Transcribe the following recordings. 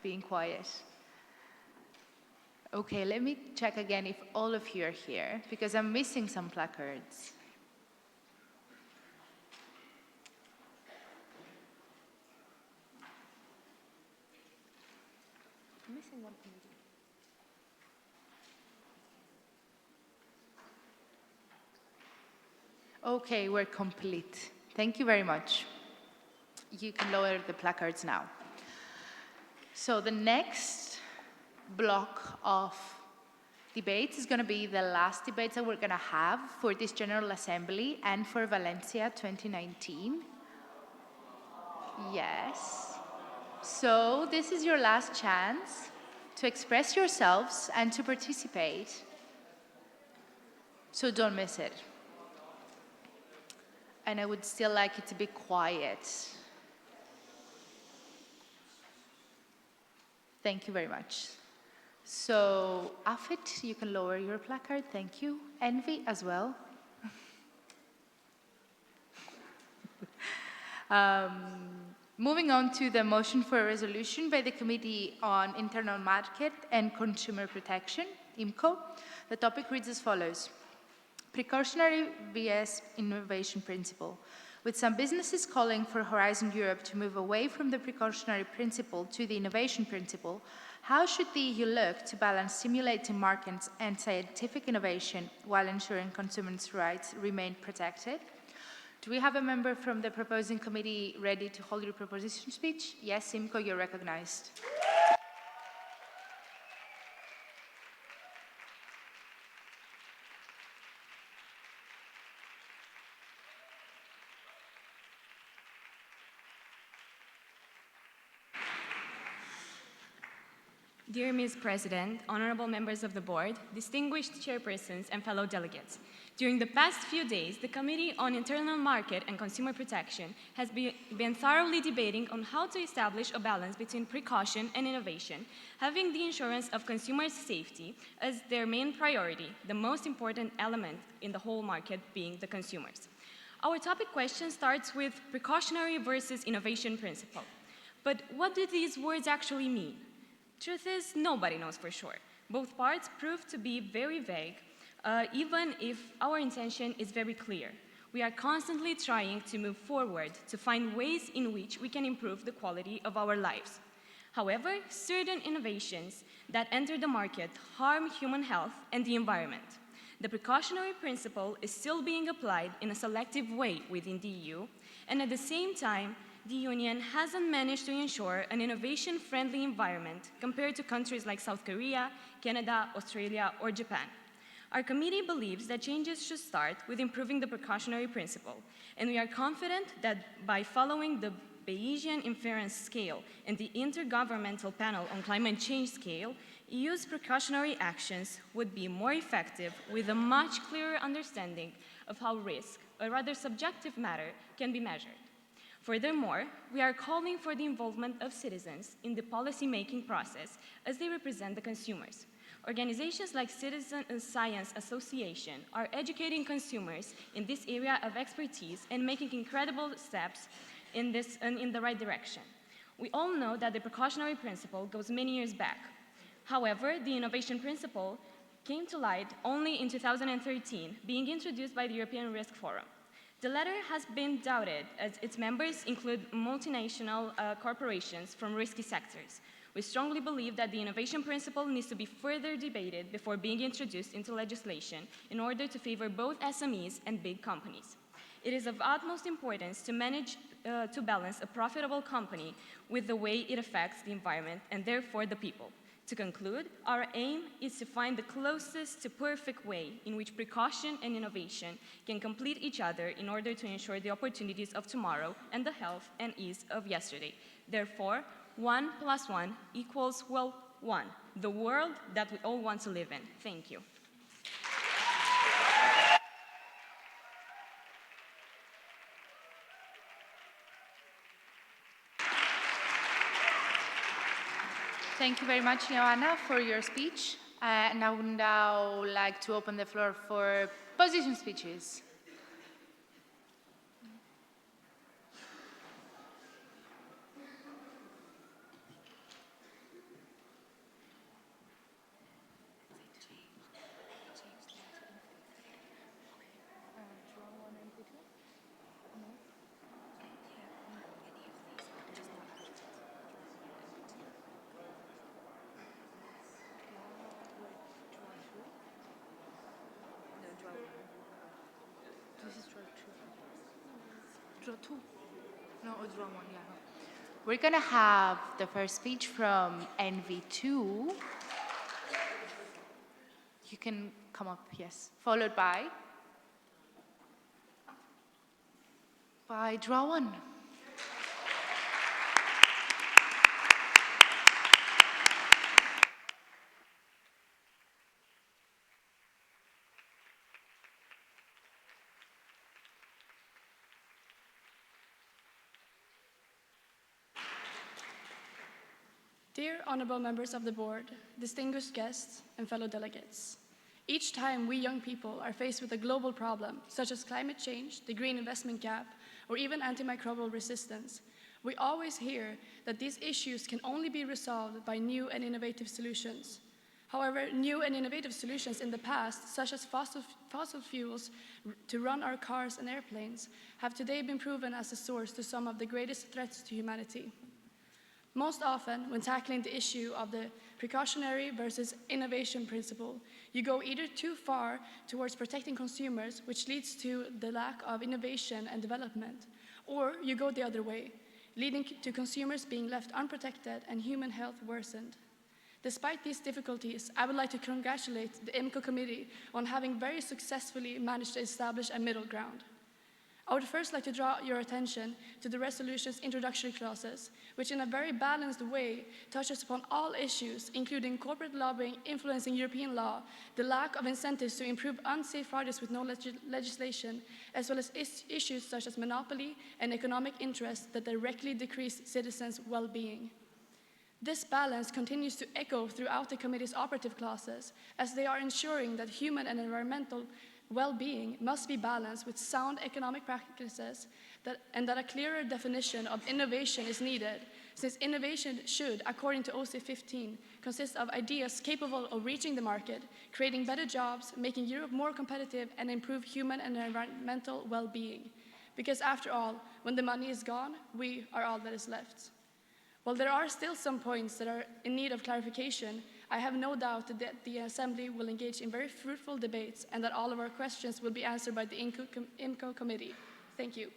being quiet. Okay, let me check again if all of you are here, because I'm missing some placards. I'm missing one. Okay, we're complete. Thank you very much. You can lower the placards now. So the next block of debates is going to be the last debates that we're going to have for this General Assembly and for Valencia 2019. Yes. So this is your last chance to express yourselves and to participate. So don't miss it. And I would still like it to be quiet. Thank you very much. So, Afit, you can lower your placard. Thank you. Envy as well. Moving on to the motion for a resolution by the Committee on Internal Market and Consumer Protection, IMCO. The topic reads as follows. Precautionary vs. innovation principle. With some businesses calling for Horizon Europe to move away from the precautionary principle to the innovation principle, how should the EU look to balance stimulating markets and scientific innovation while ensuring consumers' rights remain protected? Do we have a member from the proposing committee ready to hold your proposition speech? Yes, Simco, you're recognized. Dear Ms. President, honorable members of the board, distinguished chairpersons, and fellow delegates, during the past few days, the Committee on Internal Market and Consumer Protection has been thoroughly debating on how to establish a balance between precaution and innovation, having the insurance of consumers' safety as their main priority, the most important element in the whole market being the consumers. Our topic question starts with precautionary versus innovation principle. But what do these words actually mean? Truth is, nobody knows for sure. Both parts prove to be very vague, even if our intention is very clear. We are constantly trying to move forward to find ways in which we can improve the quality of our lives. However, certain innovations that enter the market harm human health and the environment. The precautionary principle is still being applied in a selective way within the EU, and at the same time, the Union hasn't managed to ensure an innovation-friendly environment compared to countries like South Korea, Canada, Australia, or Japan. Our committee believes that changes should start with improving the precautionary principle, and we are confident that by following the Bayesian inference scale and the Intergovernmental Panel on Climate Change scale, EU's precautionary actions would be more effective with a much clearer understanding of how risk, a rather subjective matter, can be measured. Furthermore, we are calling for the involvement of citizens in the policy-making process as they represent the consumers. Organizations like Citizen Science Association are educating consumers in this area of expertise and making incredible steps in the right direction. We all know that the precautionary principle goes many years back. However, the innovation principle came to light only in 2013, being introduced by the European Risk Forum. The latter has been doubted as its members include multinational corporations from risky sectors. We strongly believe that the innovation principle needs to be further debated before being introduced into legislation in order to favor both SMEs and big companies. It is of utmost importance to manage to balance a profitable company with the way it affects the environment and therefore the people. To conclude, our aim is to find the closest to perfect way in which precaution and innovation can complete each other in order to ensure the opportunities of tomorrow and the health and ease of yesterday. Therefore, 1 + 1 equals, well, 1, the world that we all want to live in. Thank you. Thank you very much, Joanna, for your speech. And I would now like to open the floor for position speeches. draw two? No, or draw one, yeah. We're going to have the first speech from NV2. You can come up, yes. Followed by draw one. Dear honorable members of the board, distinguished guests, and fellow delegates, each time we young people are faced with a global problem, such as climate change, the green investment gap, or even antimicrobial resistance, we always hear that these issues can only be resolved by new and innovative solutions. However, new and innovative solutions in the past, such as fossil fuels to run our cars and airplanes, have today been proven as a source to some of the greatest threats to humanity. Most often, when tackling the issue of the precautionary versus innovation principle, you go either too far towards protecting consumers, which leads to the lack of innovation and development, or you go the other way, leading to consumers being left unprotected and human health worsened. Despite these difficulties, I would like to congratulate the IMCO committee on having very successfully managed to establish a middle ground. I would first like to draw your attention to the resolution's introductory clauses, which in a very balanced way touches upon all issues, including corporate lobbying influencing European law, the lack of incentives to improve unsafe riders with no legislation, as well as issues such as monopoly and economic interests that directly decrease citizens' well-being. This balance continues to echo throughout the committee's operative clauses, as they are ensuring that human and environmental well-being must be balanced with sound economic practices and that a clearer definition of innovation is needed, since innovation should, according to OC 15, consist of ideas capable of reaching the market, creating better jobs, making Europe more competitive, and improve human and environmental well-being. Because after all, when the money is gone, we are all that is left. While there are still some points that are in need of clarification, I have no doubt that the Assembly will engage in very fruitful debates and that all of our questions will be answered by the IMCO committee. Thank you.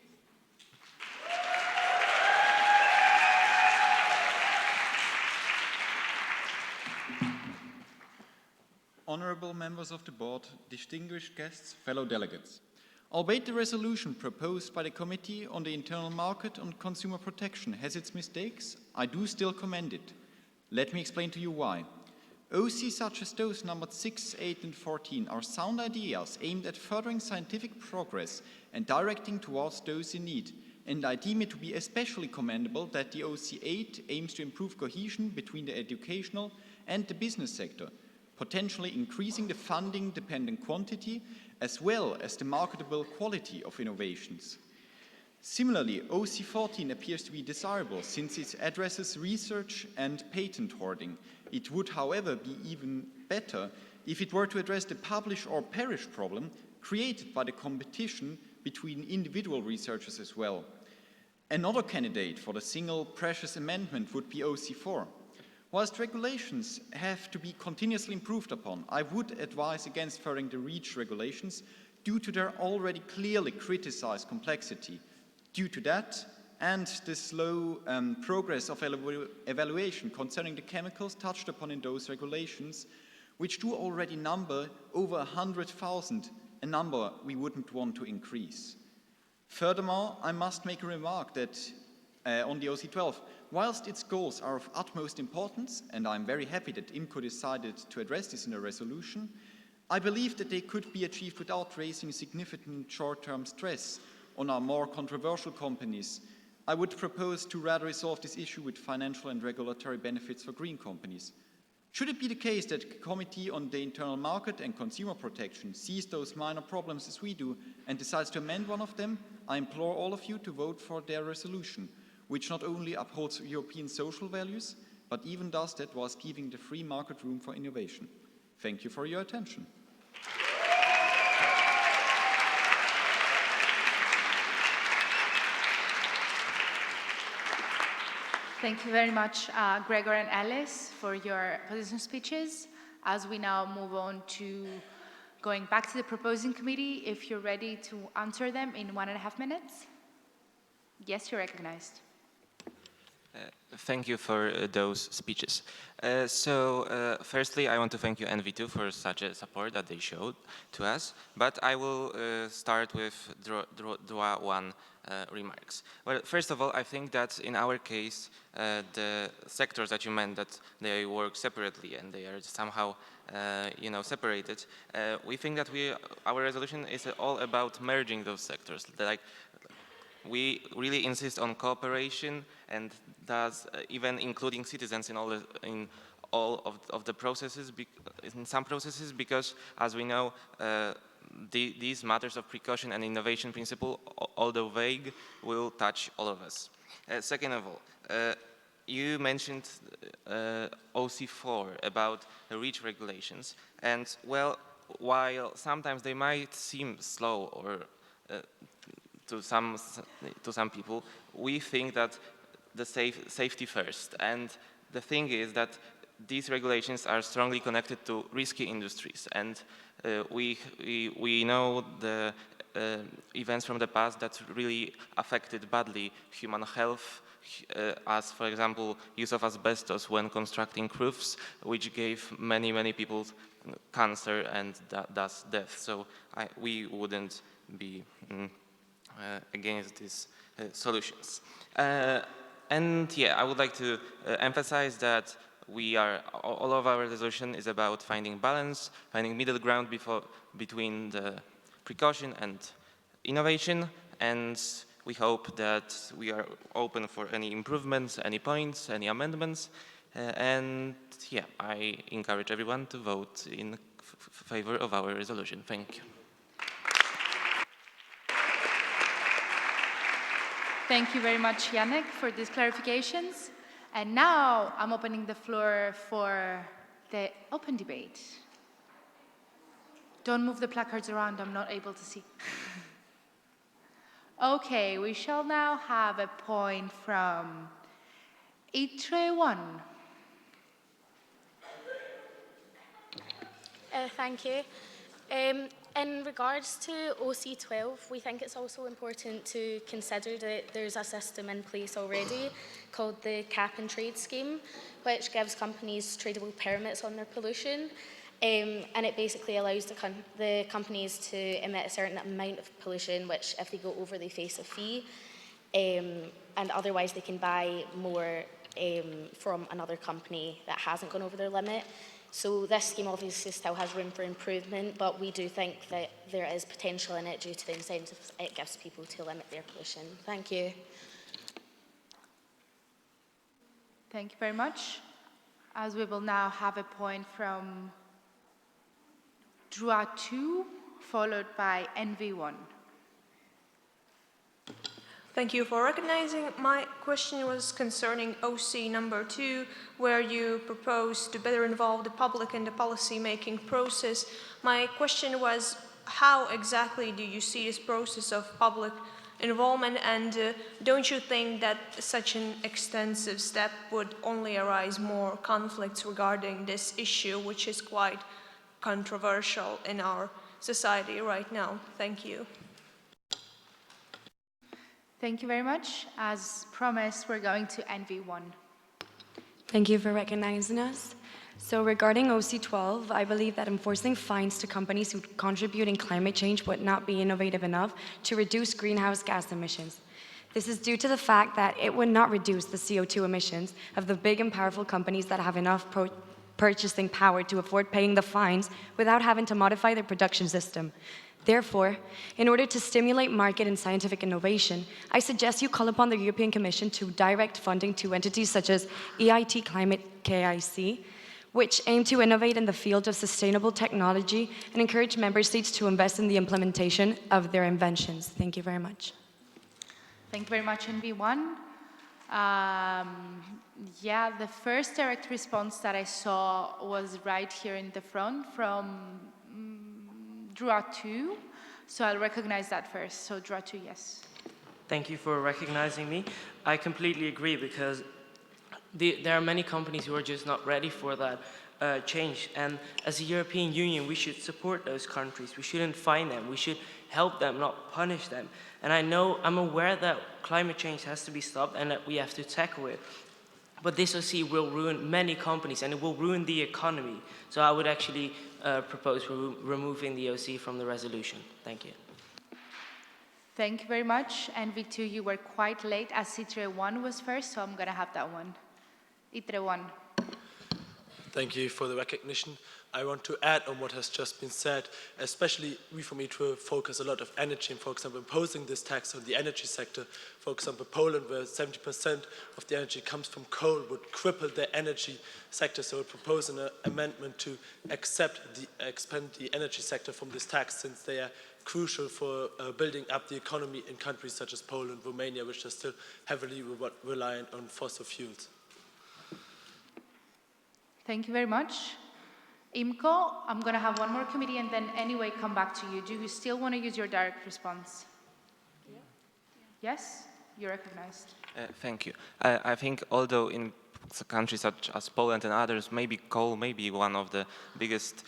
Honorable members of the board, distinguished guests, fellow delegates. Albeit the resolution proposed by the Committee on the Internal Market and Consumer Protection has its mistakes, I do still commend it. Let me explain to you why. OC such as those numbered 6, 8 and 14 are sound ideas aimed at furthering scientific progress and directing towards those in need, and I deem it to be especially commendable that the OC 8 aims to improve cohesion between the educational and the business sector, potentially increasing the funding-dependent quantity as well as the marketable quality of innovations. Similarly, OC 14 appears to be desirable since it addresses research and patent hoarding. It would, however, be even better if it were to address the publish or perish problem created by the competition between individual researchers as well. Another candidate for the single precious amendment would be OC 4. Whilst regulations have to be continuously improved upon, I would advise against furthering the REACH regulations due to their already clearly criticized complexity. Due to that, and the slow progress of evaluation concerning the chemicals touched upon in those regulations, which do already number over 100,000, a number we wouldn't want to increase. Furthermore, I must make a remark that on the OC 12, whilst its goals are of utmost importance, and I'm very happy that IMCO decided to address this in a resolution, I believe that they could be achieved without raising significant short-term stress on our more controversial companies. I would propose to rather resolve this issue with financial and regulatory benefits for green companies. Should it be the case that the Committee on the Internal Market and Consumer Protection sees those minor problems as we do and decides to amend one of them, I implore all of you to vote for their resolution, which not only upholds European social values, but even does that whilst giving the free market room for innovation. Thank you for your attention. Thank you very much, Gregor and Alice, for your position speeches. As we now move on to going back to the proposing committee, if you're ready to answer them in 1.5 minutes. Yes, you're recognized. Thank you for those speeches. Firstly, I want to thank you, NV2, for such a support that they showed to us. But I will start with draw one remarks. Well, first of all, I think that in our case, the sectors that you meant that they work separately and they are somehow, separated. We think that our resolution is all about merging those sectors. Like, we really insist on cooperation, and thus even including citizens in all of the processes, in some processes, because as we know, these matters of precaution and innovation principle, although vague, will touch all of us. Second of all, you mentioned OC4 about the REACH regulations, and well, while sometimes they might seem slow or to some people, we think that the safety first. And the thing is that these regulations are strongly connected to risky industries. And we know the events from the past that really affected badly human health, as, for example, use of asbestos when constructing roofs, which gave many people cancer and thus death. So we wouldn't be against these solutions. And yeah, I would like to emphasize that all of our resolution is about finding balance, finding middle ground between the precaution and innovation, and we hope that we are open for any improvements, any points, any amendments, and yeah, I encourage everyone to vote in favor of our resolution. Thank you. Thank you very much, Yannick, for these clarifications. And now I'm opening the floor for the open debate. Don't move the placards around, I'm not able to see. Okay, we shall now have a point from ITRE 1. Thank you. In regards to OC12, we think it's also important to consider that there's a system in place already called the Cap and Trade Scheme, which gives companies tradable permits on their pollution. And it basically allows the companies to emit a certain amount of pollution, which if they go over, they face a fee. And otherwise, they can buy more from another company that hasn't gone over their limit. So this scheme obviously still has room for improvement, but we do think that there is potential in it due to the incentives it gives people to limit their pollution. Thank you. Thank you very much. As we will now have a point from DROIT 2, followed by NV1. Thank you for recognizing. My question was concerning OC number 2, where you propose to better involve the public in the policy-making process. My question was, how exactly do you see this process of public involvement, and don't you think that such an extensive step would only arise more conflicts regarding this issue, which is quite controversial in our society right now? Thank you. Thank you very much. As promised, we're going to NV1. Thank you for recognizing us. So regarding OC12, I believe that enforcing fines to companies who contribute in climate change would not be innovative enough to reduce greenhouse gas emissions. This is due to the fact that it would not reduce the CO2 emissions of the big and powerful companies that have enough purchasing power to afford paying the fines without having to modify their production system. Therefore, in order to stimulate market and scientific innovation, I suggest you call upon the European Commission to direct funding to entities such as EIT Climate KIC, which aim to innovate in the field of sustainable technology and encourage member states to invest in the implementation of their inventions. Thank you very much. Thank you very much, NV1. Yeah, the first direct response that I saw was right here in the front from DROIT 2, so I'll recognize that first. So DROIT 2, yes. Thank you for recognizing me. I completely agree, because there are many companies who are just not ready for that change. And as a European Union, we should support those countries. We shouldn't fine them. We should help them, not punish them. And I'm aware that climate change has to be stopped and that we have to tackle it. But this OC will ruin many companies and it will ruin the economy. So I would actually propose removing the OC from the resolution. Thank you. Thank you very much. And V2, you were quite late as ITRE 1 was first, so I'm going to have that one. ITRE 1. Thank you for the recognition. I want to add on what has just been said, especially we from ITRE focus a lot of energy, and for example, imposing this tax on the energy sector. For example, Poland, where 70% of the energy comes from coal, would cripple the energy sector. So I propose an amendment to expand the energy sector from this tax, since they are crucial for building up the economy in countries such as Poland, Romania, which are still heavily reliant on fossil fuels. Thank you very much. IMCO, I'm going to have one more committee and then anyway come back to you. Do you still want to use your direct response? Yeah. Yes? You're recognized. Thank you. I think although in countries such as Poland and others, maybe coal may be one of the biggest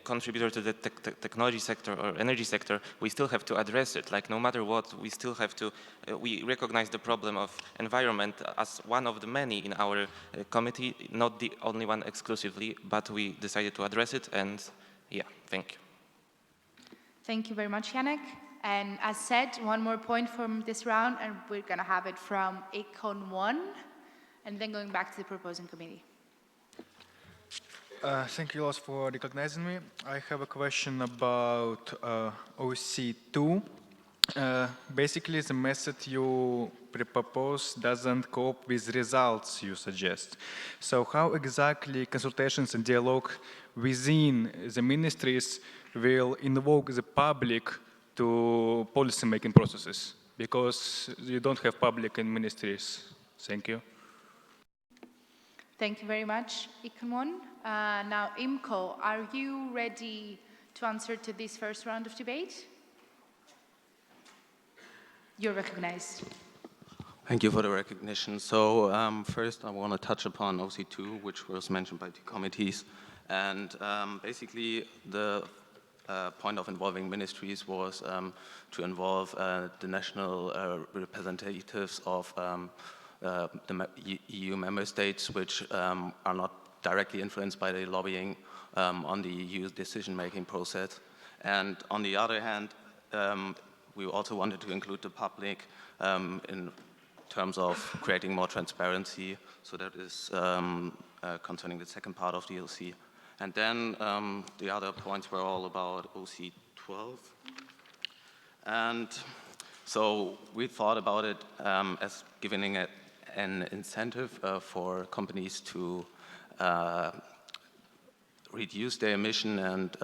contributors to the technology sector or energy sector, we still have to address it. Like no matter what, we still have to, we recognize the problem of environment as one of the many in our committee, not the only one exclusively, but we decided to address it, and yeah, thank you. Thank you very much, Janek. And as said, one more point from this round, and we're going to have it from Econ 1. And then going back to the proposing committee. Thank you, Los, for recognizing me. I have a question about OC2. Basically, the method you propose doesn't cope with results you suggest. So how exactly consultations and dialogue within the ministries will invoke the public to policy-making processes? Because you don't have public in ministries. Thank you. Thank you very much, Econ 1. Now, IMCO, are you ready to answer to this first round of debate? You're recognized. Thank you for the recognition. So first I want to touch upon OC2, which was mentioned by the committees. And basically the point of involving ministries was to involve the national representatives of the EU member states, which are not directly influenced by the lobbying on the EU decision-making process. And on the other hand, we also wanted to include the public in terms of creating more transparency. So that is concerning the second part of the OC. And then the other points were all about OC12. And so we thought about it as giving an incentive for companies to reduce their emission, and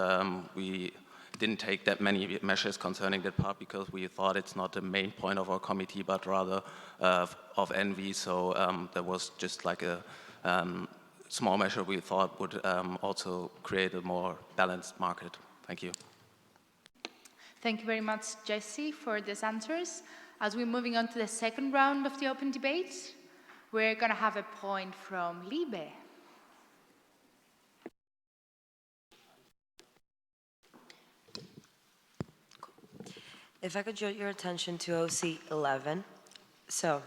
we didn't take that many measures concerning that part because we thought it's not the main point of our committee, but rather of envy. So there was just like a small measure we thought would also create a more balanced market. Thank you. Thank you very much, Jesse, for these answers. As we're moving on to the second round of the open debate, we're going to have a point from Libe. If I could draw your attention to OC 11. So,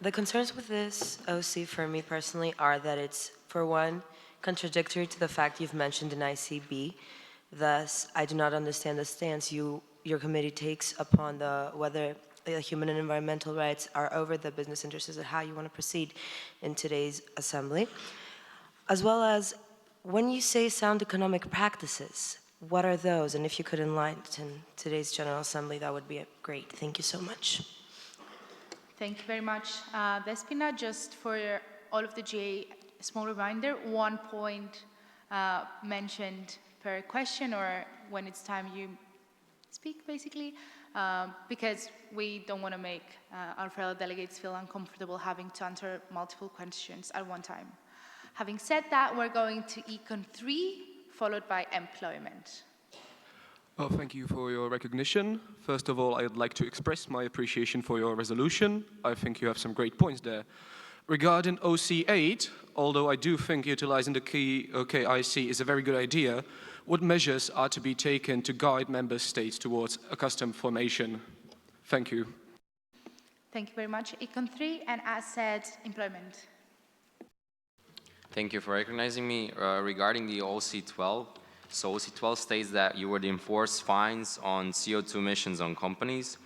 the concerns with this OC for me personally are that it's, for one, contradictory to the fact you've mentioned in ICB. Thus, I do not understand the stance your committee takes upon whether human and environmental rights are over the business interests and how you want to proceed in today's assembly. As well as, when you say sound economic practices, what are those? And if you could enlighten today's General Assembly, that would be great. Thank you so much. Thank you very much. Despina, just for all of the GA, a small reminder, 1 point mentioned per question, or when it's time you speak, basically, because we don't want to make our fellow delegates feel uncomfortable having to answer multiple questions at one time. Having said that, we're going to Econ 3, followed by employment. Well, thank you for your recognition. First of all, I would like to express my appreciation for your resolution. I think you have some great points there. Regarding OC8, although I do think utilizing the key KIC is a very good idea, what measures are to be taken to guide member states towards a custom formation? Thank you. Thank you very much. Econ 3 and asset employment. Thank you for recognizing me. Regarding the OC12, so OC12 states that you would enforce fines on CO2 emissions on companies.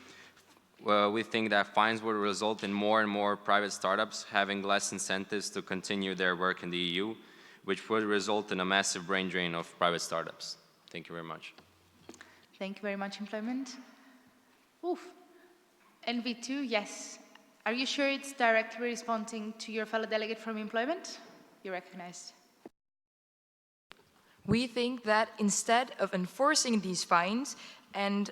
We think that fines would result in more and more private startups having less incentives to continue their work in the EU, which would result in a massive brain drain of private startups. Thank you very much. Thank you very much, employment. Oof. NV2, yes. Are you sure it's directly responding to your fellow delegate from employment? You're recognized. We think that instead of enforcing these fines and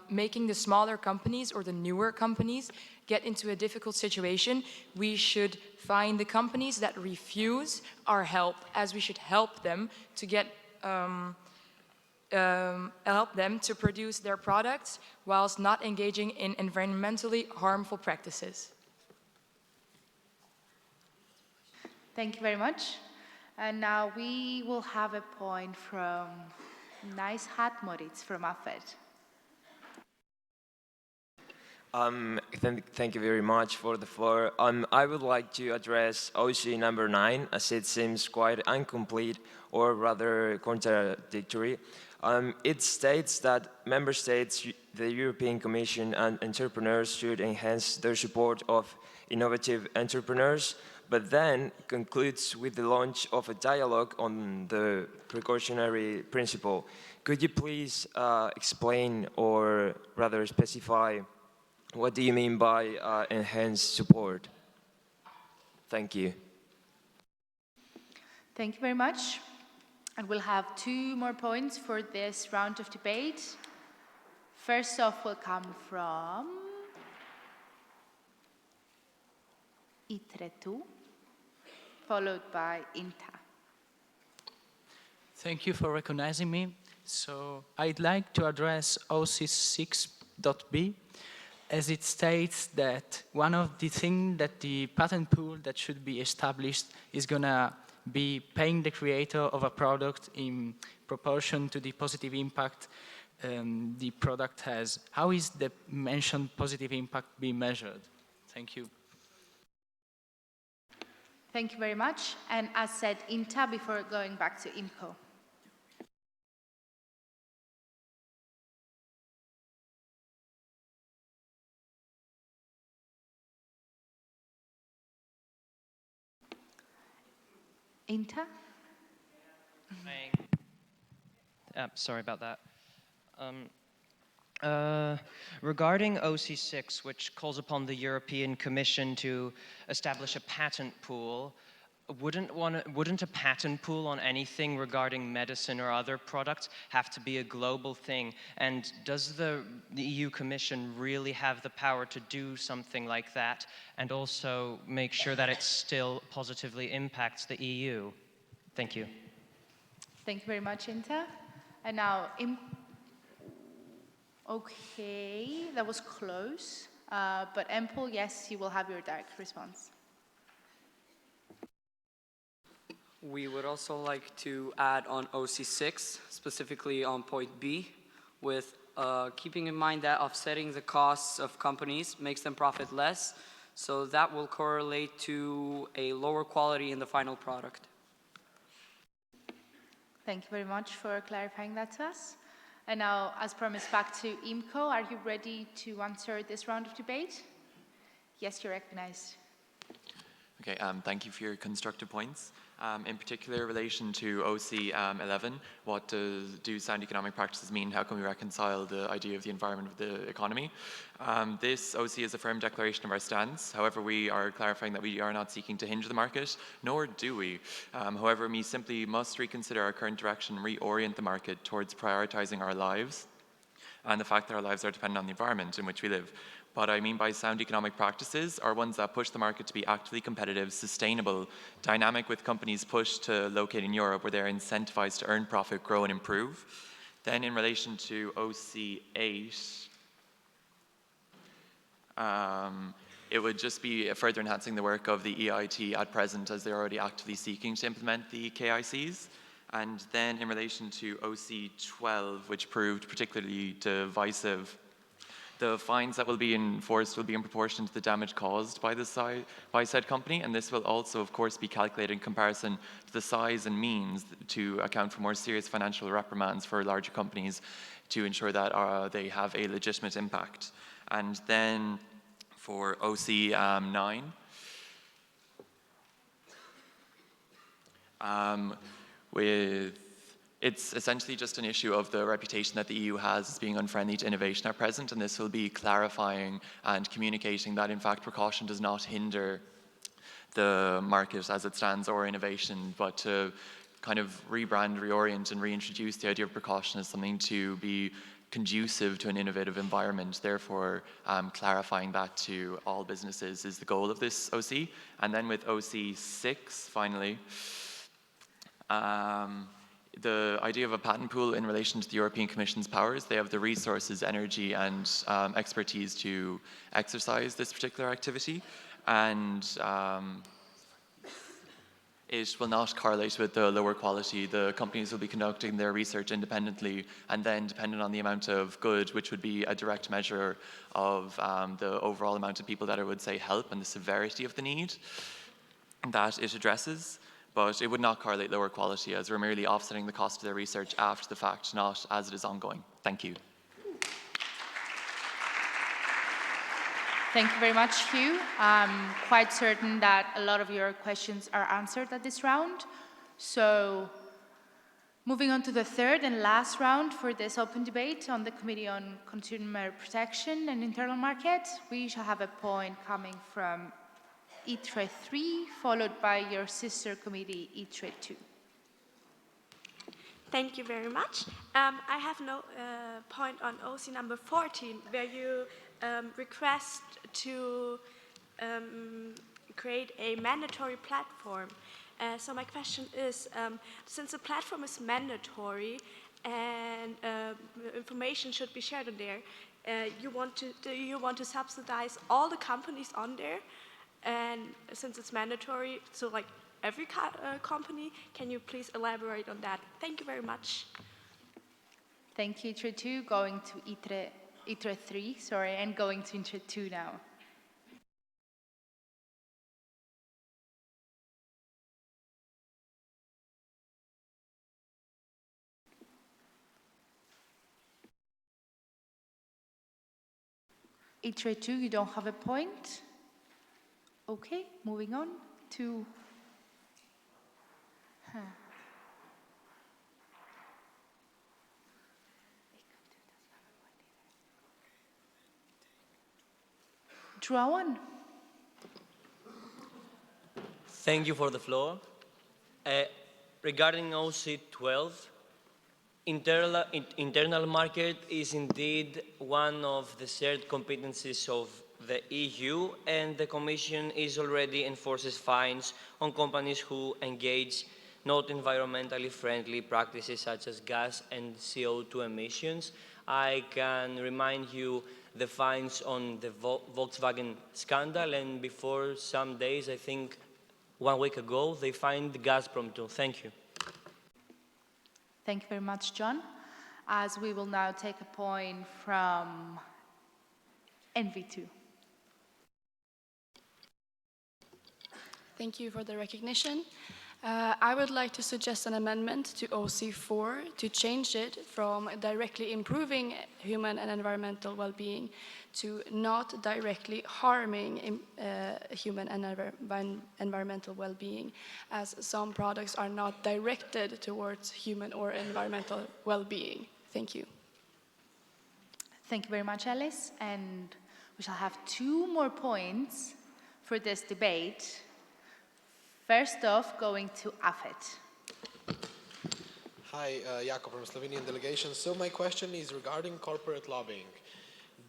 making the smaller companies or the newer companies get into a difficult situation, we should find the companies that refuse our help, as we should help them to get help them to produce their products whilst not engaging in environmentally harmful practices. Thank you very much. And now we will have a point from Nice Hat Moritz from AFED. Thank you very much for the floor. I would like to address OC number 9, as it seems quite incomplete or rather contradictory. It states that member states, the European Commission and entrepreneurs should enhance their support of innovative entrepreneurs, but then concludes with the launch of a dialogue on the precautionary principle. Could you please explain or rather specify what do you mean by enhanced support? Thank you. Thank you very much. And we'll have 2 more points for this round of debate. First off will come from ITRE2, followed by INTA. Thank you for recognizing me. So I'd like to address OC6.b, as it states that one of the things that the patent pool that should be established is going to be paying the creator of a product in proportion to the positive impact the product has. How is the mentioned positive impact being measured? Thank you. Thank you very much. And as said, INTA before going back to IMCO. INTA? Sorry about that. Regarding OC6, which calls upon the European Commission to establish a patent pool, wouldn't a patent pool on anything regarding medicine or other products have to be a global thing? And does the EU Commission really have the power to do something like that and also make sure that it still positively impacts the EU? Thank you. Thank you very much, INTA. And now, okay, that was close. But EMPL, yes, you will have your direct response. We would also like to add on OC6, specifically on point B, with keeping in mind that offsetting the costs of companies makes them profit less, so that will correlate to a lower quality in the final product. Thank you very much for clarifying that to us. And now, as promised, back to IMCO. Are you ready to answer this round of debate? Yes, you're recognized. Okay, thank you for your constructive points. In particular, in relation to OC11, what do sound economic practices mean? How can we reconcile the idea of the environment with the economy? This OC is a firm declaration of our stance. However, we are clarifying that we are not seeking to hinge the market, nor do we. However, we simply must reconsider our current direction and reorient the market towards prioritizing our lives and the fact that our lives are dependent on the environment in which we live. What I mean by sound economic practices are ones that push the market to be actively competitive, sustainable, dynamic, with companies pushed to locate in Europe where they're incentivized to earn profit, grow and improve. Then in relation to OC8, it would just be further enhancing the work of the EIT at present, as they're already actively seeking to implement the KICs. And then in relation to OC12, which proved particularly divisive, the fines that will be enforced will be in proportion to the damage caused by said company, and this will also, of course, be calculated in comparison to the size and means to account for more serious financial reprimands for larger companies to ensure that they have a legitimate impact. And then for OC9, it's essentially just an issue of the reputation that the EU has as being unfriendly to innovation at present, and this will be clarifying and communicating that, in fact, precaution does not hinder the market as it stands or innovation, but to kind of rebrand, reorient, and reintroduce the idea of precaution as something to be conducive to an innovative environment. Therefore, clarifying that to all businesses is the goal of this OC. And then with OC6, finally, the idea of a patent pool in relation to the European Commission's powers. They have the resources, energy, and expertise to exercise this particular activity, and it will not correlate with the lower quality. The companies will be conducting their research independently, and then dependent on the amount of good, which would be a direct measure of the overall amount of people that it would say help and the severity of the need that it addresses. But it would not correlate lower quality, as we're merely offsetting the cost of their research after the fact, not as it is ongoing. Thank you. Thank you very much, Hugh. I'm quite certain that a lot of your questions are answered at this round. So, moving on to the third and last round for this open debate on the Committee on Consumer Protection and Internal Market, we shall have a point coming from ITRE 3, followed by your sister committee, ITRE 2. Thank you very much. I have no point on OC number 14, where you request to create a mandatory platform. So my question is, since the platform is mandatory and information should be shared on there, do you want to subsidize all the companies on there? And since it's mandatory, so like every company, can you please elaborate on that? Thank you very much. Thank you, ITRE 2. Going to ITRE 3, sorry, and going to ITRE 2 now. ITRE 2, you don't have a point? Okay, moving on to... Draw one. Thank you for the floor. Regarding OC12, internal market is indeed one of the shared competencies of the EU, and the Commission is already enforces fines on companies who engage not environmentally friendly practices such as gas and CO2 emissions. I can remind you the fines on the Volkswagen scandal, and before some days, I think 1 week ago, they fined Gazprom too. Thank you. Thank you very much, John. As we will now take a point from NV2. Thank you for the recognition. I would like to suggest an amendment to OC4 to change it from directly improving human and environmental well-being to not directly harming human and environmental well-being, as some products are not directed towards human or environmental well-being. Thank you. Thank you very much, Alice. And we shall have 2 more points for this debate. First off, going to AFET. Hi, Jakob from Slovenian delegation. So my question is regarding corporate lobbying.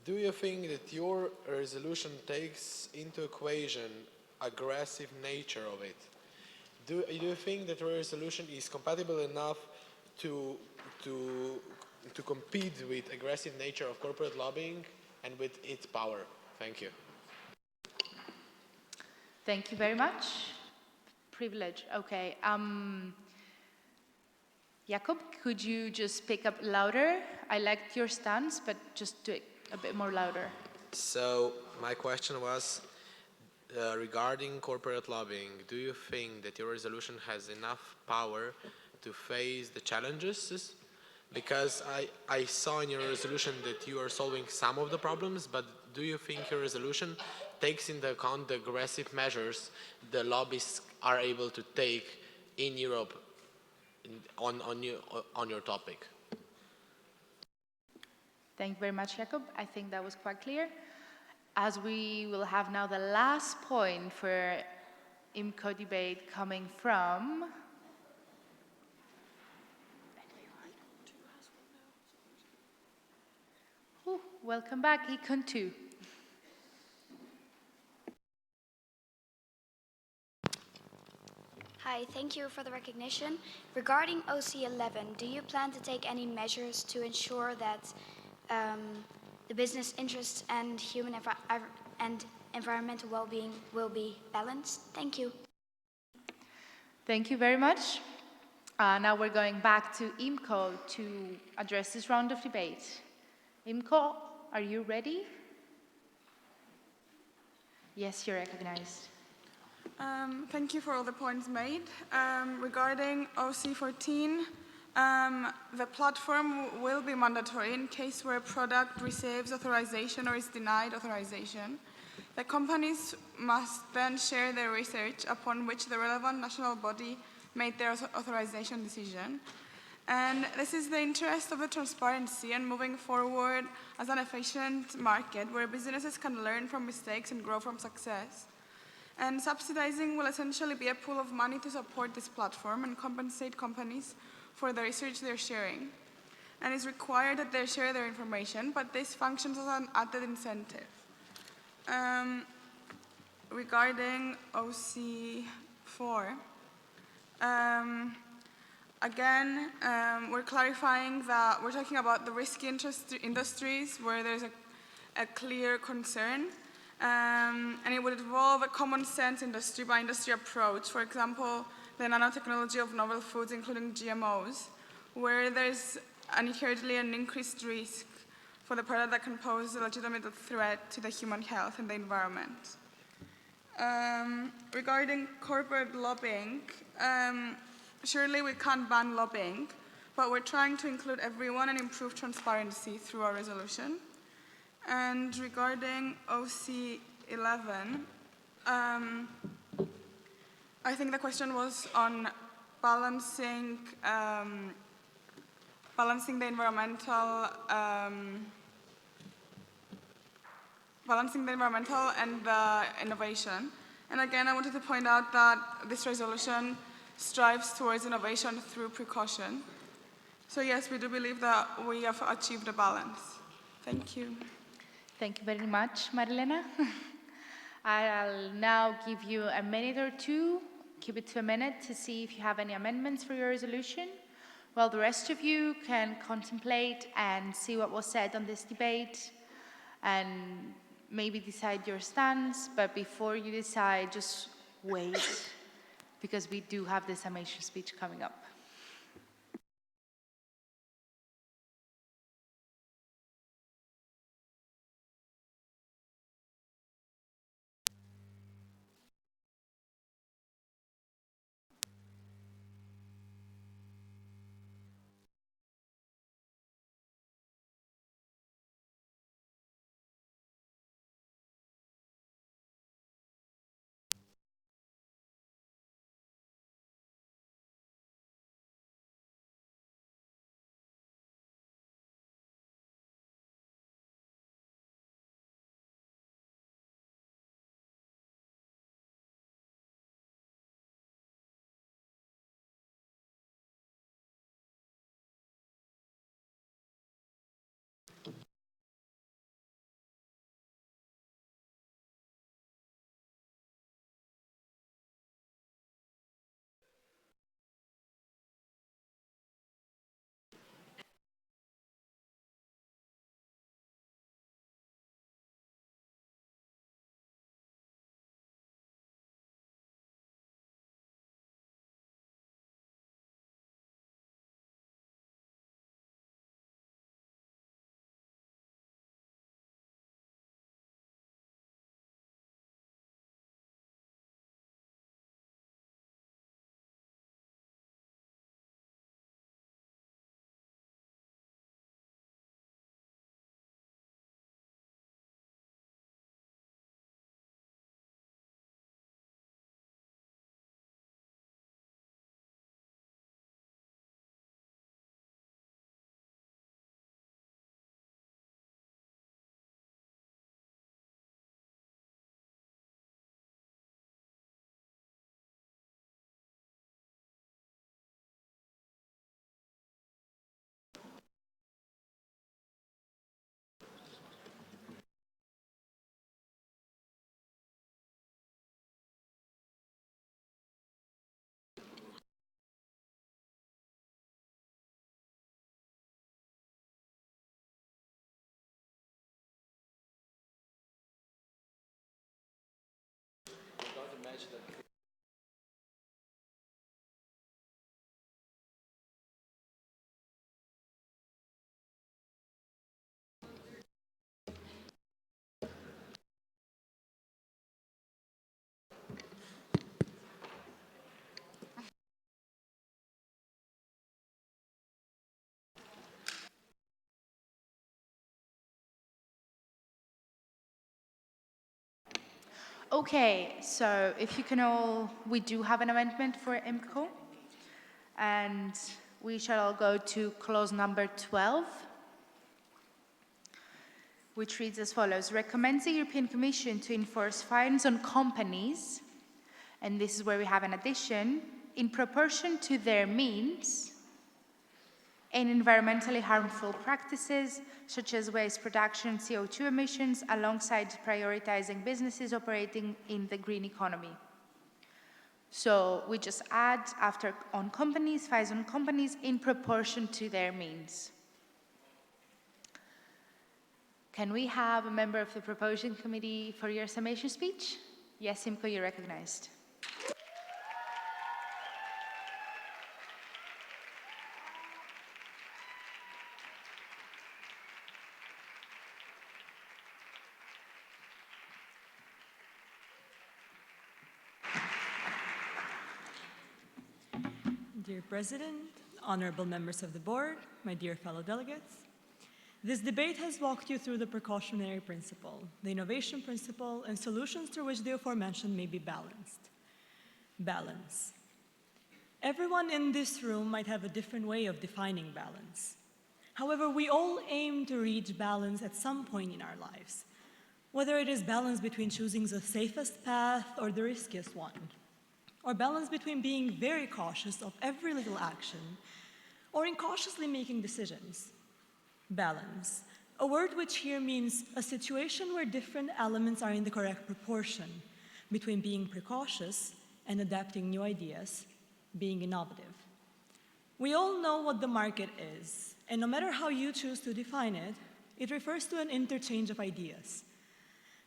Do you think that your resolution takes into equation aggressive nature of it? Do you think that your resolution is compatible enough to compete with aggressive nature of corporate lobbying and with its power? Thank you. Thank you very much. Privilege. Okay. Jakob, could you just speak up louder? I liked your stance, but just do it a bit more louder. So my question was regarding corporate lobbying. Do you think that your resolution has enough power to face the challenges? Because I saw in your resolution that you are solving some of the problems, but do you think your resolution takes into account the aggressive measures the lobbyists are able to take in Europe on your topic? Thank you very much, Jakob. I think that was quite clear. As we will have now the last point for IMCO debate coming from... Ooh, welcome back, Econ 2. Hi, thank you for the recognition. Regarding OC11, do you plan to take any measures to ensure that the business interests and human and environmental well-being will be balanced? Thank you. Thank you very much. Now we're going back to IMCO to address this round of debate. IMCO, are you ready? Yes, you're recognized. Thank you for all the points made. Regarding OC14, the platform will be mandatory in case where a product receives authorization or is denied authorization. The companies must then share their research upon which the relevant national body made their authorization decision. And this is the interest of the transparency and moving forward as an efficient market where businesses can learn from mistakes and grow from success. And subsidizing will essentially be a pool of money to support this platform and compensate companies for the research they're sharing. And it's required that they share their information, but this functions as an added incentive. Regarding OC4, again, we're clarifying that we're talking about the risky industries where there's a clear concern. And it would involve a common sense industry by industry approach. For example, the nanotechnology of novel foods, including GMOs, where there's inherently an increased risk for the product that can pose a legitimate threat to the human health and the environment. Regarding corporate lobbying, surely we can't ban lobbying, but we're trying to include everyone and improve transparency through our resolution. And regarding OC11, I think the question was on balancing the environmental and the innovation. And again, I wanted to point out that this resolution strives towards innovation through precaution. So yes, we do believe that we have achieved a balance. Thank you. Thank you very much, Marilena. I'll now give you a minute or two, keep it to a minute, to see if you have any amendments for your resolution, while the rest of you can contemplate and see what was said on this debate and maybe decide your stance. But before you decide, just wait, because we do have this summation speech coming up. Okay, so if you can all, we do have an amendment for IMCO, and we shall all go to clause number 12, which reads as follows: recommends the European Commission to enforce fines on companies, and this is where we have an addition, in proportion to their means, and environmentally harmful practices such as waste production, CO2 emissions, alongside prioritizing businesses operating in the green economy. So we just add after on companies, fines on companies in proportion to their means. Can we have a member of the proposing committee for your summation speech? Yes, Simco, you're recognized. Dear President, honorable members of the board, my dear fellow delegates, this debate has walked you through the precautionary principle, the innovation principle, and solutions through which the aforementioned may be balanced. Balance. Everyone in this room might have a different way of defining balance. However, we all aim to reach balance at some point in our lives, whether it is balance between choosing the safest path or the riskiest one, or balance between being very cautious of every little action, or incautiously making decisions. Balance, a word which here means a situation where different elements are in the correct proportion between being precautious and adapting new ideas, being innovative. We all know what the market is, and no matter how you choose to define it, it refers to an interchange of ideas.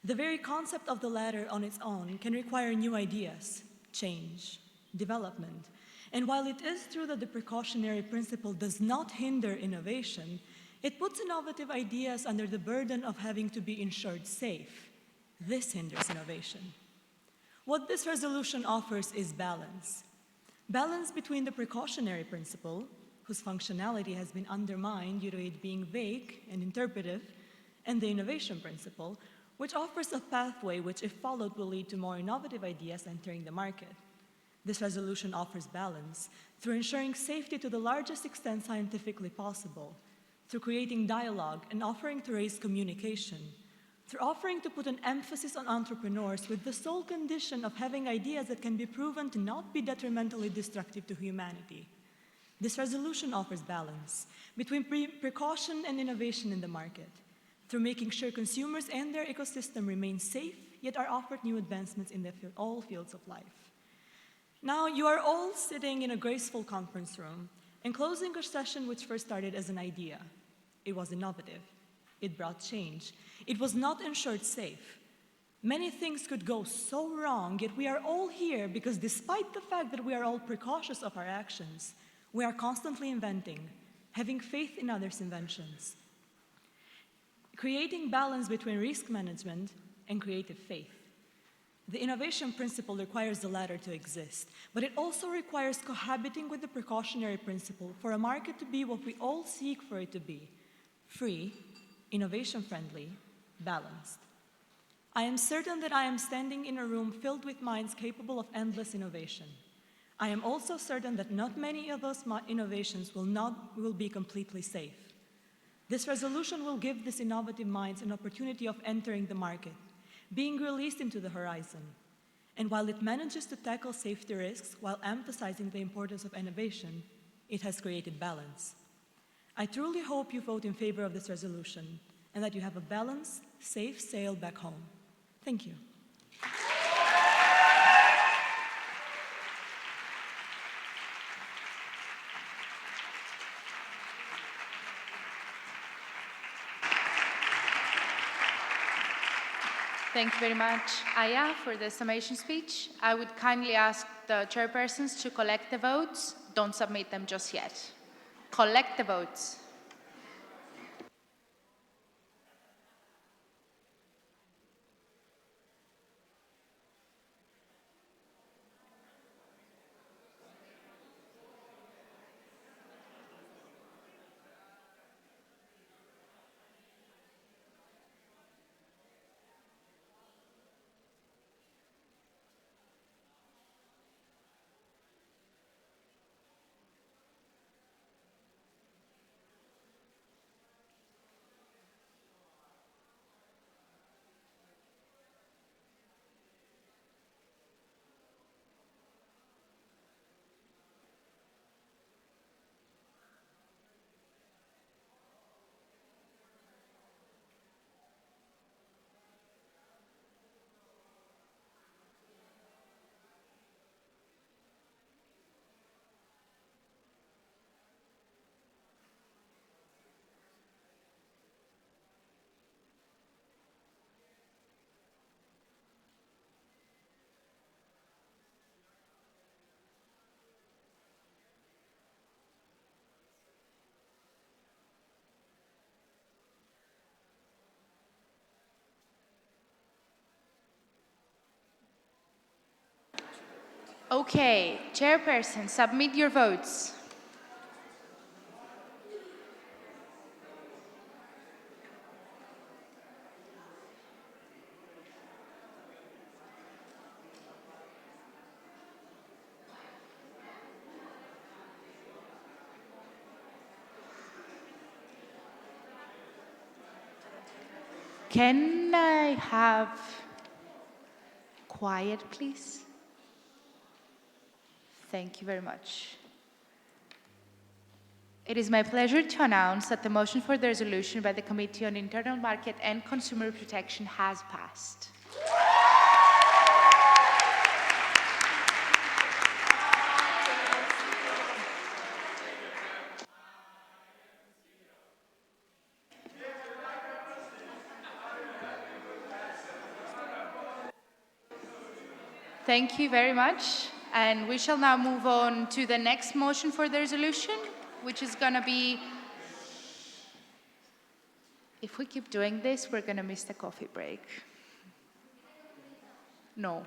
The very concept of the latter on its own can require new ideas, change, development. And while it is true that the precautionary principle does not hinder innovation, it puts innovative ideas under the burden of having to be ensured safe. This hinders innovation. What this resolution offers is balance. Balance between the precautionary principle, whose functionality has been undermined due to it being vague and interpretive, and the innovation principle, which offers a pathway which, if followed, will lead to more innovative ideas entering the market. This resolution offers balance through ensuring safety to the largest extent scientifically possible, through creating dialogue and offering to raise communication, through offering to put an emphasis on entrepreneurs with the sole condition of having ideas that can be proven to not be detrimentally destructive to humanity. This resolution offers balance between precaution and innovation in the market, through making sure consumers and their ecosystem remain safe, yet are offered new advancements in all fields of life. Now, you are all sitting in a graceful conference room and closing a session which first started as an idea. It was innovative. It brought change. It was not ensured safe. Many things could go so wrong, yet we are all here because despite the fact that we are all precautious of our actions, we are constantly inventing, having faith in others' inventions, creating balance between risk management and creative faith. The innovation principle requires the latter to exist, but it also requires cohabiting with the precautionary principle for a market to be what we all seek for it to be: free, innovation-friendly, balanced. I am certain that I am standing in a room filled with minds capable of endless innovation. I am also certain that not many of those innovations will be completely safe. This resolution will give these innovative minds an opportunity of entering the market, being released into the horizon. And while it manages to tackle safety risks while emphasizing the importance of innovation, it has created balance. I truly hope you vote in favor of this resolution and that you have a balanced, safe sail back home. Thank you. Thank you very much, Aya, for the summation speech. I would kindly ask the chairpersons to collect the votes. Don't submit them just yet. Collect the votes. Okay, chairperson, submit your votes. Can I have quiet, please? Thank you very much. It is my pleasure to announce that the motion for the resolution by the Committee on Internal Market and Consumer Protection has passed. Thank you very much. And we shall now move on to the next motion for the resolution, which is going to be, if we keep doing this, we're going to miss the coffee break. No,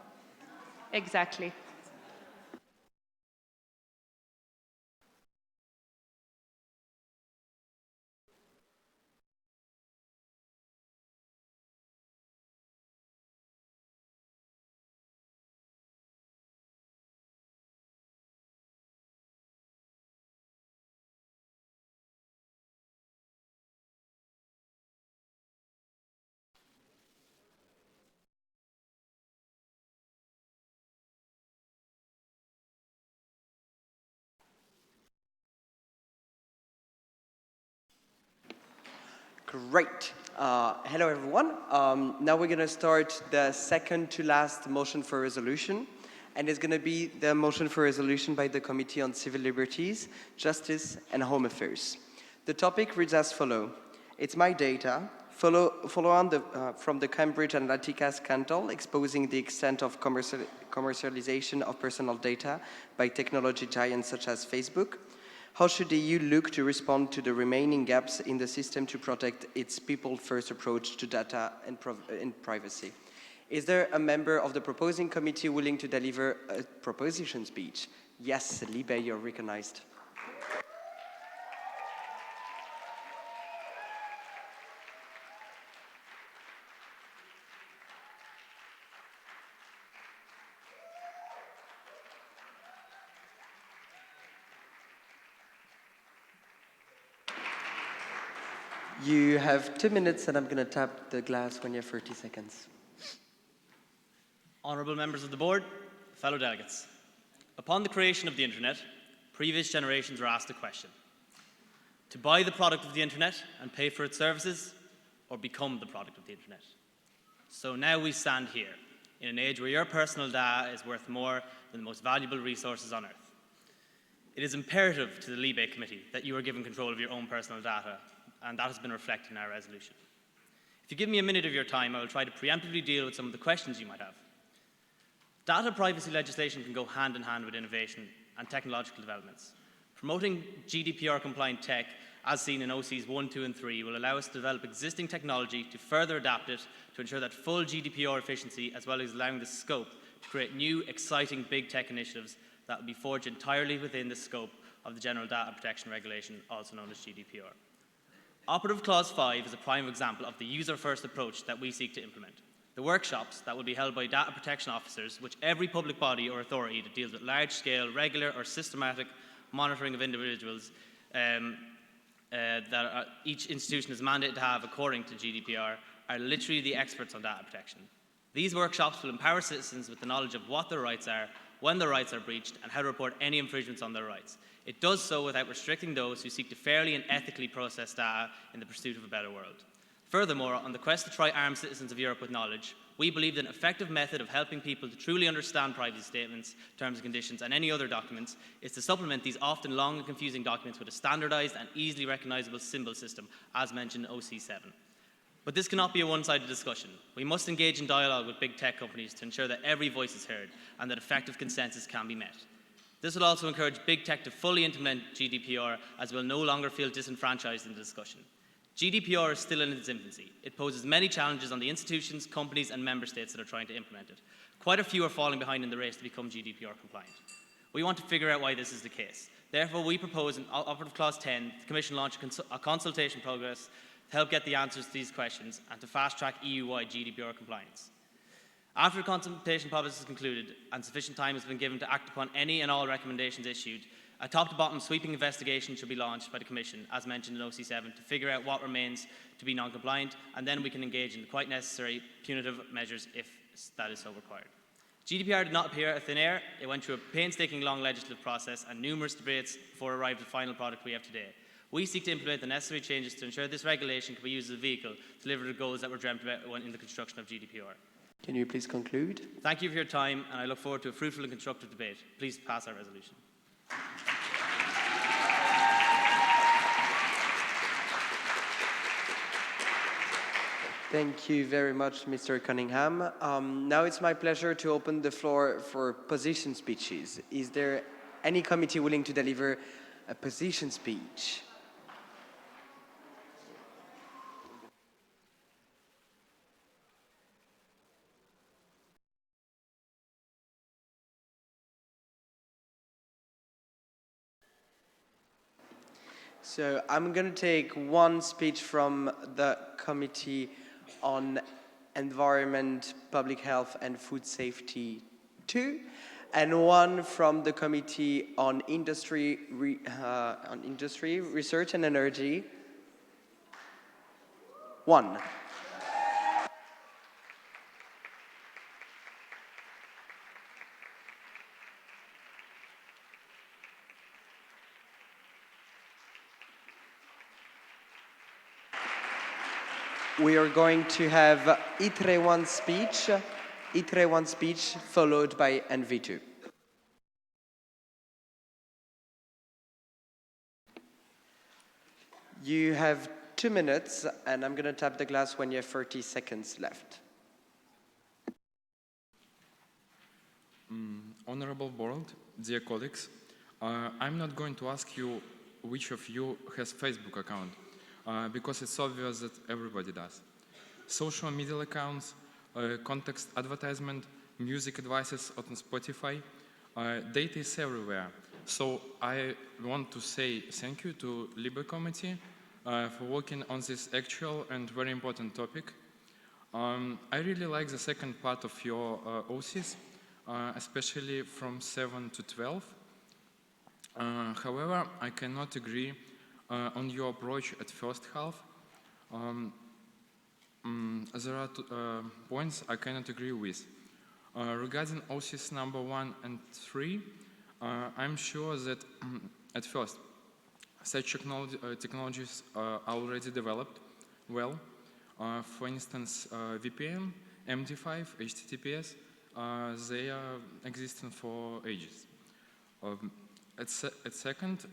exactly. Great. Hello, everyone. Now we're going to start the second to last motion for resolution. And it's going to be the motion for resolution by the Committee on Civil Liberties, Justice and Home Affairs. The topic reads as follows. It's my data, follow on from the Cambridge Analytica scandal exposing the extent of commercialization of personal data by technology giants such as Facebook. How should the EU look to respond to the remaining gaps in the system to protect its people-first approach to data and privacy? Is there a member of the proposing committee willing to deliver a proposition speech? Yes, Libe, you're recognized. You have 2 minutes, and I'm going to tap the glass when you have 30 seconds. Honourable members of the board, fellow delegates. Upon the creation of the internet, previous generations were asked a question: to buy the product of the internet and pay for its services, or become the product of the internet? So now we stand here, in an age where your personal data is worth more than the most valuable resources on earth. It is imperative to the Libe Committee that you are given control of your own personal data, and that has been reflected in our resolution. If you give me a minute of your time, I will try to preemptively deal with some of the questions you might have. Data privacy legislation can go hand in hand with innovation and technological developments. Promoting GDPR-compliant tech, as seen in OCs 1, 2, and 3, will allow us to develop existing technology to further adapt it to ensure that full GDPR efficiency, as well as allowing the scope to create new, exciting big tech initiatives that will be forged entirely within the scope of the General Data Protection Regulation, also known as GDPR. Operative Clause 5 is a prime example of the user-first approach that we seek to implement. The workshops that will be held by data protection officers, which every public body or authority that deals with large-scale, regular or systematic monitoring of individuals each institution is mandated to have according to GDPR, are literally the experts on data protection. These workshops will empower citizens with the knowledge of what their rights are, when their rights are breached, and how to report any infringements on their rights. It does so without restricting those who seek to fairly and ethically process data in the pursuit of a better world. Furthermore, on the quest to try arm citizens of Europe with knowledge, we believe that an effective method of helping people to truly understand privacy statements, terms and conditions, and any other documents is to supplement these often long and confusing documents with a standardized and easily recognizable symbol system, as mentioned in OC7. But this cannot be a one-sided discussion. We must engage in dialogue with big tech companies to ensure that every voice is heard and that effective consensus can be met. This will also encourage big tech to fully implement GDPR, as we'll no longer feel disenfranchised in the discussion. GDPR is still in its infancy. It poses many challenges on the institutions, companies, and member states that are trying to implement it. Quite a few are falling behind in the race to become GDPR compliant. We want to figure out why this is the case. Therefore, we propose in Operative Clause 10, the Commission launch a consultation progress to help get the answers to these questions and to fast-track EU-wide GDPR compliance. After the consultation process is concluded and sufficient time has been given to act upon any and all recommendations issued, a top-to-bottom sweeping investigation should be launched by the Commission, as mentioned in OC7, to figure out what remains to be non-compliant, and then we can engage in the quite necessary punitive measures if that is so required. GDPR did not appear out of thin air. It went through a painstaking long legislative process and numerous debates before it arrived at the final product we have today. We seek to implement the necessary changes to ensure this regulation can be used as a vehicle to deliver the goals that were dreamt about in the construction of GDPR. Can you please conclude? Thank you for your time, and I look forward to a fruitful and constructive debate. Please pass our resolution. Thank you very much, Mr. Cunningham. Now it's my pleasure to open the floor for position speeches. Is there any committee willing to deliver a position speech? So I'm going to take one speech from the Committee on Environment, Public Health and Food Safety 2, and one from the Committee on Industry, Research and Energy. 1. We are going to have ITRE 1 speech, followed by NV2. You have 2 minutes, and I'm going to tap the glass when you have 30 seconds left. Honorable Board, dear colleagues, I'm not going to ask you which of you has Facebook account. Because it's obvious that everybody does. Social media accounts, context advertisement, music advices on Spotify, data is everywhere. So I want to say thank you to Libre Committee for working on this actual and very important topic. I really like the second part of your OCs, especially from 7 to 12. However, I cannot agree on your approach at first half. There are points I cannot agree with. Regarding OCs number 1 and 3, I'm sure that at first such technologies are already developed well. For instance, VPN, MD5, HTTPS, they are existing for ages. At second,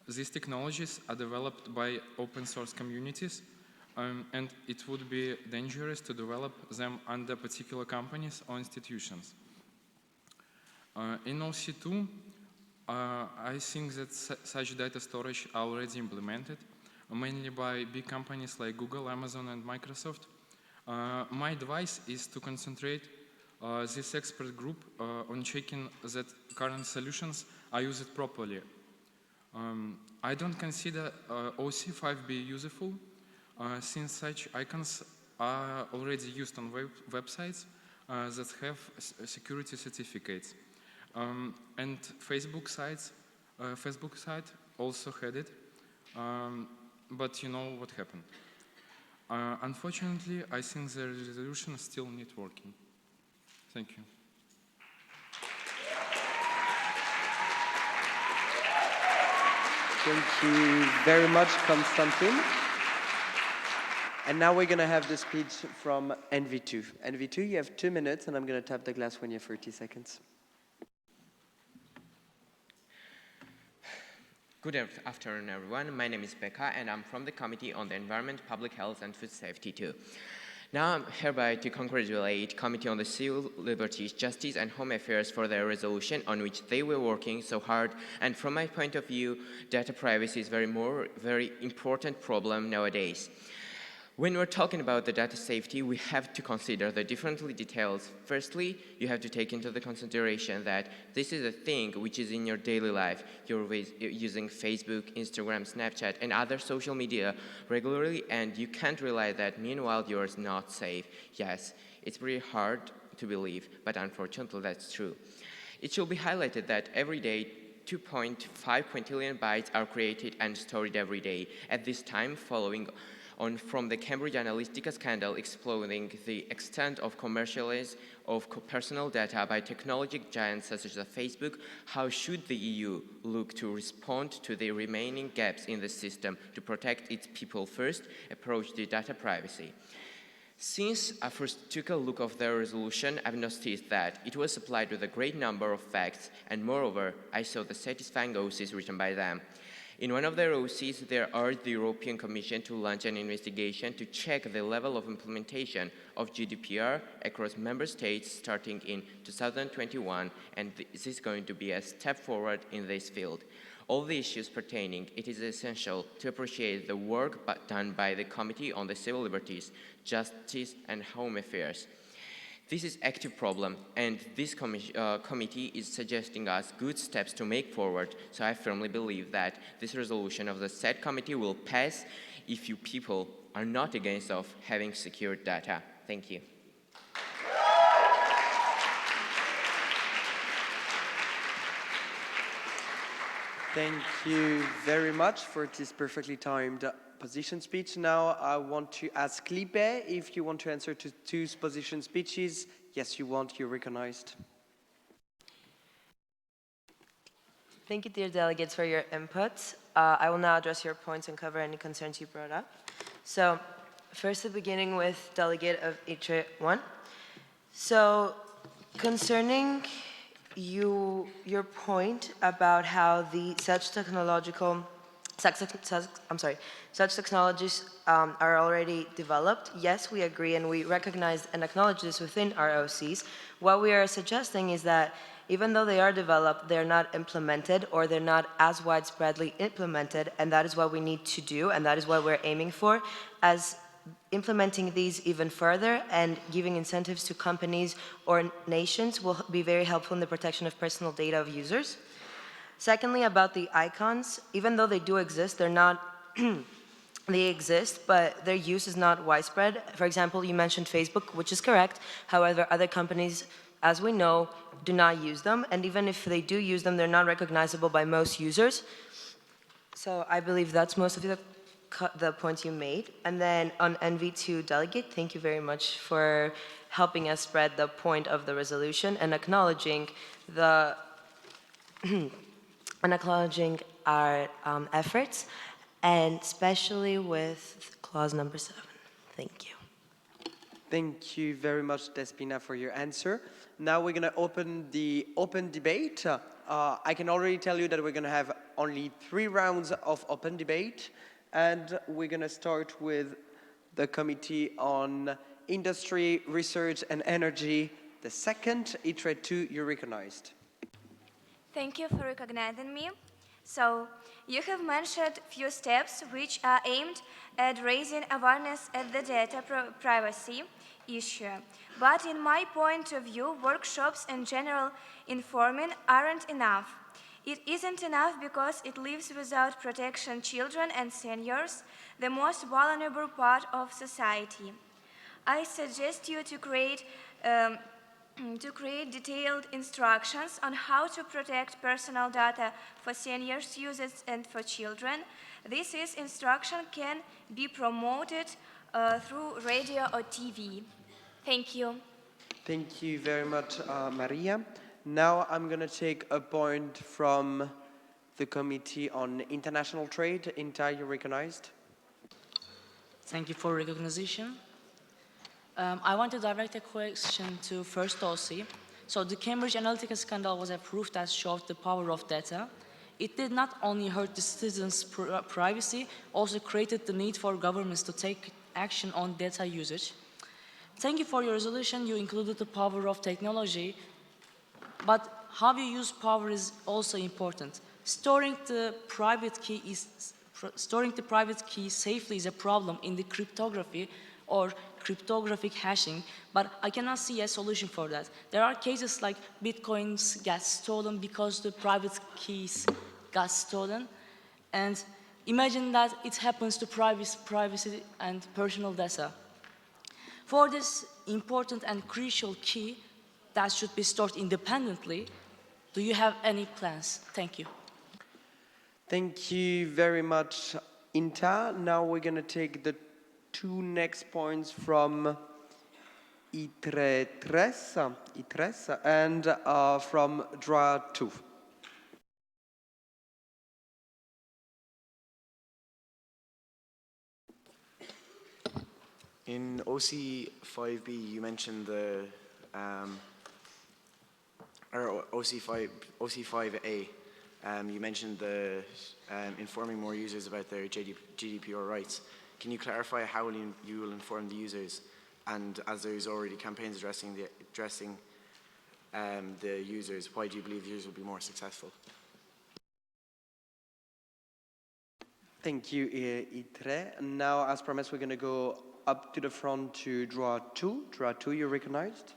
these technologies are developed by open source communities and it would be dangerous to develop them under particular companies or institutions. In OC2, I think that such data storage are already implemented, mainly by big companies like Google, Amazon, and Microsoft. My advice is to concentrate this expert group on checking that current solutions are used properly. I don't consider OC5B useful, since such icons are already used on websites that have security certificates. And Facebook site also had it, but you know what happened. Unfortunately, I think the resolution still needs working. Thank you. Thank you very much, Konstantin. And now we're going to have the speech from NV2. NV2, you have 2 minutes, and I'm going to tap the glass when you have 30 seconds. Good afternoon, everyone. My name is Becca, and I'm from the Committee on the Environment, Public Health, and Food Safety, too. Now I'm hereby to congratulate Committee on the Civil Liberties, Justice, and Home Affairs for their resolution on which they were working so hard. And from my point of view, data privacy is very important problem nowadays. When we're talking about the data safety, we have to consider the different details. Firstly, you have to take into the consideration that this is a thing which is in your daily life. You're using Facebook, Instagram, Snapchat, and other social media regularly, and you can't rely that meanwhile you're not safe. Yes, it's pretty hard to believe, but unfortunately that's true. It should be highlighted that every day 2.5 quintillion bytes are created and stored every day. At this time, following on from the Cambridge Analytica scandal exploding the extent of commercialization of personal data by technology giants such as Facebook, how should the EU look to respond to the remaining gaps in the system to protect its people first, approach the data privacy? Since I first took a look of their resolution, I've noticed that it was supplied with a great number of facts, and moreover, I saw the satisfying OCs written by them. In one of their OCs, they urged the European Commission to launch an investigation to check the level of implementation of GDPR across member states starting in 2021, and this is going to be a step forward in this field. All the issues pertaining, it is essential to appreciate the work done by the Committee on the Civil Liberties, Justice and Home Affairs. This is an active problem, and this committee is suggesting us good steps to make forward, so I firmly believe that this resolution of the said committee will pass if you people are not against of having secure data. Thank you. Thank you very much for this perfectly timed position speech. Now I want to ask Lipe if you want to answer to two position speeches. Yes, you want, you're recognized. Thank you, dear delegates, for your input. I will now address your points and cover any concerns you brought up. So, first, beginning with delegate of ITRE 1. So, concerning your point about how such technologies are already developed, yes, we agree and we recognize and acknowledge this within our OCs. What we are suggesting is that even though they are developed, they're not implemented or they're not as widespreadly implemented, and that is what we need to do, and that is what we're aiming for, as implementing these even further and giving incentives to companies or nations will be very helpful in the protection of personal data of users. Secondly, about the icons, even though they do exist, they're not, they exist, but their use is not widespread. For example, you mentioned Facebook, which is correct. However, other companies, as we know, do not use them. And even if they do use them, they're not recognizable by most users. So I believe that's most of the points you made. And then on NV2 delegate, thank you very much for helping us spread the point of the resolution and acknowledging the our efforts, and especially with clause number 7. Thank you. Thank you very much, Despina, for your answer. Now we're going to open the open debate. I can already tell you that we're going to have only 3 rounds of open debate, and we're going to start with the Committee on Industry, Research and Energy, the second. ITRE 2, you're recognized. Thank you for recognizing me. So, you have mentioned few steps which are aimed at raising awareness at the data privacy issue. But in my point of view, workshops and general informing aren't enough. It isn't enough because it leaves without protection children and seniors, the most vulnerable part of society. I suggest you to create detailed instructions on how to protect personal data for seniors, users, and for children. This instruction can be promoted through radio or TV. Thank you. Thank you very much, Maria. Now I'm going to take a point from the Committee on International Trade. Inta, you're recognized. Thank you for recognition. I want to direct a question to first OC. So the Cambridge Analytica scandal was a proof that showed the power of data. It did not only hurt the citizens' privacy, also created the need for governments to take action on data usage. Thank you for your resolution. You included the power of technology, but how you use power is also important. Storing the private key safely is a problem in the cryptography or cryptographic hashing, but I cannot see a solution for that. There are cases like Bitcoins get stolen because the private keys got stolen, and imagine that it happens to privacy and personal data. For this important and crucial key that should be stored independently, do you have any plans? Thank you. Thank you very much, Inta. Now we're going to take the two next points from ITRE 3 and from DRA 2. In OC 5B, you mentioned the, or OC 5A, you mentioned the informing more users about their GDPR rights. Can you clarify how you will inform the users? And as there's already campaigns addressing the users, why do you believe users will be more successful? Thank you, ITRE. And now, as promised, we're going to go up to the front to DRA 2. DRA 2, you're recognized.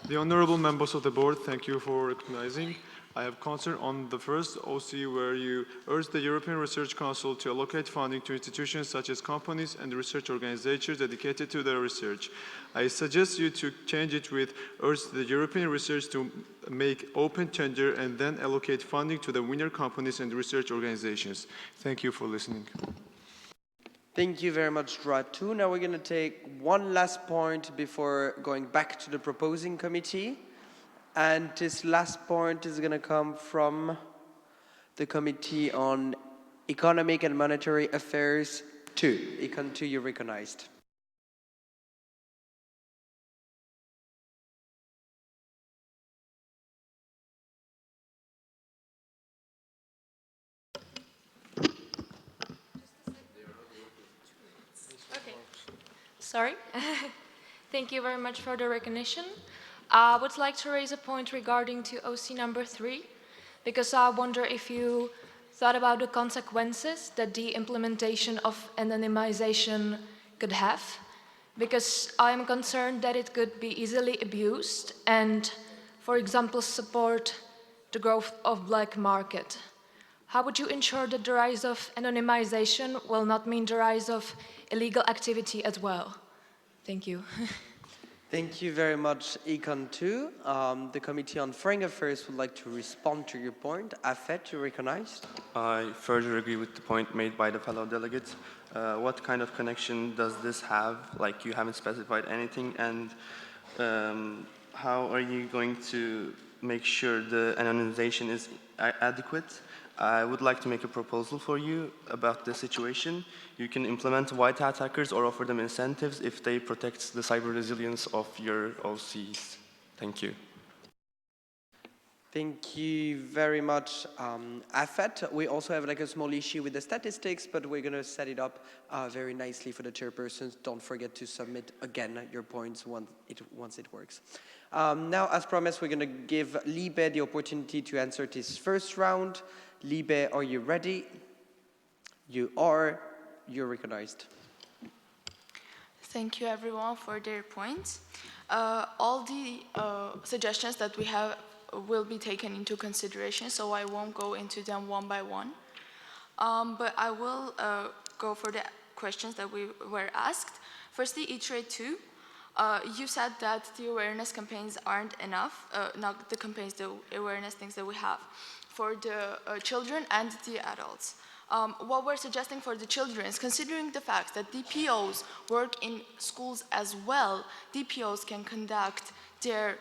The honorable members of the board, thank you for recognizing. I have concern on the first OC where you urge the European Research Council to allocate funding to institutions such as companies and research organizations dedicated to their research. I suggest you to change it with urge the European research to make open tender and then allocate funding to the winner companies and research organizations. Thank you for listening. Thank you very much, DRA 2. Now we're going to take one last point before going back to the proposing committee. And this last point is going to come from the Committee on Economic and Monetary Affairs 2. Econ 2, you're recognized. Okay. Sorry. Thank you very much for the recognition. I would like to raise a point regarding to OC number 3, because I wonder if you thought about the consequences that the implementation of anonymization could have, because I'm concerned that it could be easily abused and, for example, support the growth of black market. How would you ensure that the rise of anonymization will not mean the rise of illegal activity as well? Thank you. Thank you very much, Econ 2. The Committee on Foreign Affairs would like to respond to your point. Afet, you recognized? I further agree with the point made by the fellow delegates. What kind of connection does this have? Like, you haven't specified anything, and how are you going to make sure the anonymization is adequate? I would like to make a proposal for you about this situation. You can implement white hat hackers or offer them incentives if they protect the cyber resilience of your OCs. Thank you. Thank you very much, Afet. We also have like a small issue with the statistics, but we're going to set it up very nicely for the chairpersons. Don't forget to submit again your points once it works. Now, as promised, we're going to give Libe the opportunity to answer this first round. Libe, are you ready? You are. You're recognized. Thank you, everyone, for their points. All the suggestions that we have will be taken into consideration, so I won't go into them one by one. But I will go for the questions that we were asked. Firstly, ITRE 2. You said that the awareness campaigns aren't enough, not the campaigns, the awareness things that we have for the children and the adults. What we're suggesting for the children is, considering the fact that DPOs work in schools as well, DPOs can conduct their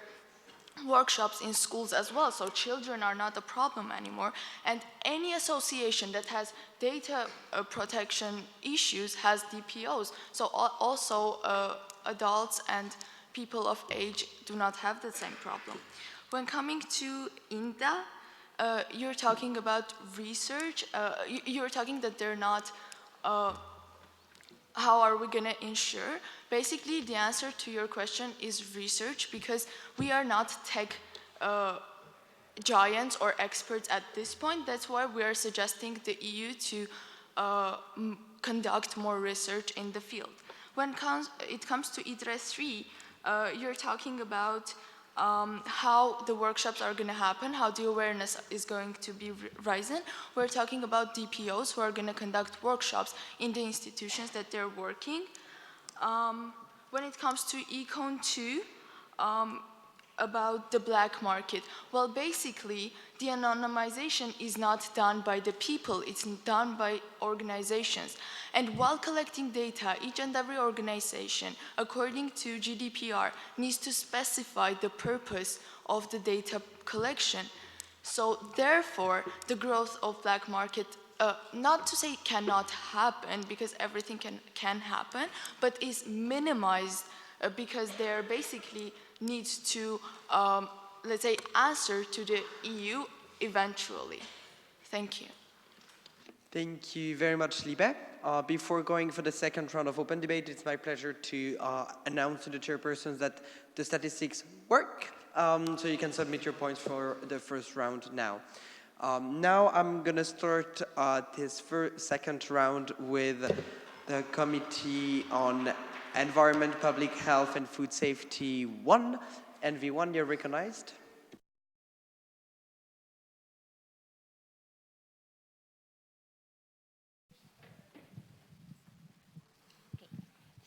workshops in schools as well, so children are not a problem anymore. And any association that has data protection issues has DPOs, so also adults and people of age do not have the same problem. When coming to INTA, you're talking about research. You're talking that they're not, how are we going to ensure? Basically, the answer to your question is research, because we are not tech giants or experts at this point. That's why we are suggesting the EU to conduct more research in the field. When it comes to ITRE 3, you're talking about how the workshops are going to happen, how the awareness is going to be risen. We're talking about DPOs who are going to conduct workshops in the institutions that they're working. When it comes to Econ 2, about the black market, well, basically, the anonymization is not done by the people, it's done by organizations. And while collecting data, each and every organization, according to GDPR, needs to specify the purpose of the data collection. So therefore, the growth of black market, not to say cannot happen, because everything can happen, but is minimized because they're basically needs to, let's say, answer to the EU eventually. Thank you. Thank you very much, Libe. Before going for the second round of open debate, it's my pleasure to announce to the chairpersons that the statistics work, so you can submit your points for the first round now. Now I'm going to start this second round with the Committee on Environment, Public Health and Food Safety 1. NV1, you're recognized.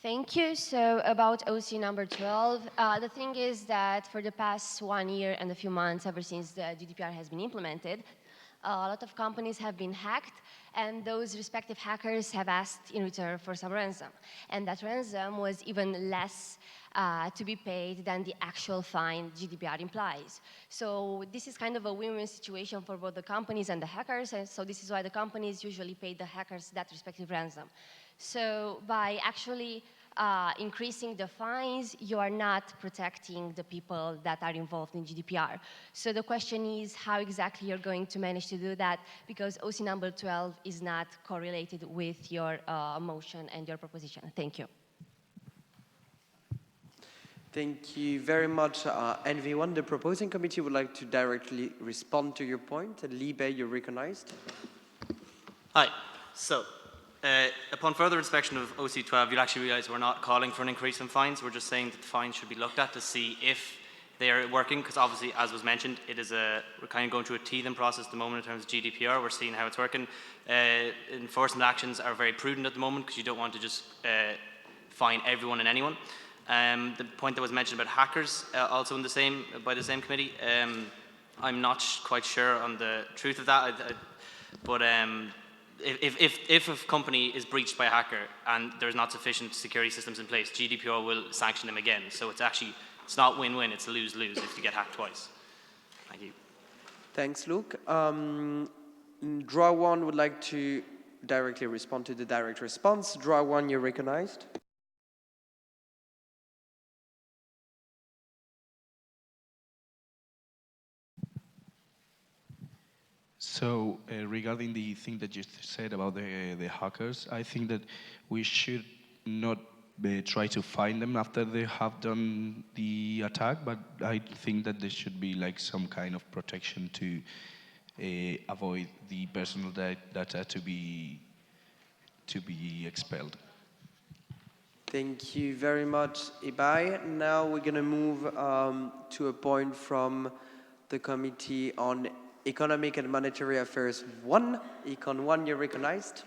Thank you. So about OC number 12, the thing is that for the past 1 year and a few months, ever since the GDPR has been implemented, a lot of companies have been hacked, and those respective hackers have asked in return for some ransom. And that ransom was even less to be paid than the actual fine GDPR implies. So this is kind of a win-win situation for both the companies and the hackers, and so this is why the companies usually pay the hackers that respective ransom. So by actually increasing the fines, you are not protecting the people that are involved in GDPR. So the question is how exactly you're going to manage to do that, because OC number 12 is not correlated with your motion and your proposition. Thank you. Thank you very much, NV1. The proposing committee would like to directly respond to your point. Libe, you're recognized. Hi. So, upon further inspection of OC12, you'll actually realize we're not calling for an increase in fines. We're just saying that the fines should be looked at to see if they are working, because obviously, as was mentioned, it is we're kind of going through a teething process at the moment in terms of GDPR. We're seeing how it's working. Enforcement actions are very prudent at the moment because you don't want to just fine everyone and anyone. The point that was mentioned about hackers, also in by the same committee, I'm not quite sure on the truth of that, but if a company is breached by a hacker and there's not sufficient security systems in place, GDPR will sanction them again. So it's not win-win, it's lose-lose if you get hacked twice. Thank you. Thanks, Luke. Draw one would like to directly respond to the direct response. Draw one, you're recognized. So regarding the thing that you said about the hackers, I think that we should not try to find them after they have done the attack, but I think that there should be like some kind of protection to avoid the personal data to be expelled. Thank you very much, Ibai. Now we're going to move to a point from the Committee on Economic and Monetary Affairs 1. Econ 1, you're recognized.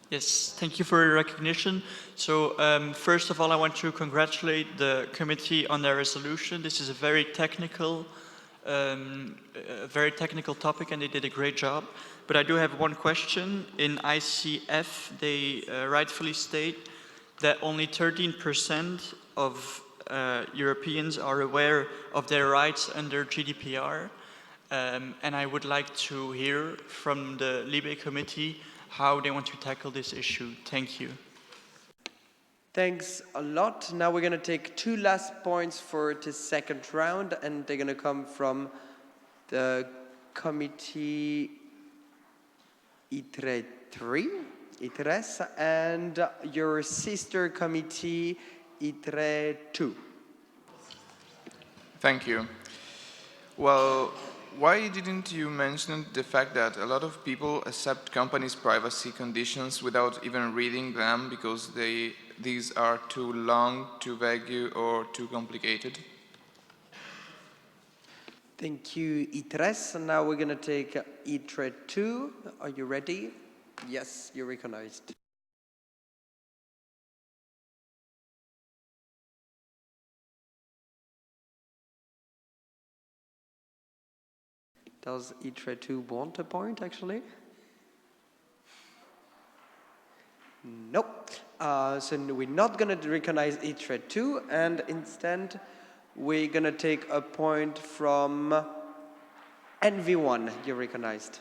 Yes, thank you for your recognition. So first of all, I want to congratulate the committee on their resolution. This is a very technical topic, and they did a great job. But I do have one question. In ICF, they rightfully state that only 13% of Europeans are aware of their rights under GDPR. And I would like to hear from the Libe Committee how they want to tackle this issue. Thank you. Thanks a lot. Now we're going to take two last points for the second round, and they're going to come from the Committee ITRE 3, ITRES, and your sister committee ITRE 2. Thank you. Well, why didn't you mention the fact that a lot of people accept companies' privacy conditions without even reading them because these are too long, too vague, or too complicated? Thank you, ITRES. Now we're going to take ITRE 2. Are you ready? Yes, you're recognized. Does ITRE 2 want a point, actually? Nope. So we're not going to recognize ITRE 2, and instead we're going to take a point from NV1. You're recognized.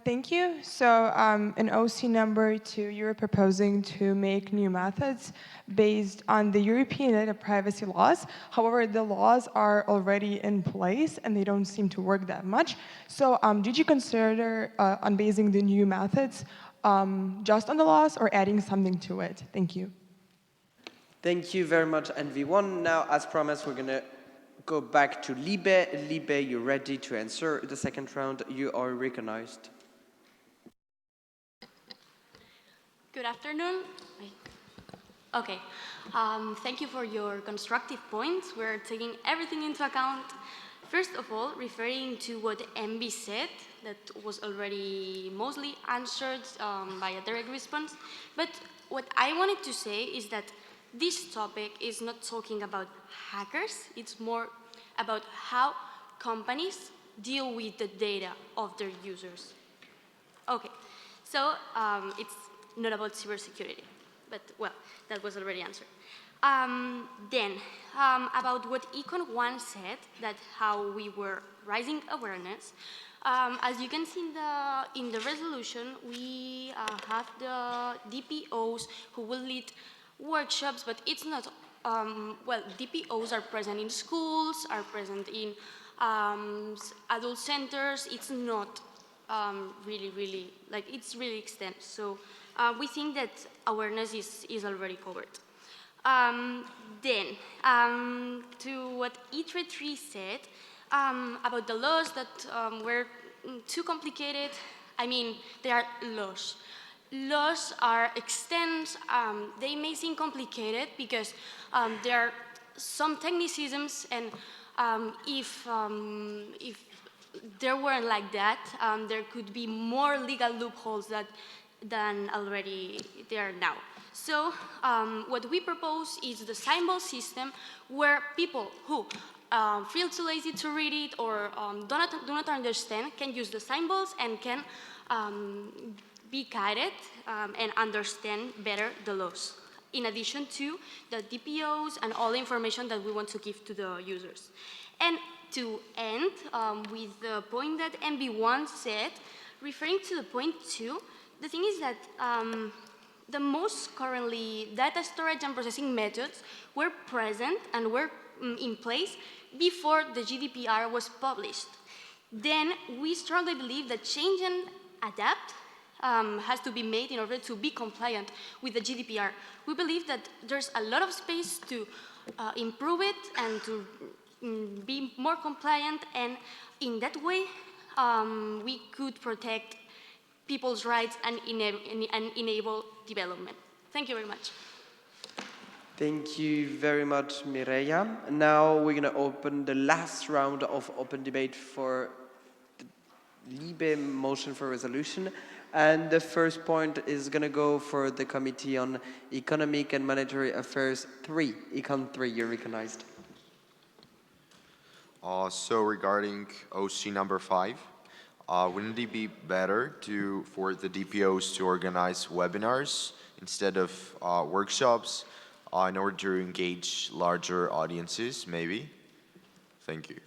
Thank you. So in OC number 2, you're proposing to make new methods based on the European data privacy laws. However, the laws are already in place and they don't seem to work that much. So did you consider on basing the new methods just on the laws or adding something to it? Thank you. Thank you very much, NV1. Now, as promised, we're going to go back to Libe. Libe, you're ready to answer the second round. You are recognized. Good afternoon. Okay. Thank you for your constructive points. We're taking everything into account. First of all, referring to what MB said, that was already mostly answered by a direct response. But what I wanted to say is that this topic is not talking about hackers, it's more about how companies deal with the data of their users. Okay, so it's not about cybersecurity, but well, that was already answered. Then, about what Econ 1 said, that how we were raising awareness, as you can see in the resolution, we have the DPOs who will lead workshops, but it's not, well, DPOs are present in schools, are present in adult centers. It's not really, like, it's really extensive. So we think that awareness is already covered. Then, to what ITRE 3 said about the laws that were too complicated, I mean, they are laws. Laws are extends, they may seem complicated because there are some technicisms, and if there weren't like that, there could be more legal loopholes than already there now. So what we propose is the symbol system where people who feel too lazy to read it or do not understand can use the symbols and can be guided and understand better the laws, in addition to the DPOs and all the information that we want to give to the users. And to end with the point that MB1 said, referring to the point 2. The thing is that the most currently data storage and processing methods were present and were in place before the GDPR was published. Then we strongly believe that change and adapt has to be made in order to be compliant with the GDPR. We believe that there's a lot of space to improve it and to be more compliant, and in that way we could protect people's rights and enable development. Thank you very much. Thank you very much, Mireia. Now we're going to open the last round of open debate for the Libe motion for resolution. And the first point is going to go for the Committee on Economic and Monetary Affairs 3. Econ 3, you're recognized. So regarding OC number 5, wouldn't it be better for the DPOs to organize webinars instead of workshops in order to engage larger audiences, maybe? Thank you.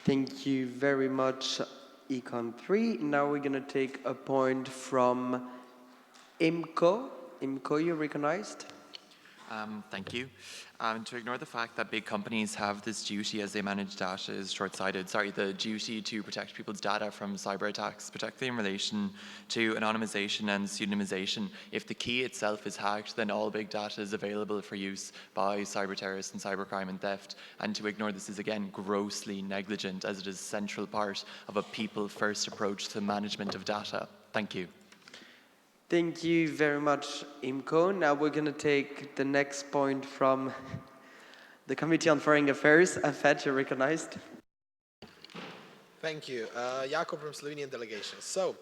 Thank you very much, Econ 3. Now we're going to take a point from IMCO. IMCO, you're recognized. Thank you. To ignore the fact that big companies have this duty as they manage data is short-sighted. The duty to protect people's data from cyber attacks, particularly in relation to anonymization and pseudonymization. If the key itself is hacked, then all big data is available for use by cyber terrorists and cybercrime and theft. And to ignore this is, again, grossly negligent, as it is a central part of a people-first approach to management of data. Thank you. Thank you very much, IMCO. Now we're going to take the next point from the Committee on Foreign Affairs. Afet, you're recognized. Thank you. Jakob from Slovenian delegation. So,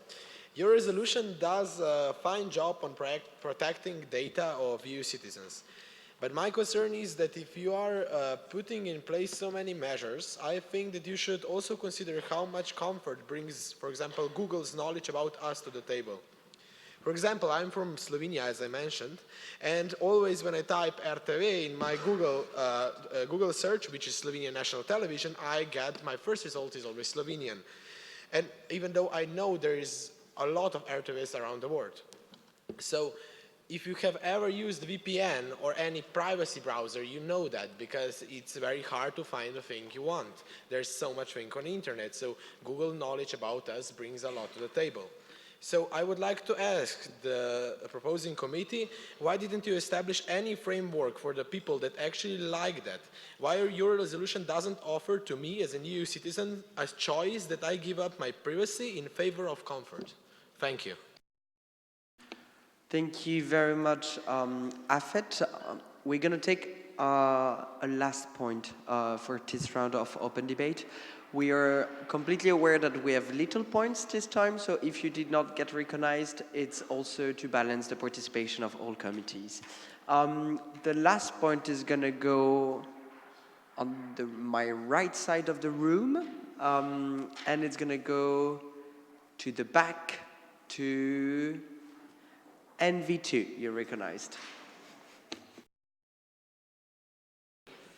your resolution does a fine job on protecting data of EU citizens. But my concern is that if you are putting in place so many measures, I think that you should also consider how much comfort brings, for example, Google's knowledge about us to the table. For example, I'm from Slovenia, as I mentioned, and always when I type RTV in my Google search, which is Slovenian National Television, I get my first result is always Slovenian. And even though I know there is a lot of RTVs around the world. So if you have ever used VPN or any privacy browser, you know that, because it's very hard to find the thing you want. There's so much thing on the internet, so Google knowledge about us brings a lot to the table. So I would like to ask the proposing committee, why didn't you establish any framework for the people that actually like that? Why your resolution doesn't offer to me as an EU citizen a choice that I give up my privacy in favor of comfort? Thank you. Thank you very much, Afet. We're going to take a last point for this round of open debate. We are completely aware that we have little points this time, so if you did not get recognized, it's also to balance the participation of all committees. The last point is going to go on my right side of the room, and it's going to go to the back to NV2. You're recognized.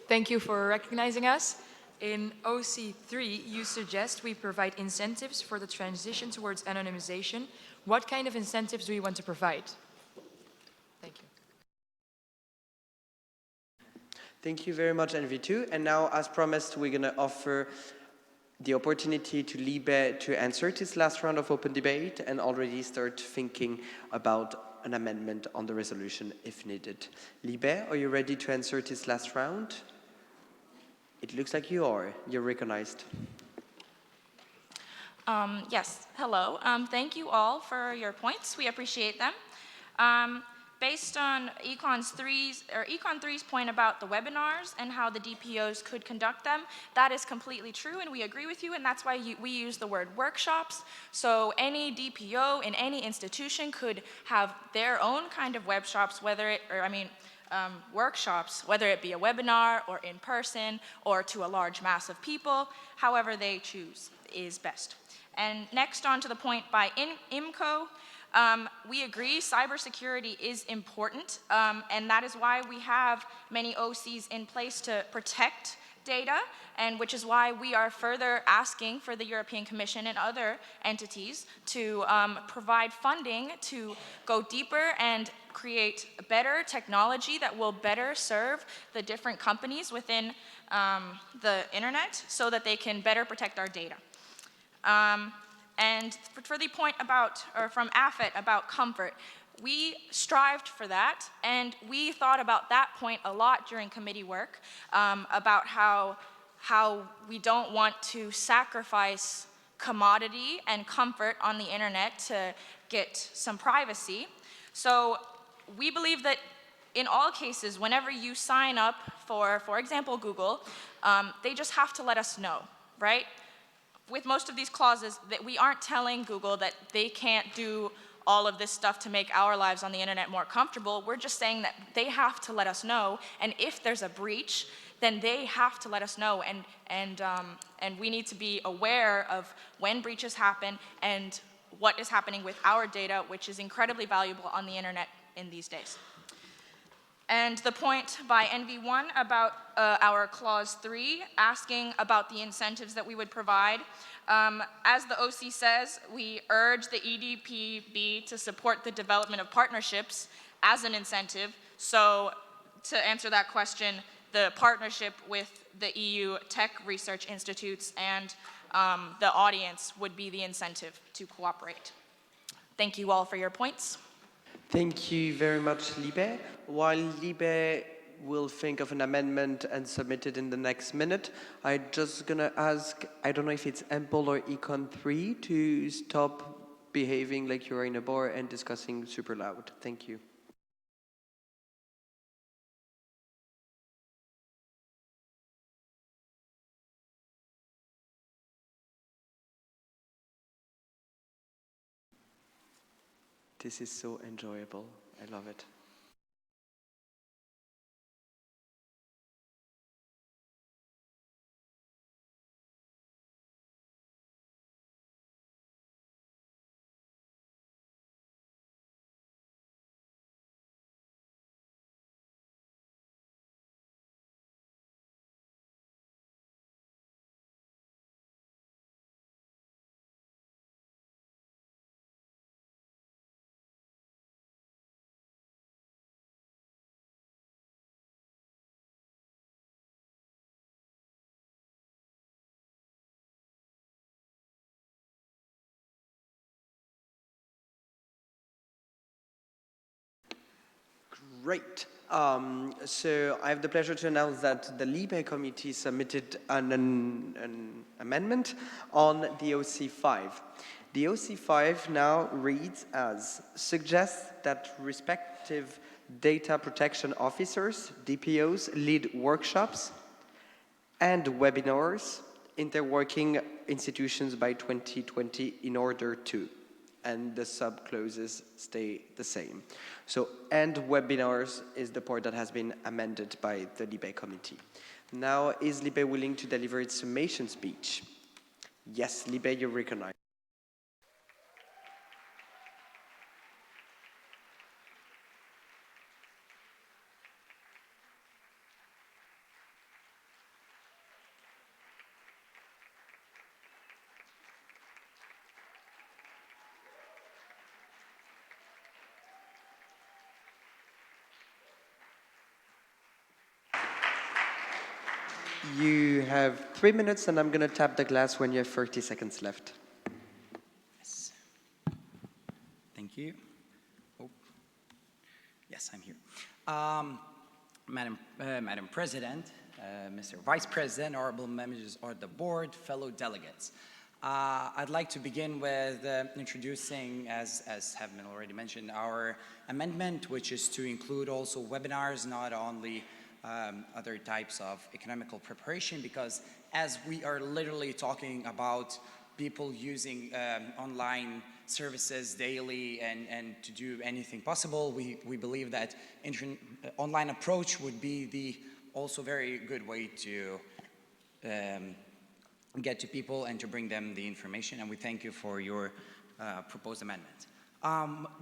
Thank you for recognizing us. In OC3, you suggest we provide incentives for the transition towards anonymization. What kind of incentives do you want to provide? Thank you. Thank you very much, NV2. And now, as promised, we're going to offer the opportunity to Libe to answer this last round of open debate and already start thinking about an amendment on the resolution if needed. Libe, are you ready to answer this last round? It looks like you are. You're recognized. Yes, hello. Thank you all for your points. We appreciate them. Based on Econ 3's point about the webinars and how the DPOs could conduct them, that is completely true, and we agree with you, and that's why we use the word workshops. So any DPO in any institution could have their own kind of workshops, workshops, whether it be a webinar or in person or to a large mass of people, however they choose is best. And next on to the point by IMCO, we agree cybersecurity is important, and that is why we have many OCs in place to protect data, and which is why we are further asking for the European Commission and other entities to provide funding to go deeper and create better technology that will better serve the different companies within the internet so that they can better protect our data. And for the point about, or from AFET about comfort, we strived for that, and we thought about that point a lot during committee work, about how we don't want to sacrifice commodity and comfort on the internet to get some privacy. So we believe that in all cases, whenever you sign up for example, Google, they just have to let us know, right? With most of these clauses, that we aren't telling Google that they can't do all of this stuff to make our lives on the internet more comfortable. We're just saying that they have to let us know, and if there's a breach, then they have to let us know, and we need to be aware of when breaches happen and what is happening with our data, which is incredibly valuable on the internet in these days. And the point by NV1 about our clause 3, asking about the incentives that we would provide. As the OC says, we urge the EDPB to support the development of partnerships as an incentive. So to answer that question, the partnership with the EU tech research institutes and the audience would be the incentive to cooperate. Thank you all for your points. Thank you very much, Libe. While Libe will think of an amendment and submit it in the next minute, I'm just gonna ask, I don't know if it's Ample or Econ 3 to stop behaving like you're in a bar and discussing super loud. Thank you. This is so enjoyable. I love it. Great. So I have the pleasure to announce that the Libe committee submitted an amendment on the OC5. The OC5 now reads as, suggests that respective data protection officers, DPOs, lead workshops and webinars in their working institutions by 2020 in order to, and the sub-clauses stay the same. So, and webinars is the part that has been amended by the Libe committee. Now, is Libe willing to deliver its summation speech? Yes, Libe, you're recognized. You have 3 minutes, and I'm going to tap the glass when you have 30 seconds left. Yes. Thank you. Oh. Yes, I'm here. Madam President, Mr. Vice President, honorable members of the board, fellow delegates. I'd like to begin with introducing, as have been already mentioned, our amendment, which is to include also webinars, not only other types of economical preparation, because as we are literally talking about people using online services daily and to do anything possible, we believe that online approach would be the also very good way to get to people and to bring them the information, and we thank you for your proposed amendment.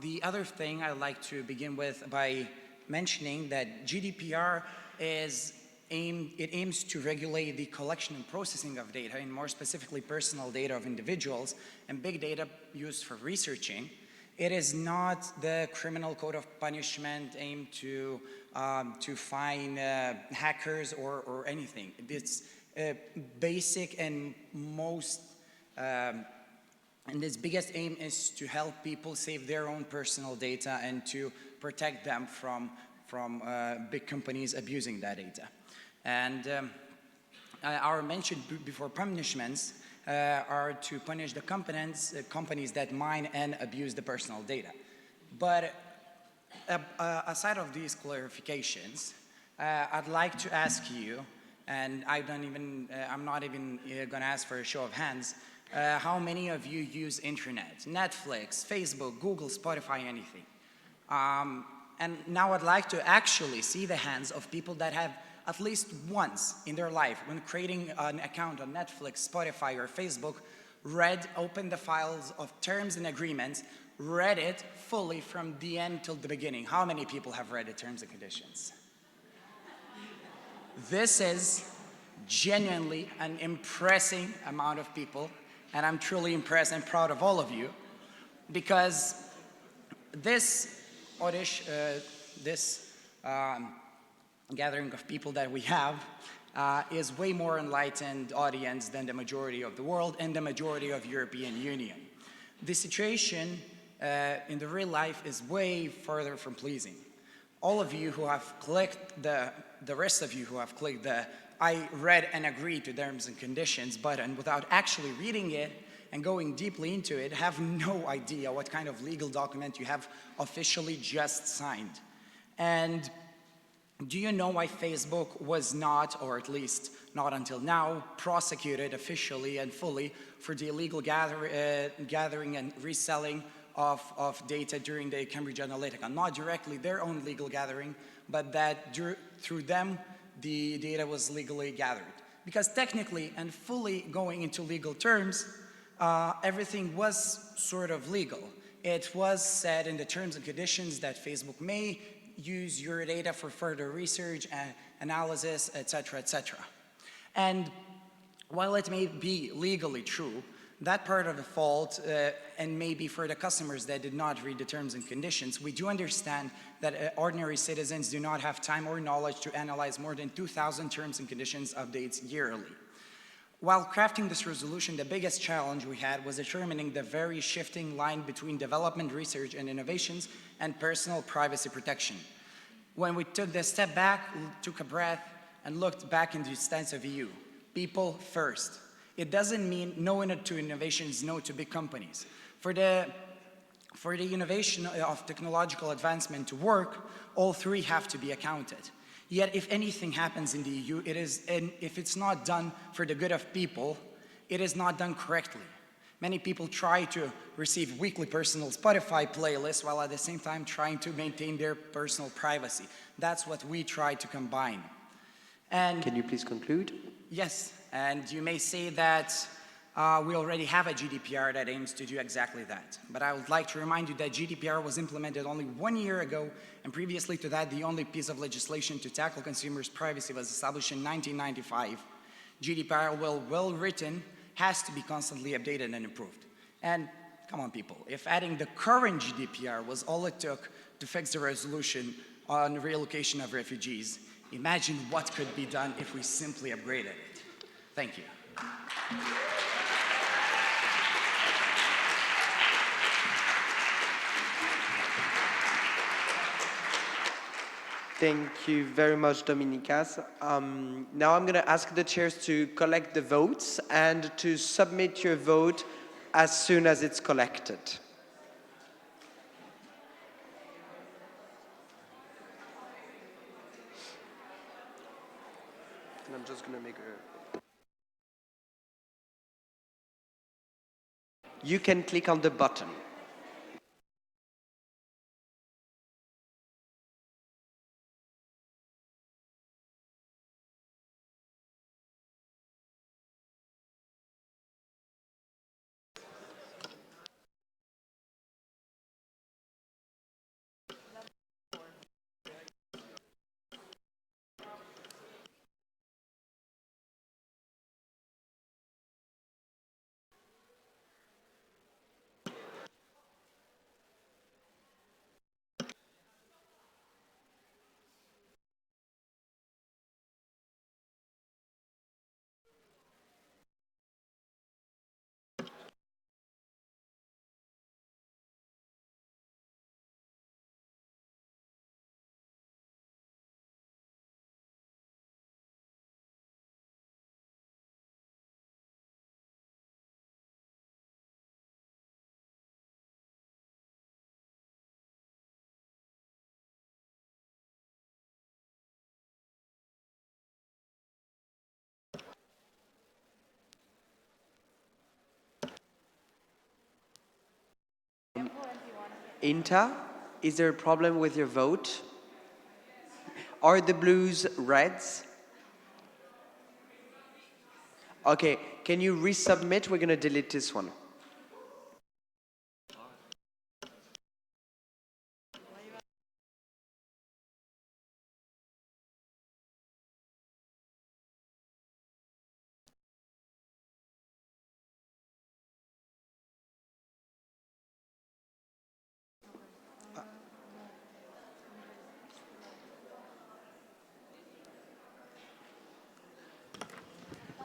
The other thing I'd like to begin with by mentioning that GDPR is it aims to regulate the collection and processing of data, and more specifically personal data of individuals, and big data used for researching. It is not the criminal code of punishment aimed to fine hackers or anything. It's basic and most, and its biggest aim is to help people save their own personal data and to protect them from big companies abusing that data. And our mentioned before punishments are to punish the companies that mine and abuse the personal data. But aside of these clarifications, I'd like to ask you, and I'm not even going to ask for a show of hands, how many of you use internet, Netflix, Facebook, Google, Spotify, anything? And now I'd like to actually see the hands of people that have at least once in their life, when creating an account on Netflix, Spotify, or Facebook, opened the files of terms and agreements, read it fully from the end till the beginning. How many people have read the terms and conditions? This is genuinely an impressive amount of people, and I'm truly impressed and proud of all of you, because this gathering of people that we have is way more enlightened audience than the majority of the world and the majority of European Union. The situation in the real life is way further from pleasing. All of you who have clicked the rest of you who have clicked the I read and agree to terms and conditions button without actually reading it and going deeply into it have no idea what kind of legal document you have officially just signed. And do you know why Facebook was not, or at least not until now, prosecuted officially and fully for the illegal gathering and reselling of data during the Cambridge Analytica? Not directly their own legal gathering, but that through them, the data was legally gathered. Because technically and fully going into legal terms, everything was sort of legal. It was said in the terms and conditions that Facebook may use your data for further research and analysis, etc., etc. And while it may be legally true, that part of the fault, and maybe for the customers that did not read the terms and conditions, we do understand that ordinary citizens do not have time or knowledge to analyze more than 2,000 terms and conditions updates yearly. While crafting this resolution, the biggest challenge we had was determining the very shifting line between development, research, and innovations and personal privacy protection. When we took the step back, took a breath, and looked back into the stance of EU, people first. It doesn't mean no to innovations, no to big companies. For the innovation of technological advancement to work, all three have to be accounted. Yet if anything happens in the EU, if it's not done for the good of people, it is not done correctly. Many people try to receive weekly personal Spotify playlists while at the same time trying to maintain their personal privacy. That's what we try to combine. And can you please conclude? Yes, and you may say that we already have a GDPR that aims to do exactly that. But I would like to remind you that GDPR was implemented only 1 year ago, and previously to that, the only piece of legislation to tackle consumers' privacy was established in 1995. GDPR, while well written, has to be constantly updated and improved. And come on, people, if adding the current GDPR was all it took to fix the resolution on relocation of refugees, imagine what could be done if we simply upgraded it. Thank you. Thank you very much, Dominikas. Now I'm going to ask the chairs to collect the votes and to submit your vote as soon as it's collected. And I'm just going to make a... You can click on the button. Inta, is there a problem with your vote? Are the blues reds? Okay, can you resubmit? We're going to delete this one.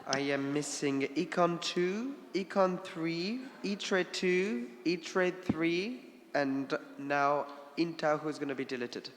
I am missing Econ 2, Econ 3, E-Trade 2, E-Trade 3, and now Inta, who's going to be deleted.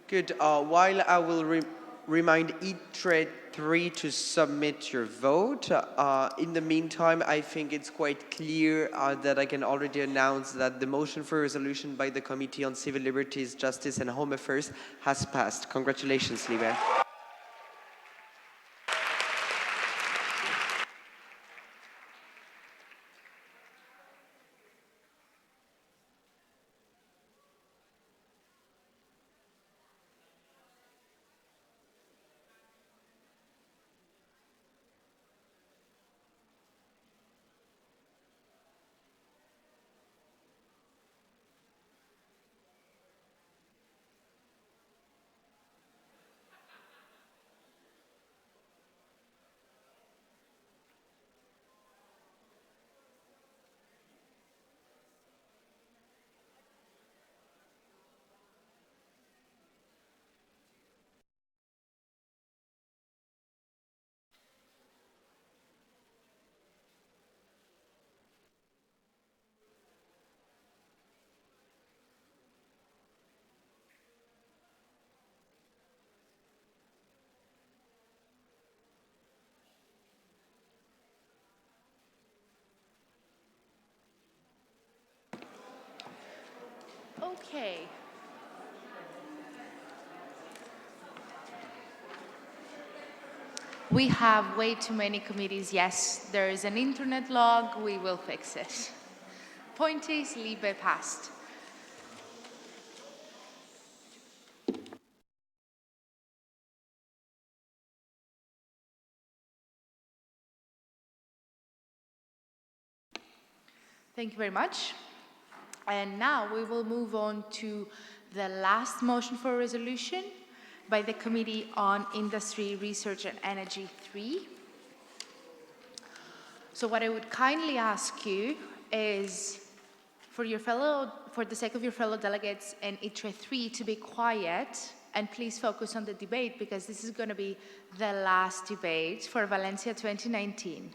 Good. While I will remind E-Trade 3 to submit your vote, in the meantime, I think it's quite clear that I can already announce that the motion for resolution by the Committee on Civil Liberties, Justice and Home Affairs has passed. Congratulations, Libe. Okay. We have way too many committees. Yes, there is an internet log. We will fix it. Point is, Libe passed. Thank you very much. And now we will move on to the last motion for resolution by the Committee on Industry, Research and Energy 3. So what I would kindly ask you is for the sake of your fellow delegates in ITRE 3 to be quiet and please focus on the debate because this is going to be the last debate for Valencia 2019.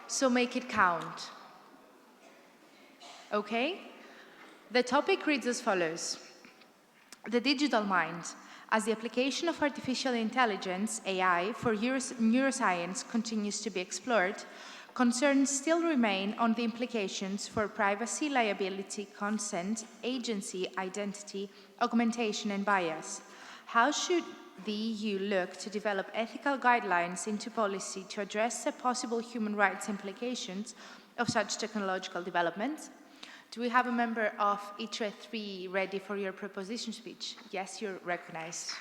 So make it count. Okay? The topic reads as follows. The digital mind, as the application of artificial intelligence, AI, for neuroscience continues to be explored, concerns still remain on the implications for privacy, liability, consent, agency, identity, augmentation, and bias. How should the EU look to develop ethical guidelines into policy to address the possible human rights implications of such technological developments? Do we have a member of ITRE 3 ready for your proposition speech? Yes, you're recognized.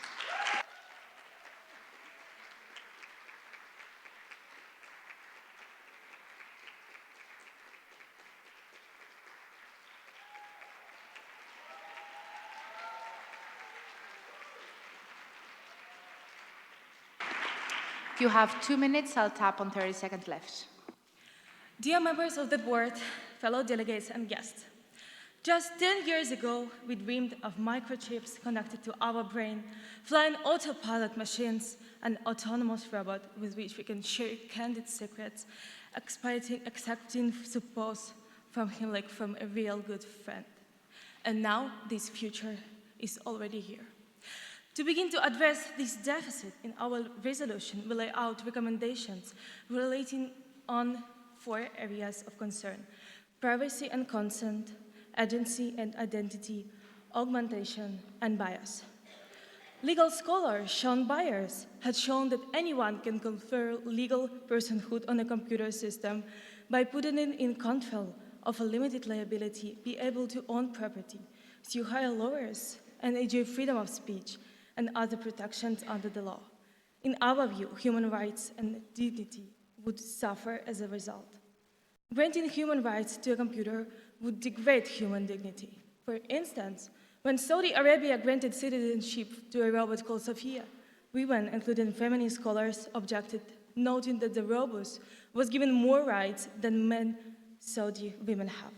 You have 2 minutes. I'll tap on 30 seconds left. Dear members of the board, fellow delegates and guests, Just 10 years ago, we dreamed of microchips connected to our brain, flying autopilot machines, and autonomous robots with which we can share candid secrets, accepting support from him like from a real good friend. And now this future is already here. To begin to address this deficit in our resolution, we lay out recommendations relating on 4 areas of concern: privacy and consent, agency and identity, augmentation, and bias. Legal scholar Sean Byers had shown that anyone can confer legal personhood on a computer system by putting it in control of a limited liability, be able to own property, sue hire lawyers, and enjoy freedom of speech and other protections under the law. In our view, human rights and dignity would suffer as a result. Granting human rights to a computer would degrade human dignity. For instance, when Saudi Arabia granted citizenship to a robot called Sophia, women, including feminist scholars, objected, noting that the robot was given more rights than men Saudi women have.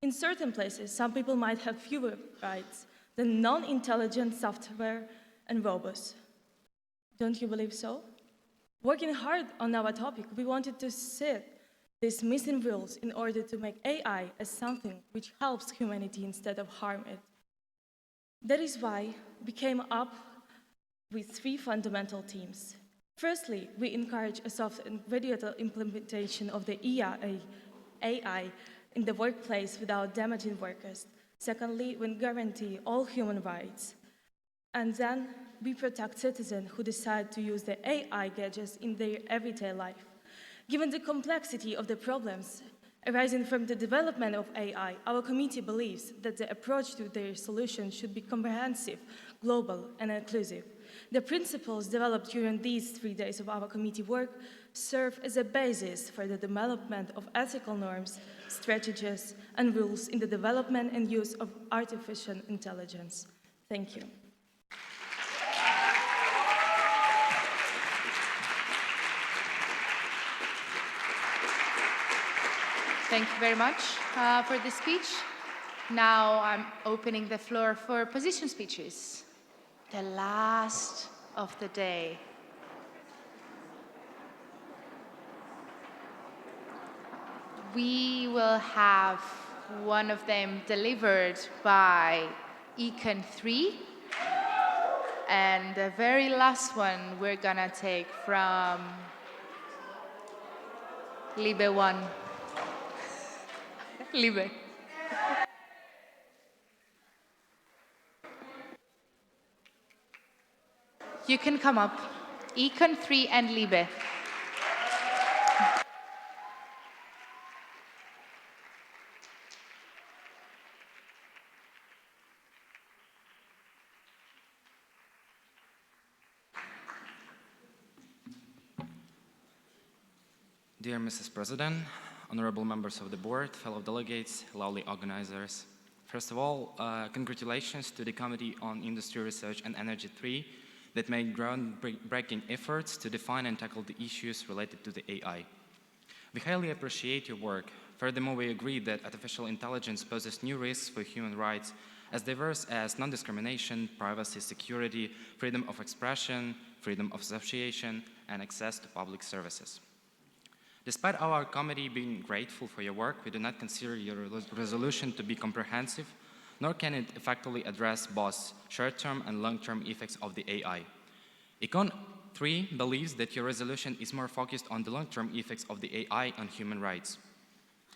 In certain places, some people might have fewer rights than non-intelligent software and robots. Don't you believe so? Working hard on our topic, we wanted to set these missing rules in order to make AI as something which helps humanity instead of harm it. That is why we came up with 3 fundamental themes. Firstly, we encourage a soft and gradual implementation of the AI in the workplace without damaging workers. Secondly, we guarantee all human rights. And then we protect citizens who decide to use the AI gadgets in their everyday life. Given the complexity of the problems arising from the development of AI, our committee believes that the approach to their solution should be comprehensive, global, and inclusive. The principles developed during these 3 days of our committee work serve as a basis for the development of ethical norms, strategies, and rules in the development and use of artificial intelligence. Thank you. Thank you very much for the speech. Now I'm opening the floor for position speeches. The last of the day. We will have one of them delivered by Econ 3. And the very last one we're gonna take from Libe 1. Libe. You can come up. Econ 3 and Libe. Dear Mrs. President, honorable members of the board, fellow delegates, lovely organizers. First of all, congratulations to the Committee on Industry, Research and Energy 3 that made groundbreaking efforts to define and tackle the issues related to the AI. We highly appreciate your work. Furthermore, we agree that artificial intelligence poses new risks for human rights as diverse as non-discrimination, privacy, security, freedom of expression, freedom of association, and access to public services. Despite our committee being grateful for your work, we do not consider your resolution to be comprehensive, nor can it effectively address both short-term and long-term effects of the AI. Econ 3 believes that your resolution is more focused on the long-term effects of the AI on human rights.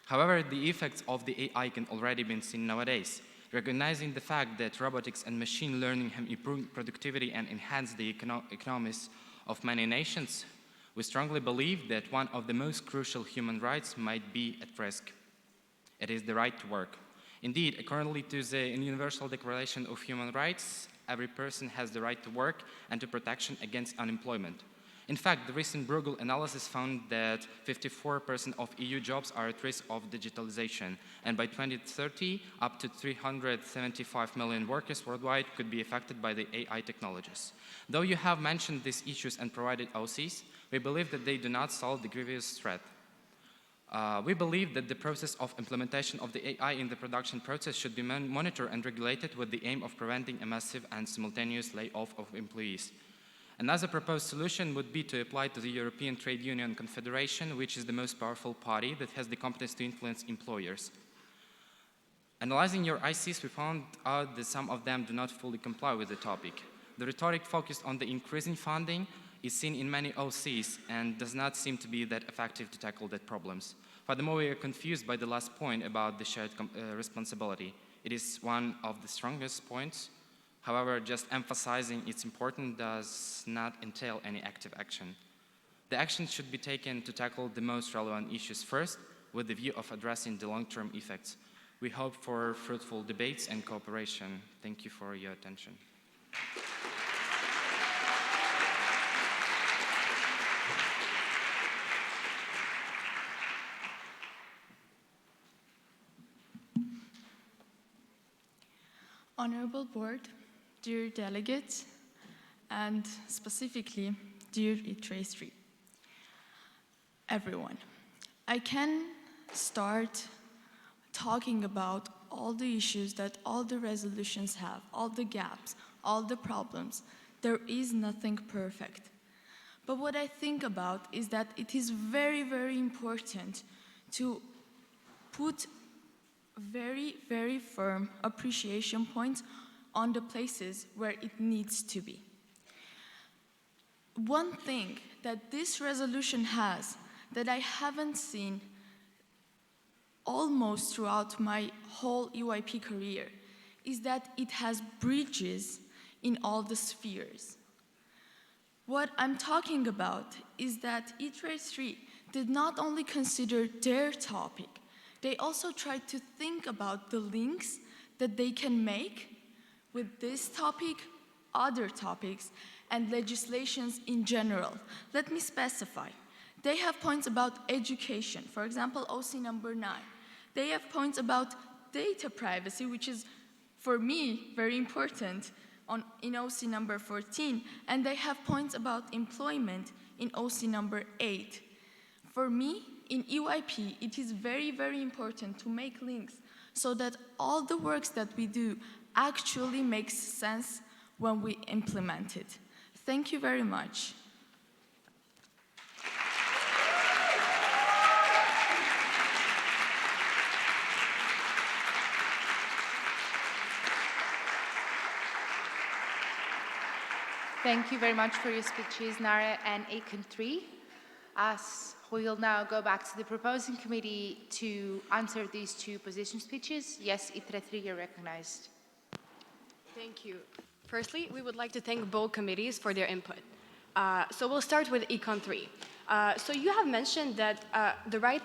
However, the effects of the AI can already be seen nowadays. Recognizing the fact that robotics and machine learning have improved productivity and enhanced the economies of many nations, we strongly believe that one of the most crucial human rights might be at risk. It is the right to work. Indeed, according to the Universal Declaration of Human Rights, every person has the right to work and to protection against unemployment. In fact, the recent Bruegel analysis found that 54% of EU jobs are at risk of digitalization, and by 2030, up to 375 million workers worldwide could be affected by the AI technologies. Though you have mentioned these issues and provided OCs, we believe that they do not solve the grievous threat. We believe that the process of implementation of the AI in the production process should be monitored and regulated with the aim of preventing a massive and simultaneous layoff of employees. Another proposed solution would be to apply to the European Trade Union Confederation, which is the most powerful body that has the competence to influence employers. Analyzing your ICs, we found out that some of them do not fully comply with the topic. The rhetoric focused on the increasing funding is seen in many OCs and does not seem to be that effective to tackle that problems. Furthermore, we are confused by the last point about the shared responsibility. It is one of the strongest points. However, just emphasizing its importance does not entail any active action. The action should be taken to tackle the most relevant issues first, with the view of addressing the long-term effects. We hope for fruitful debates and cooperation. Thank you for your attention. Honorable Board, dear delegates, and specifically, dear ITRE3, everyone, I can start talking about all the issues that all the resolutions have, all the gaps, all the problems. There is nothing perfect. But what I think about is that it is very, very important to put very, very firm appreciation points on the places where it needs to be. One thing that this resolution has that I haven't seen almost throughout my whole EYP career is that it has bridges in all the spheres. What I'm talking about is that ITRE3 did not only consider their topic, they also tried to think about the links that they can make with this topic, other topics, and legislations in general. Let me specify. They have points about education, for example, OC number 9. They have points about data privacy, which is, for me, very important in OC number 14, and they have points about employment in OC number 8. For me, in EYP, it is very, very important to make links so that all the works that we do actually makes sense when we implement it. Thank you very much. Thank you very much for your speeches, Nara and Econ 3. As we will now go back to the proposing committee to answer these two position speeches. Yes, ITRE 3, you're recognized. Thank you. Firstly, we would like to thank both committees for their input. So we'll start with Econ 3. So you have mentioned that the right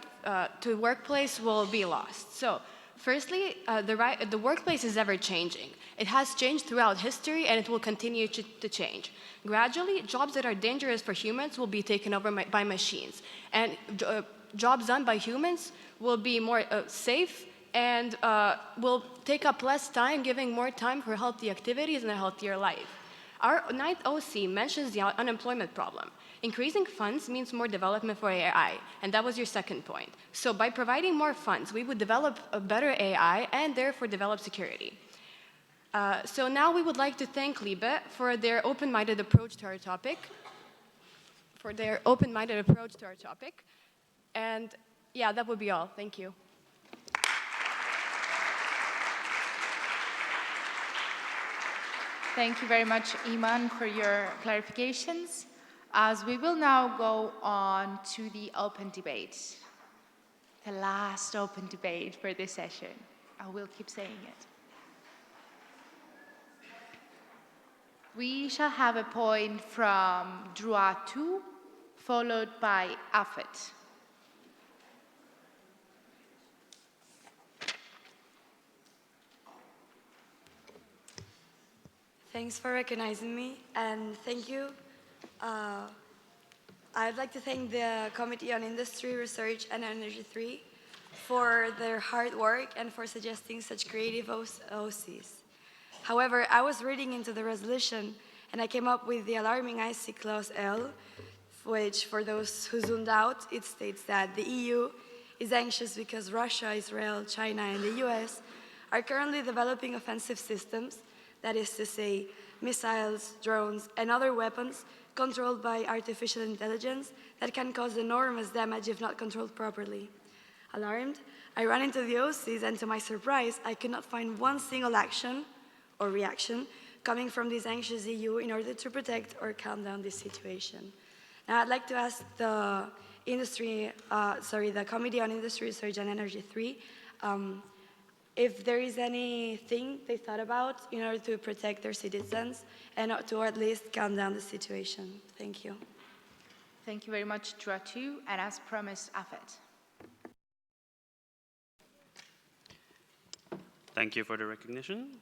to workplace will be lost. So firstly, the workplace is ever changing. It has changed throughout history and it will continue to change. Gradually, jobs that are dangerous for humans will be taken over by machines. And jobs done by humans will be more safe and will take up less time, giving more time for healthy activities and a healthier life. Our 9th OC mentions the unemployment problem. Increasing funds means more development for AI, and that was your second point. So by providing more funds, we would develop a better AI and therefore develop security. So now we would like to thank Libe for their open-minded approach to our topic. And yeah, that would be all. Thank you. Thank you very much, Iman, for your clarifications. As we will now go on to the open debate, the last open debate for this session. I will keep saying it. We shall have a point from Droit 2, followed by AFET. Thanks for recognizing me, and thank you. I'd like to thank the Committee on Industry, Research and Energy 3 for their hard work and for suggesting such creative OCs. However, I was reading into the resolution and I came up with the alarming IC clause L, which, for those who zoomed out, it states that the EU is anxious because Russia, Israel, China, and the US are currently developing offensive systems, that is to say, missiles, drones, and other weapons controlled by artificial intelligence that can cause enormous damage if not controlled properly. Alarmed, I ran into the OCs, and to my surprise, I could not find one single action or reaction coming from this anxious EU in order to protect or calm down this situation. Now, I'd like to ask the Committee on Industry, Research and Energy 3, if there is anything they thought about in order to protect their citizens and to at least calm down the situation. Thank you. Thank you very much, Dratu, and as promised, Afet. Thank you for the recognition.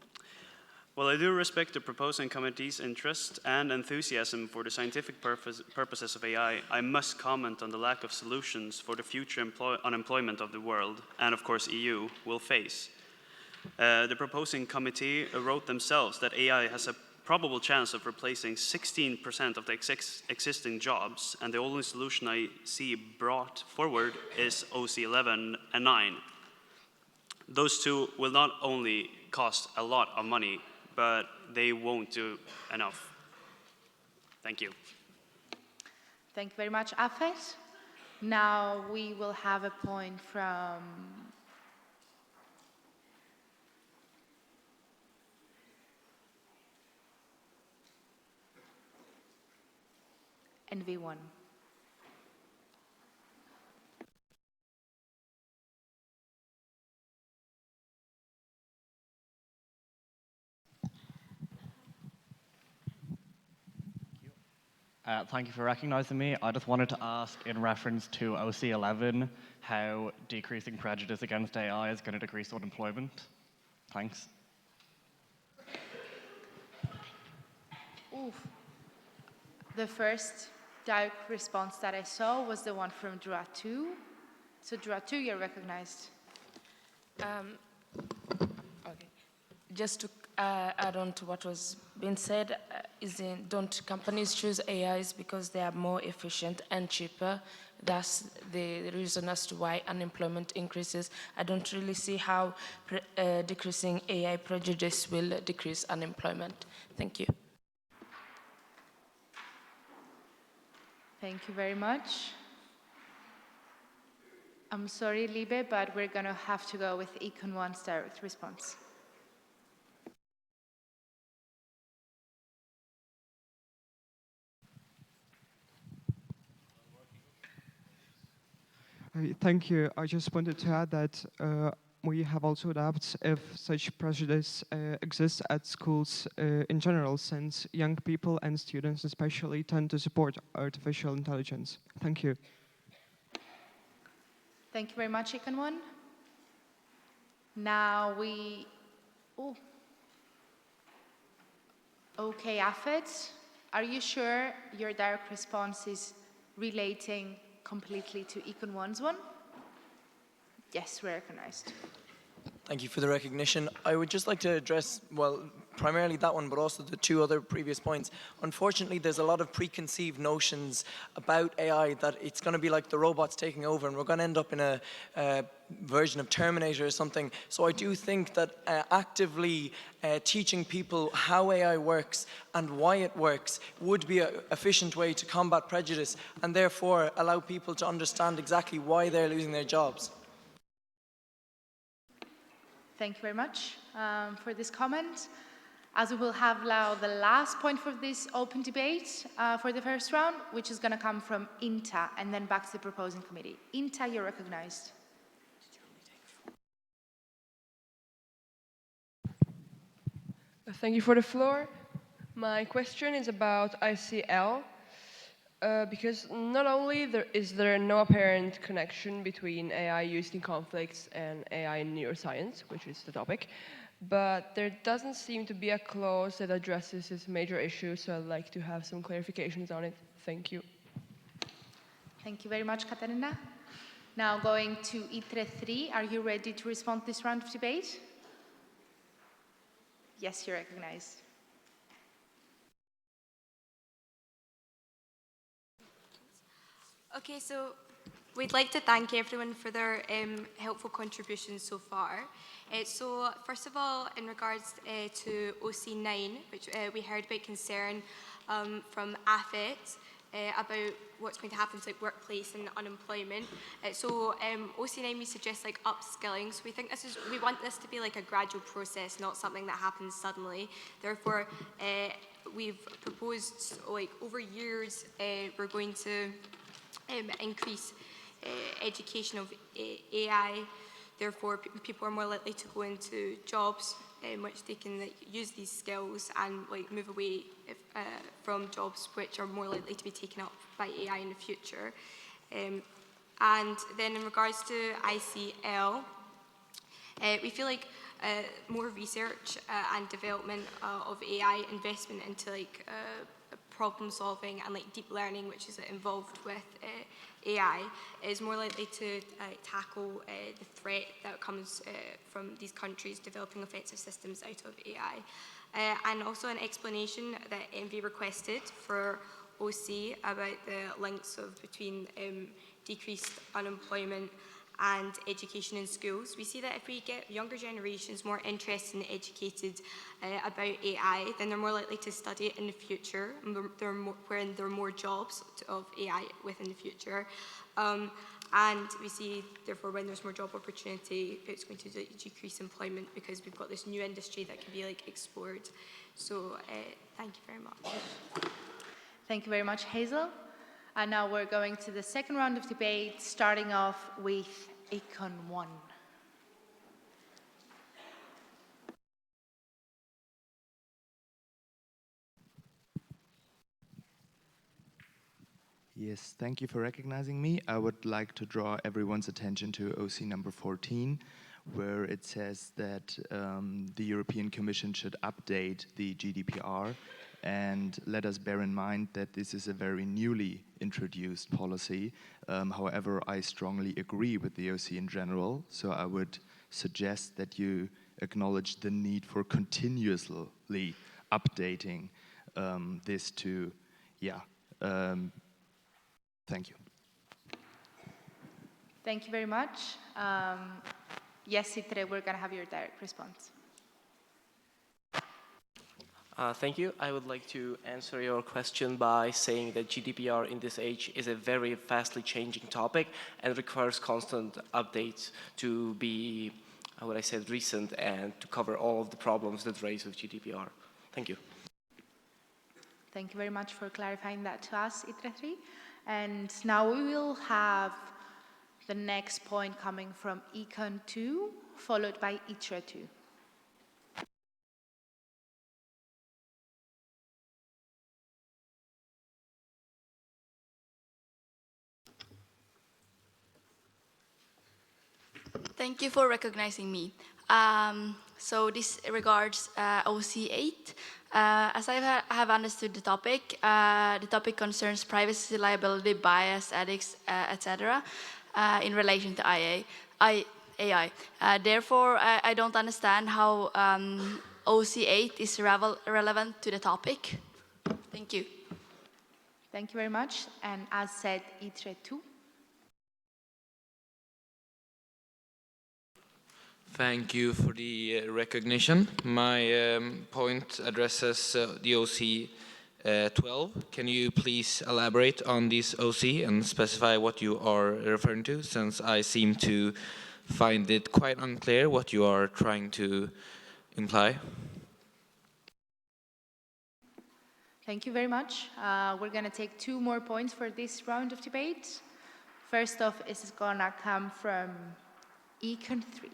While I do respect the proposing committee's interest and enthusiasm for the scientific purposes of AI, I must comment on the lack of solutions for the future unemployment of the world, and of course EU, will face. The proposing committee wrote themselves that AI has a probable chance of replacing 16% of the existing jobs, and the only solution I see brought forward is OC 11 and 9. Those two will not only cost a lot of money, but they won't do enough. Thank you. Thank you very much, Afet. Now we will have a point from NV1. Thank you for recognizing me. I just wanted to ask, in reference to OC11, how decreasing prejudice against AI is going to decrease unemployment. Thanks. Oof. The first direct response that I saw was the one from Dratu. So Dratu, you're recognized. Okay. Just to add on to what was being said, don't companies choose AIs because they are more efficient and cheaper? That's the reason as to why unemployment increases. I don't really see how decreasing AI prejudice will decrease unemployment. Thank you. Thank you very much. I'm sorry, Libe, but we're going to have to go with Econ 1's direct response. Thank you. I just wanted to add that we have also doubts if such prejudice exists at schools in general, since young people and students especially tend to support artificial intelligence. Thank you. Thank you very much, Econ 1. Now we... Oh. Okay, Afet, are you sure your direct response is relating completely to Econ 1's one? Yes, recognized. Thank you for the recognition. I would just like to address, well, primarily that one, but also the two other previous points. Unfortunately, there's a lot of preconceived notions about AI that it's going to be like the robots taking over and we're going to end up in a version of Terminator or something. So I do think that actively teaching people how AI works and why it works would be an efficient way to combat prejudice and therefore allow people to understand exactly why they're losing their jobs. Thank you very much for this comment. As we will have now the last point for this open debate for the first round, which is going to come from INTA and then back to the proposing committee. INTA, you're recognized. Thank you for the floor. My question is about ICL. Because not only is there no apparent connection between AI used in conflicts and AI in neuroscience, which is the topic, but there doesn't seem to be a clause that addresses this major issue, so I'd like to have some clarifications on it. Thank you. Thank you very much, Katarina. Now going to ITRE 3, are you ready to respond to this round of debate? Yes, you're recognized. Okay, so We'd like to thank everyone for their helpful contributions so far. So first of all, in regards to OC9, which we heard about concern from AFET about what's going to happen to like, workplace and unemployment. So OC9, we suggest like upskilling. So we think we want this to be like a gradual process, not something that happens suddenly. Therefore, we've proposed like over years, we're going to increase education of AI. Therefore, people are more likely to go into jobs in which they can like, use these skills and like move away from jobs which are more likely to be taken up by AI in the future. And then in regards to ICL, we feel like more research and development of AI, investment into like problem solving and like deep learning, which is involved with AI, is more likely to tackle the threat that comes from these countries developing offensive systems out of AI. And also an explanation that Envy requested for OC about the links between decreased unemployment and education in schools. We see that if we get younger generations more interested and educated about AI, then they're more likely to study it in the future, when there are more jobs of AI within the future. And we see, therefore, when there's more job opportunity, it's going to decrease employment because we've got this new industry that can be like explored. So thank you very much. Thank you very much, Hazel. And now we're going to the second round of debate, starting off with Econ 1. Yes, thank you for recognizing me. I would like to draw everyone's attention to OC number 14, where it says that the European Commission should update the GDPR. And let us bear in mind that this is a very newly introduced policy. However, I strongly agree with the OC in general, so I would suggest that you acknowledge the need for continuously updating this to, thank you. Thank you very much. Yes, Itre, we're going to have your direct response. Thank you. I would like to answer your question by saying that GDPR in this age is a very fastly changing topic and requires constant updates to be, what I said, recent and to cover all of the problems that raise with GDPR. Thank you. Thank you very much for clarifying that to us, ITRE3. And now we will have the next point coming from Econ 2, followed by ITRE2. Thank you for recognizing me. So this regards OC8. As I have understood the topic concerns privacy, liability, bias, ethics, etc. In relation to AI. Therefore, I don't understand how OC8 is relevant to the topic. Thank you. Thank you very much. And as said, ITRE2. Thank you for the recognition. My point addresses the OC 12. Can you please elaborate on this OC and specify what you are referring to, since I seem to find it quite unclear what you are trying to imply? Thank you very much. We're going to take 2 more points for this round of debate. First off, is going to come from Econ 3.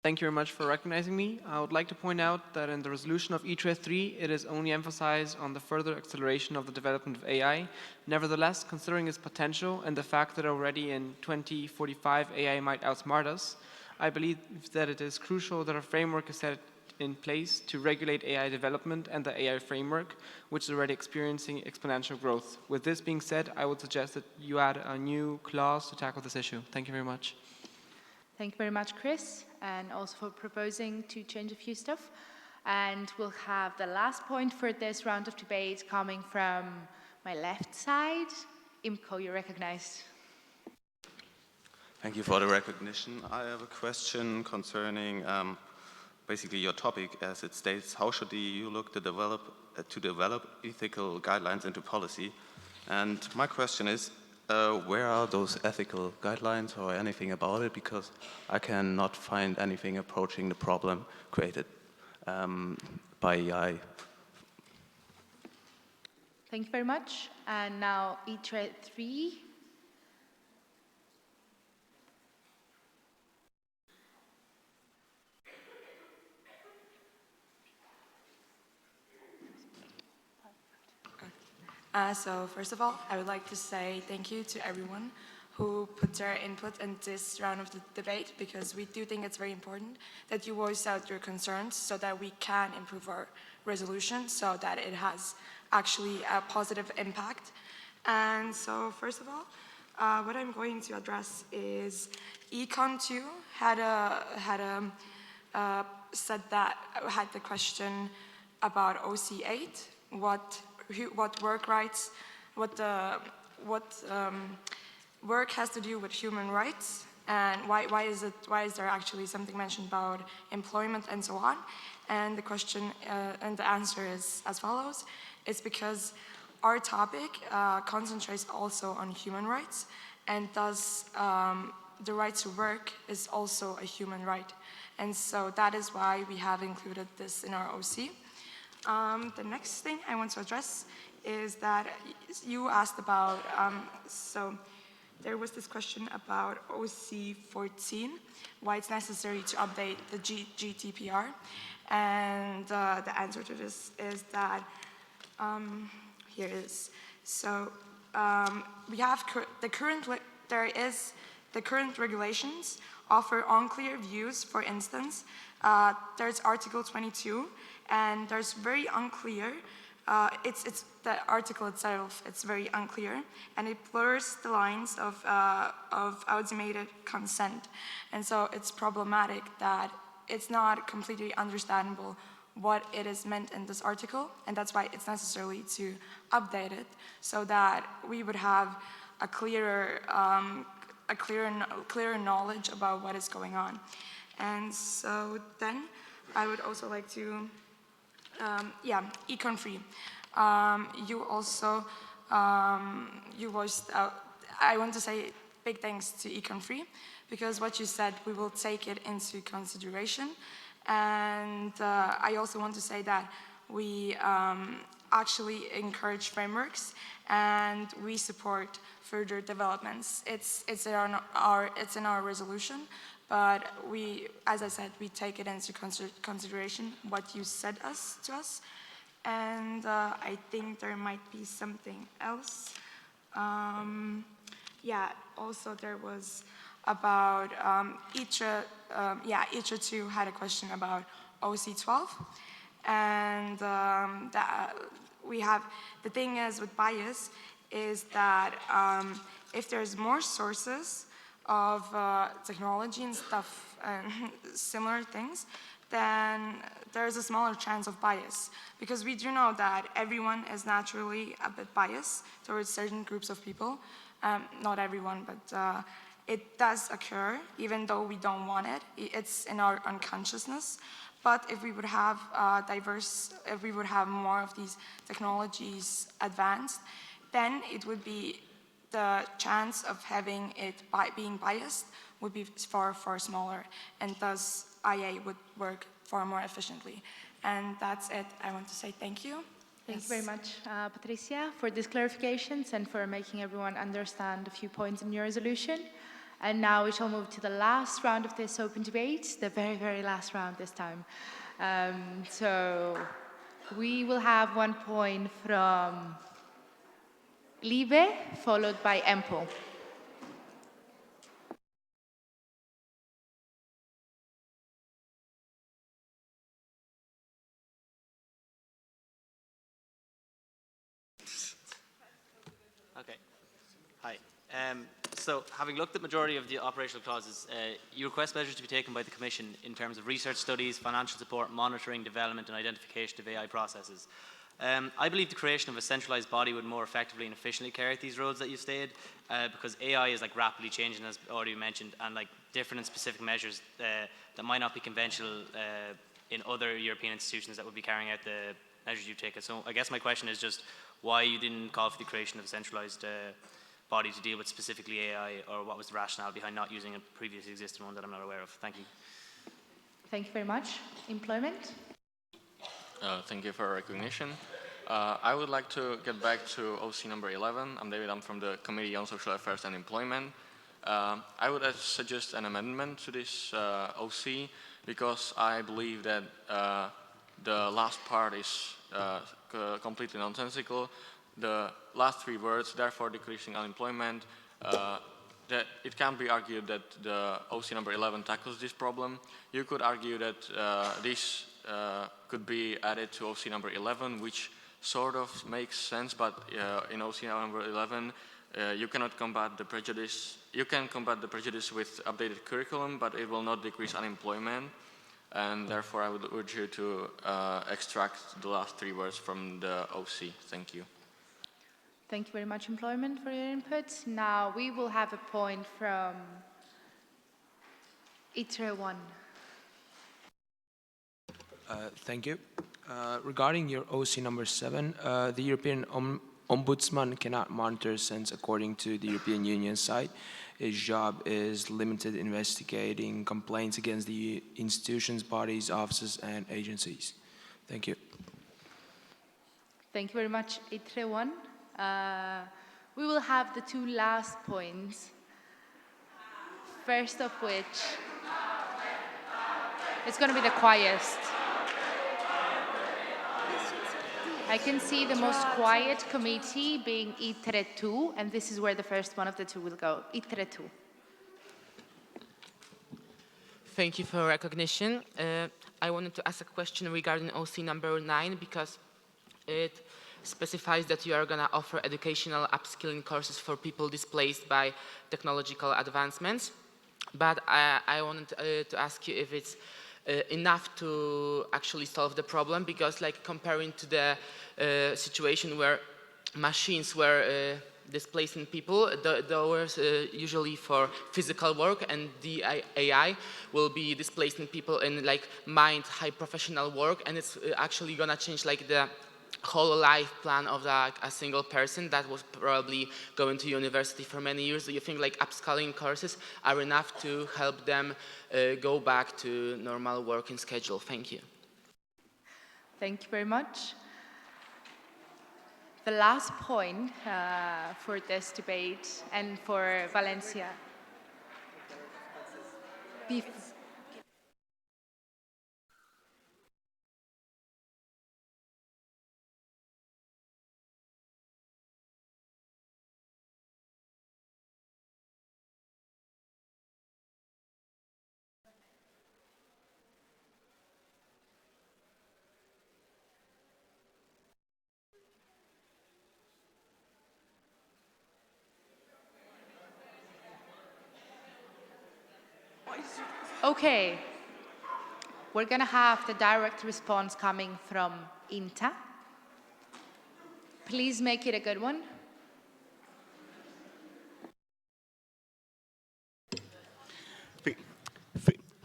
Thank you very much for recognizing me. I would like to point out that in the resolution of ITRE3, it is only emphasized on the further acceleration of the development of AI. Nevertheless, considering its potential and the fact that already in 2045 AI might outsmart us, I believe that it is crucial that a framework is set in place to regulate AI development and the AI framework, which is already experiencing exponential growth. With this being said, I would suggest that you add a new clause to tackle this issue. Thank you very much. Thank you very much, Chris, and also for proposing to change a few stuff. And we'll have the last point for this round of debate coming from my left side. Imco, you're recognized. Thank you for the recognition. I have a question concerning basically your topic, as it states, how should the EU look to develop ethical guidelines into policy? And my question is, where are those ethical guidelines or anything about it? Because I cannot find anything approaching the problem created by AI. Thank you very much. And now ITRE 3. So first of all, I would like to say thank you to everyone who put their input in this round of the debate, because we do think it's very important that you voice out your concerns so that we can improve our resolution so that it has actually a positive impact. And so first of all, what I'm going to address is Econ 2 had the question about OC8, what work rights, what work has to do with human rights, and why is there actually something mentioned about employment and so on. And the question and the answer is as follows. It's because our topic concentrates also on human rights, and thus the right to work is also a human right. And so that is why we have included this in our OC. The next thing I want to address is that you asked about, so there was this question about OC 14, why it's necessary to update the GDPR. And the answer to this is that, here it is. So we have the current regulations offer unclear views. For instance, there's Article 22, and there's very unclear, it's the article itself, it's very unclear, and it blurs the lines of automated consent. And so it's problematic that it's not completely understandable what it is meant in this article, and that's why it's necessary to update it so that we would have a clearer knowledge about what is going on. And so then I would also like to, Econ 3. You also, you voiced out, I want to say big thanks to Econ 3, because what you said, we will take it into consideration. And I also want to say that we actually encourage frameworks, and we support further developments. It's in our resolution, but we, as I said, we take it into consideration what you said to us. And I think there might be something else. Also there was about ITRE 2 had a question about OC 12. And we have, the thing is with bias is that if there's more sources of technology and stuff and similar things, then there's a smaller chance of bias. Because we do know that everyone is naturally a bit biased towards certain groups of people. Not everyone, but it does occur, even though we don't want it. It's in our unconsciousness. But if we would have if we would have more of these technologies advanced, then it would be, the chance of having it being biased would be far, far smaller, and thus IA would work far more efficiently. And that's it. I want to say thank you. Thank you very much, Patricia, for these clarifications and for making everyone understand a few points in your resolution. And now we shall move to the last round of this open debate, the very, very last round this time. So we will have 1 point from Libe, followed by EMPO. Okay. Hi. So, having looked at the majority of the operational clauses, you request measures to be taken by the Commission in terms of research studies, financial support, monitoring, development and identification of AI processes. I believe the creation of a centralized body would more effectively and efficiently carry out these roles that you've stated, because AI is like rapidly changing, as already mentioned, and like different and specific measures that might not be conventional in other European institutions that would be carrying out the measures you've taken. So I guess my question is just why you didn't call for the creation of a centralized body to deal with specifically AI, or what was the rationale behind not using a previously existing one that I'm not aware of? Thank you. Thank you very much. Employment? Thank you for recognition. I would like to get back to OC number 11. I'm David, I'm from the Committee on Social Affairs and Employment. I would suggest an amendment to this OC, because I believe that the last part is completely nonsensical. The last three words, therefore decreasing unemployment, that it can be argued that the OC number 11 tackles this problem. You could argue that this could be added to OC number 11, which sort of makes sense, but in OC number 11, you cannot combat the prejudice. You can combat the prejudice with updated curriculum, but it will not decrease unemployment. And therefore, I would urge you to extract the last three words from the OC. Thank you. Thank you very much, Employment, for your input. Now we will have a point from ITRE 1. Thank you. Regarding your OC number 7, the European Ombudsman cannot monitor, since according to the European Union site, his job is limited investigating complaints against the institutions, bodies, offices, and agencies. Thank you. Thank you very much, ITRE 1. We will have the two last points. First of which, it's going to be the quietest. I can see the most quiet committee being ITRE 2, and this is where the first one of the two will go. ITRE 2. Thank you for recognition. I wanted to ask a question regarding OC number 9, because it specifies that you are going to offer educational upskilling courses for people displaced by technological advancements. But I wanted to ask you if it's enough to actually solve the problem, because like comparing to the situation where machines were displacing people, those usually for physical work, and the AI will be displacing people in like mind high professional work, and it's actually gonna change like the whole life plan of like a single person that was probably going to university for many years. Do you think like upskilling courses are enough to help them go back to normal working schedule? Thank you. Thank you very much. The last point for this debate and for Valencia. Okay, we're going to have the direct response coming from INTA. Please make it a good one.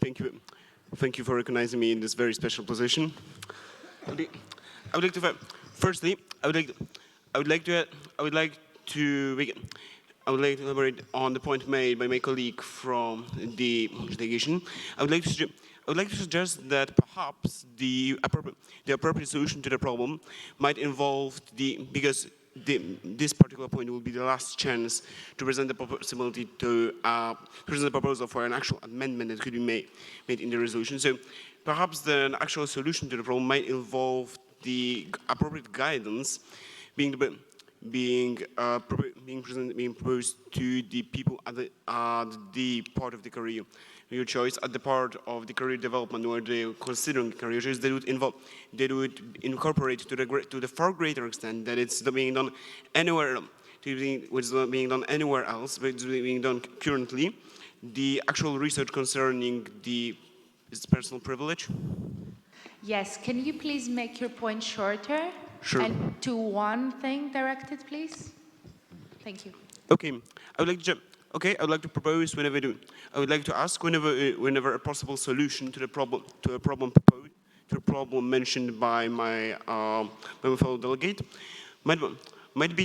Thank you. Thank you for recognizing me in this very special position. I would like to firstly, I would like to elaborate on the point made by my colleague from the delegation. I would like to suggest that perhaps the appropriate solution to the problem might involve because this particular point will be the last chance to present the possibility to present the proposal for an actual amendment that could be made in the resolution. So perhaps the actual solution to the problem might involve the appropriate guidance being proposed to the people at the part of the career choice, at the part of the career development where they're considering career choice. They would incorporate to the far greater extent that it's being done anywhere else, which is not being done anywhere else, but it's being done currently, the actual research concerning the personal privilege. Yes, can you please make your point shorter? Sure. And to one thing directed, please. Thank you. Okay, I would like to. Okay, I would like to propose whenever I would like to ask whenever a possible solution to the problem proposed to the problem mentioned by my fellow delegate might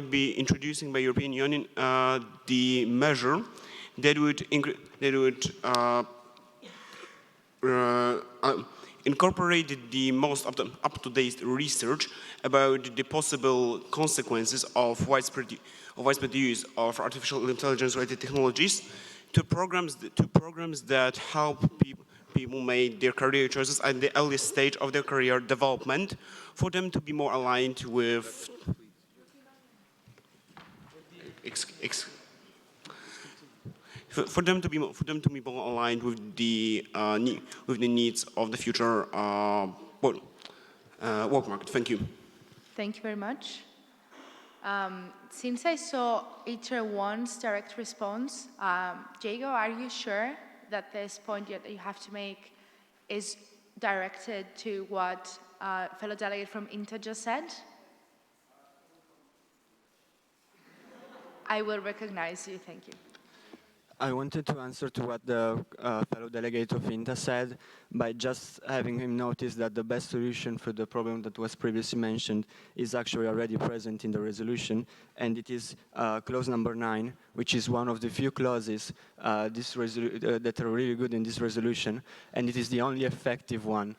be introducing by European Union the measure that would incorporate the most up-to-date research about the possible consequences of widespread use of artificial intelligence-related technologies to programs that help people make their career choices at the early stage of their career development, for them to be more aligned with for them to be more aligned with the needs of the future work market. Thank you. Thank you very much. Since I saw ITRE 1's direct response, Diego, are you sure that this point that you have to make is directed to what fellow delegate from INTA just said? I will recognize you. Thank you. I wanted to answer to what the fellow delegate of INTA said by just having him notice that the best solution for the problem that was previously mentioned is actually already present in the resolution, and it is clause number 9, which is one of the few clauses that are really good in this resolution, and it is the only effective one.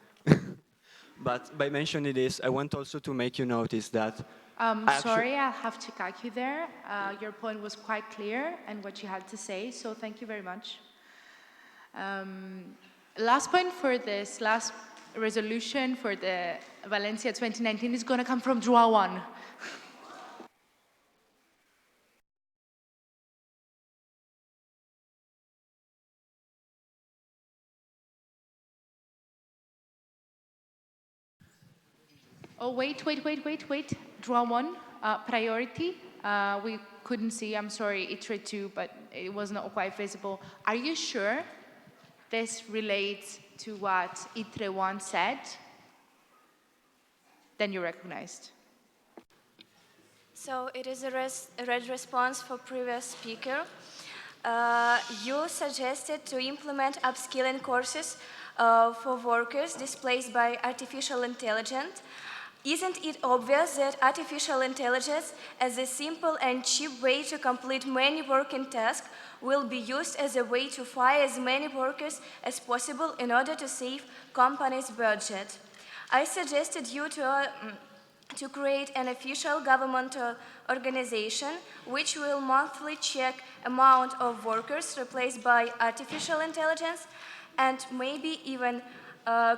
But by mentioning this, I want also to make you notice that sorry, I'll have to cut you there. Your point was quite clear and what you had to say, so thank you very much. Last point for this last resolution for the Valencia 2019 is going to come from Draw 1. Oh, wait. Draw 1, priority. We couldn't see, I'm sorry, ITRE 2, but it was not quite visible. Are you sure this relates to what ITRE 1 said? Then you're recognized. So it is a red response for previous speaker. You suggested to implement upskilling courses for workers displaced by artificial intelligence. Isn't it obvious that artificial intelligence, as a simple and cheap way to complete many working tasks, will be used as a way to fire as many workers as possible in order to save companies' budget? I suggested you to create an official governmental organization which will monthly check amount of workers replaced by artificial intelligence and maybe even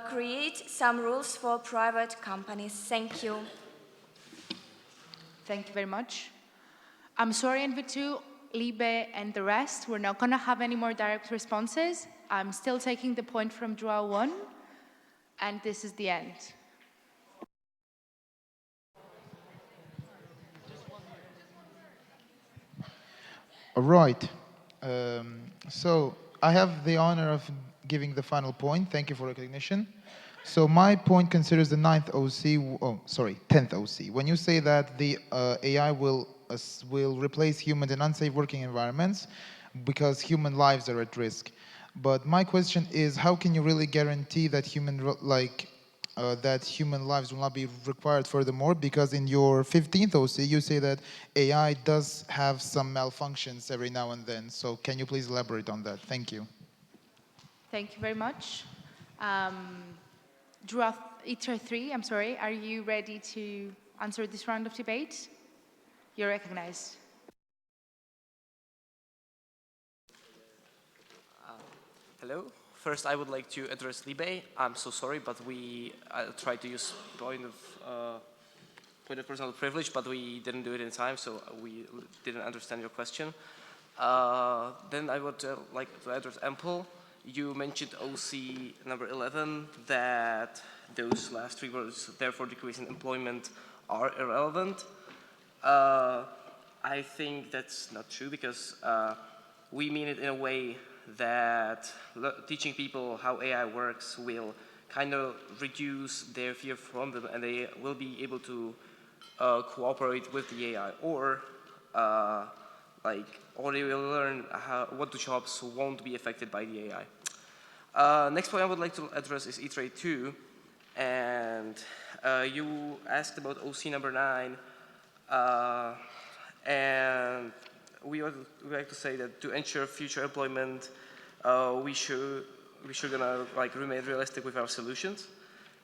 create some rules for private companies. Thank you. Thank you very much. I'm sorry, NV2, Libe, and the rest. We're not going to have any more direct responses. I'm still taking the point from Draw 1, and this is the end. All right. So I have the honor of giving the final point. Thank you for recognition. So my point considers the 10th OC. When you say that the AI will replace humans in unsafe working environments because human lives are at risk. But my question is, how can you really guarantee that human lives will not be required furthermore? Because in your 15th OC, you say that AI does have some malfunctions every now and then. So can you please elaborate on that? Thank you. Thank you very much. ITRE 3, I'm sorry, are you ready to answer this round of debate? You're recognized. Hello. First, I would like to address Libe. I'm so sorry, but we tried to use point of personal privilege, but we didn't do it in time, so we didn't understand your question. Then I would like to address Ample. You mentioned OC number 11, that those last three words, therefore decreasing employment, are irrelevant. I think that's not true, because we mean it in a way that teaching people how AI works will kind of reduce their fear from them, and they will be able to cooperate with the AI, or they will learn what the jobs won't be affected by the AI. Next point I would like to address is ITRE 2, and you asked about OC number 9, and we would like to say that to ensure future employment, we should gonna remain realistic with our solutions.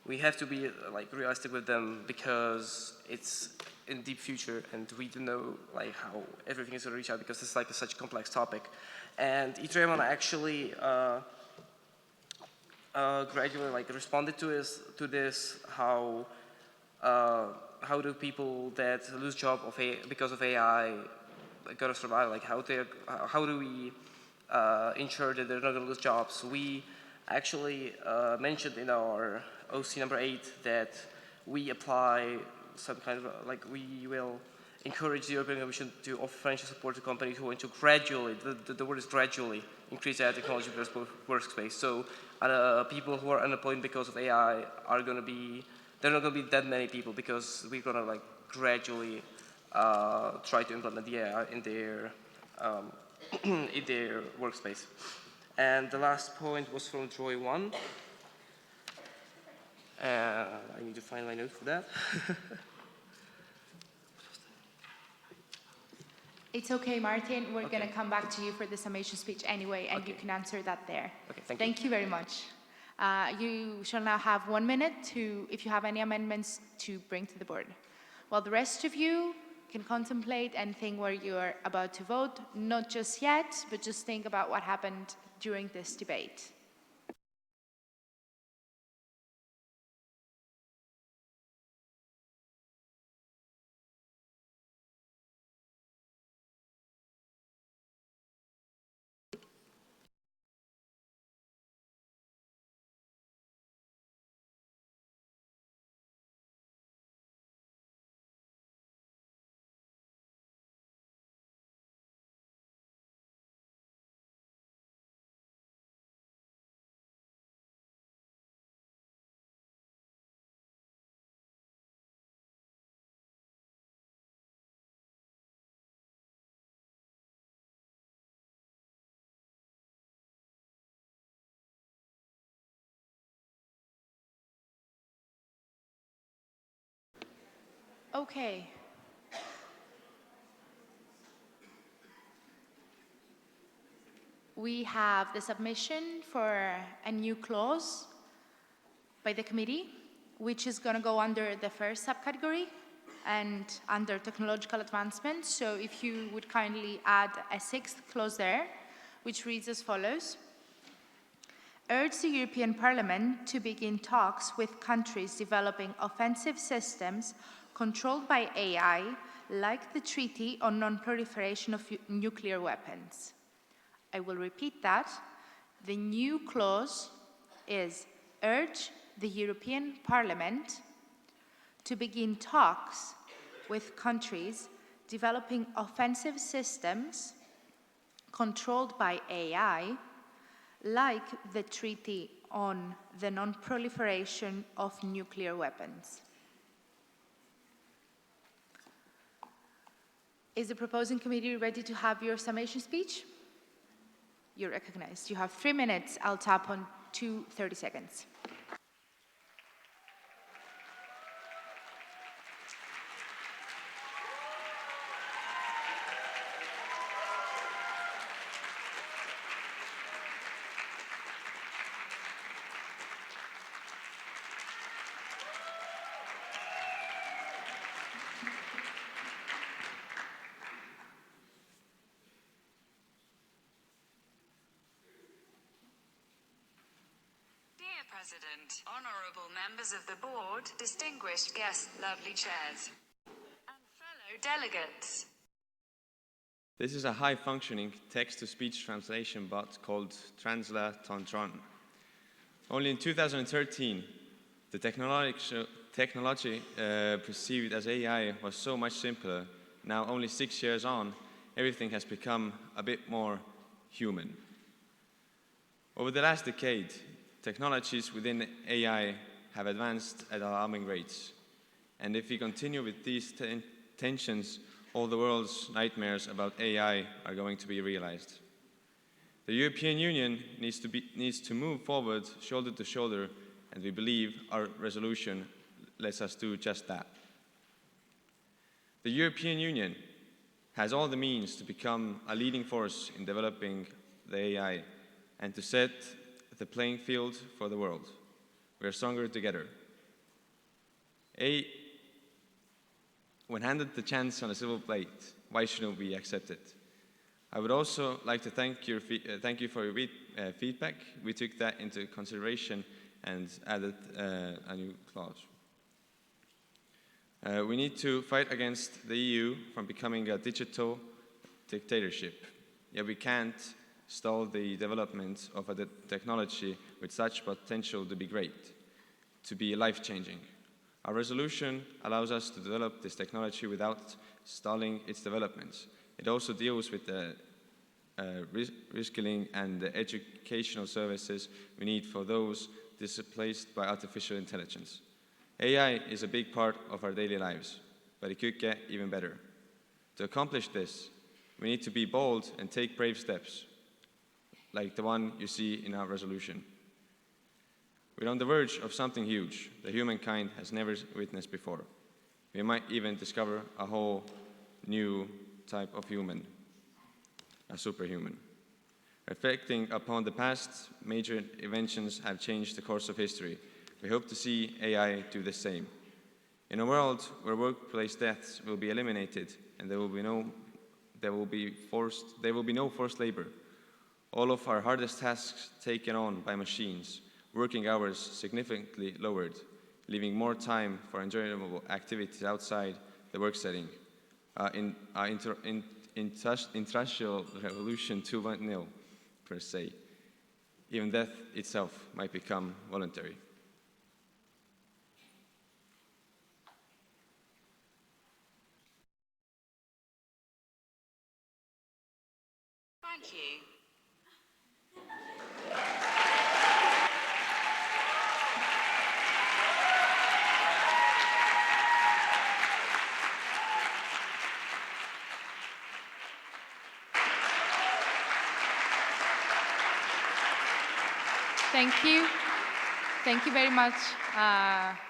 We have to be realistic with them because it's in deep future, and we don't know how everything is gonna reach out because it's such a complex topic. And ITRE actually gradually responded to this. How do people that lose job because of AI gonna survive? How do we ensure that they're not gonna lose jobs? We actually mentioned in our OC number 8 that we apply some kind of we will encourage the European Commission to offer financial support to companies who want to gradually, the word is gradually, increase their technology workspace. So people who are unemployed because of AI are going to be, they're not going to be that many people because we're going to gradually try to implement the AI in their workspace. And the last point was from Troy 1. I need to find my note for that. It's okay, Martin. We're going to come back to you for the summation speech anyway, and you can answer that there. Okay, thank you. Thank you very much. You shall now have 1 minute to, if you have any amendments, to bring to the board. While the rest of you can contemplate and think where you're about to vote, not just yet, but just think about what happened during this debate. Okay. We have the submission for a new clause by the committee, which is going to go under the first subcategory and under technological advancement. So if you would kindly add a 6th clause there, which reads as follows: urge the European Parliament to begin talks with countries developing offensive systems controlled by AI, like the Treaty on Non-Proliferation of Nuclear Weapons. I will repeat that. The new clause is urge the European Parliament to begin talks with countries developing offensive systems controlled by AI, like the Treaty on the Non-Proliferation of Nuclear Weapons. Is the proposing committee ready to have your summation speech? You're recognized. You have 3 minutes. I'll tap on 30 seconds. President, honourable members of the board, distinguished guests, lovely chairs, and fellow delegates. This is a high-functioning text-to-speech translation bot called Transla-Tontron. Only in 2013, the technology perceived as AI was so much simpler. Now, only 6 years on, everything has become a bit more human. Over the last decade, Technologies within AI have advanced at alarming rates. And if we continue with these tensions, all the world's nightmares about AI are going to be realized. The European Union needs to move forward shoulder to shoulder, and we believe our resolution lets us do just that. The European Union has all the means to become a leading force in developing the AI and to set the playing field for the world. We are stronger together. When handed the chance on a silver plate, why shouldn't we accept it? I would also like to thank you for your feedback. We took that into consideration and added a new clause. We need to fight against the EU from becoming a digital dictatorship. Yet we can't stall the development of a technology with such potential to be great, to be life-changing. Our resolution allows us to develop this technology without stalling its development. It also deals with the reskilling and the educational services we need for those displaced by artificial intelligence. AI is a big part of our daily lives, but it could get even better. To accomplish this, we need to be bold and take brave steps, like the one you see in our resolution. We're on the verge of something huge that humankind has never witnessed before. We might even discover a whole new type of human, a superhuman. Reflecting upon the past, major inventions have changed the course of history. We hope to see AI do the same. In a world where workplace deaths will be eliminated and there will be no forced labor, all of our hardest tasks taken on by machines, working hours significantly lowered, leaving more time for enjoyable activities outside the work setting. Industrial Revolution 2.0, per se. Even death itself might become voluntary. Thank you. Thank you. Thank you very much,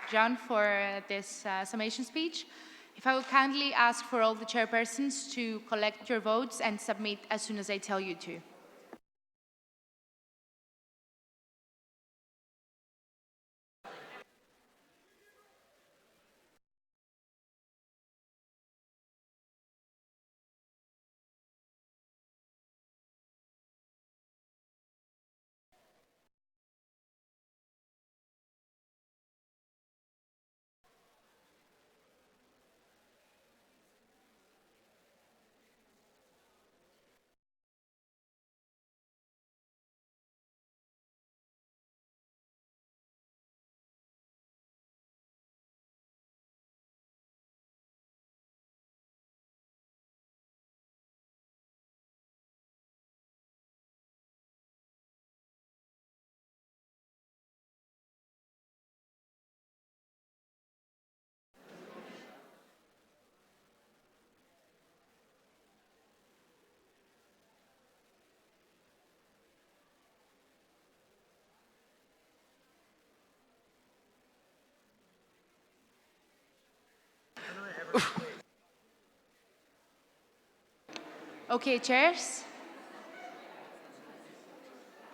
John, for this summation speech. If I will kindly ask for all the chairpersons to collect your votes and submit as soon as I tell you to. Okay, chairs.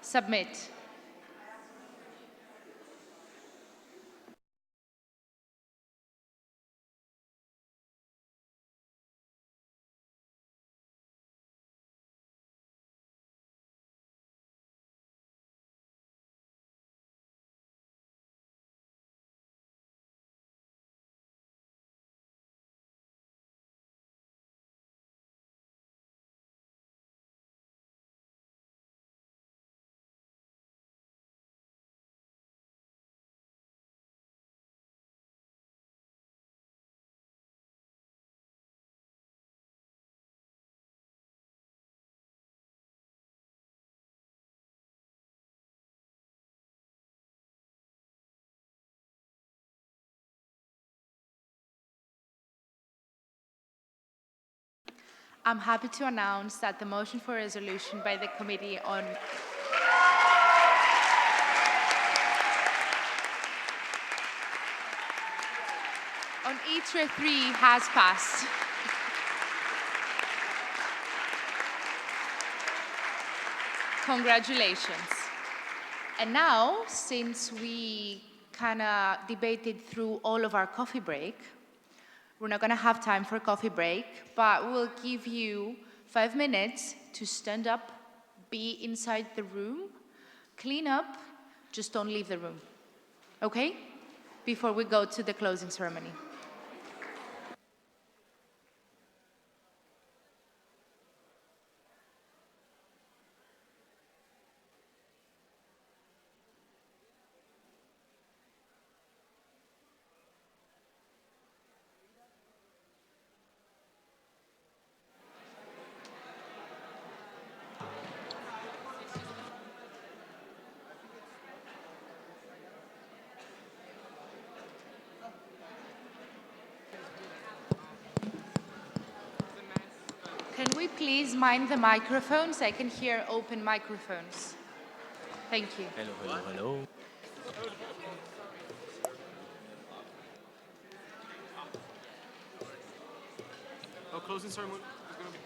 Submit. I'm happy to announce that the motion for resolution by the Committee on ITRE 3 has passed. Congratulations. And now, since we kind of debated through all of our coffee break, we're not going to have time for a coffee break, but we'll give you 5 minutes to stand up, be inside the room, clean up, just don't leave the room. Okay? Before we go to the closing ceremony. Can we please mind the microphones? I can hear open microphones. Thank you. Hello, hello, hello. Oh, closing ceremony is going to be...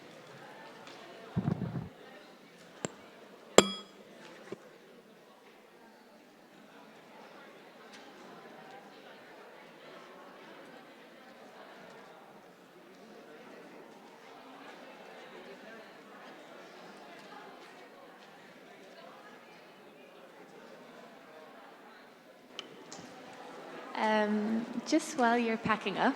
Just while you're packing up,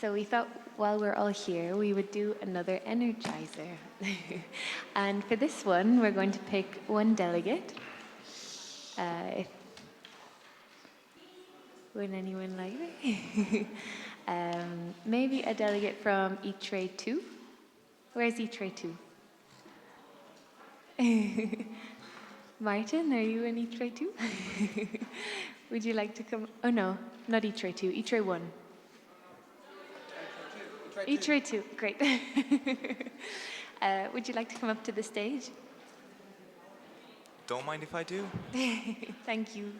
so we thought while we're all here, we would do another Energizer. And for this one, we're going to pick one delegate. Would anyone like it? Maybe a delegate from ITRE 2. Where's ITRE 2? Martin, are you in ITRE 2? Would you like to come? Oh no, not ITRE 2, ITRE 1. ITRE 2, great. Would you like to come up to the stage? Don't mind if I do. Thank you.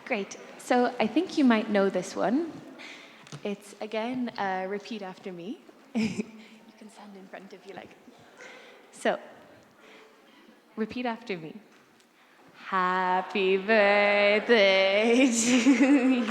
Great. So I think you might know this one. It's, again, repeat after me. You can stand in front if you like. So, repeat after me. Happy birthday to you.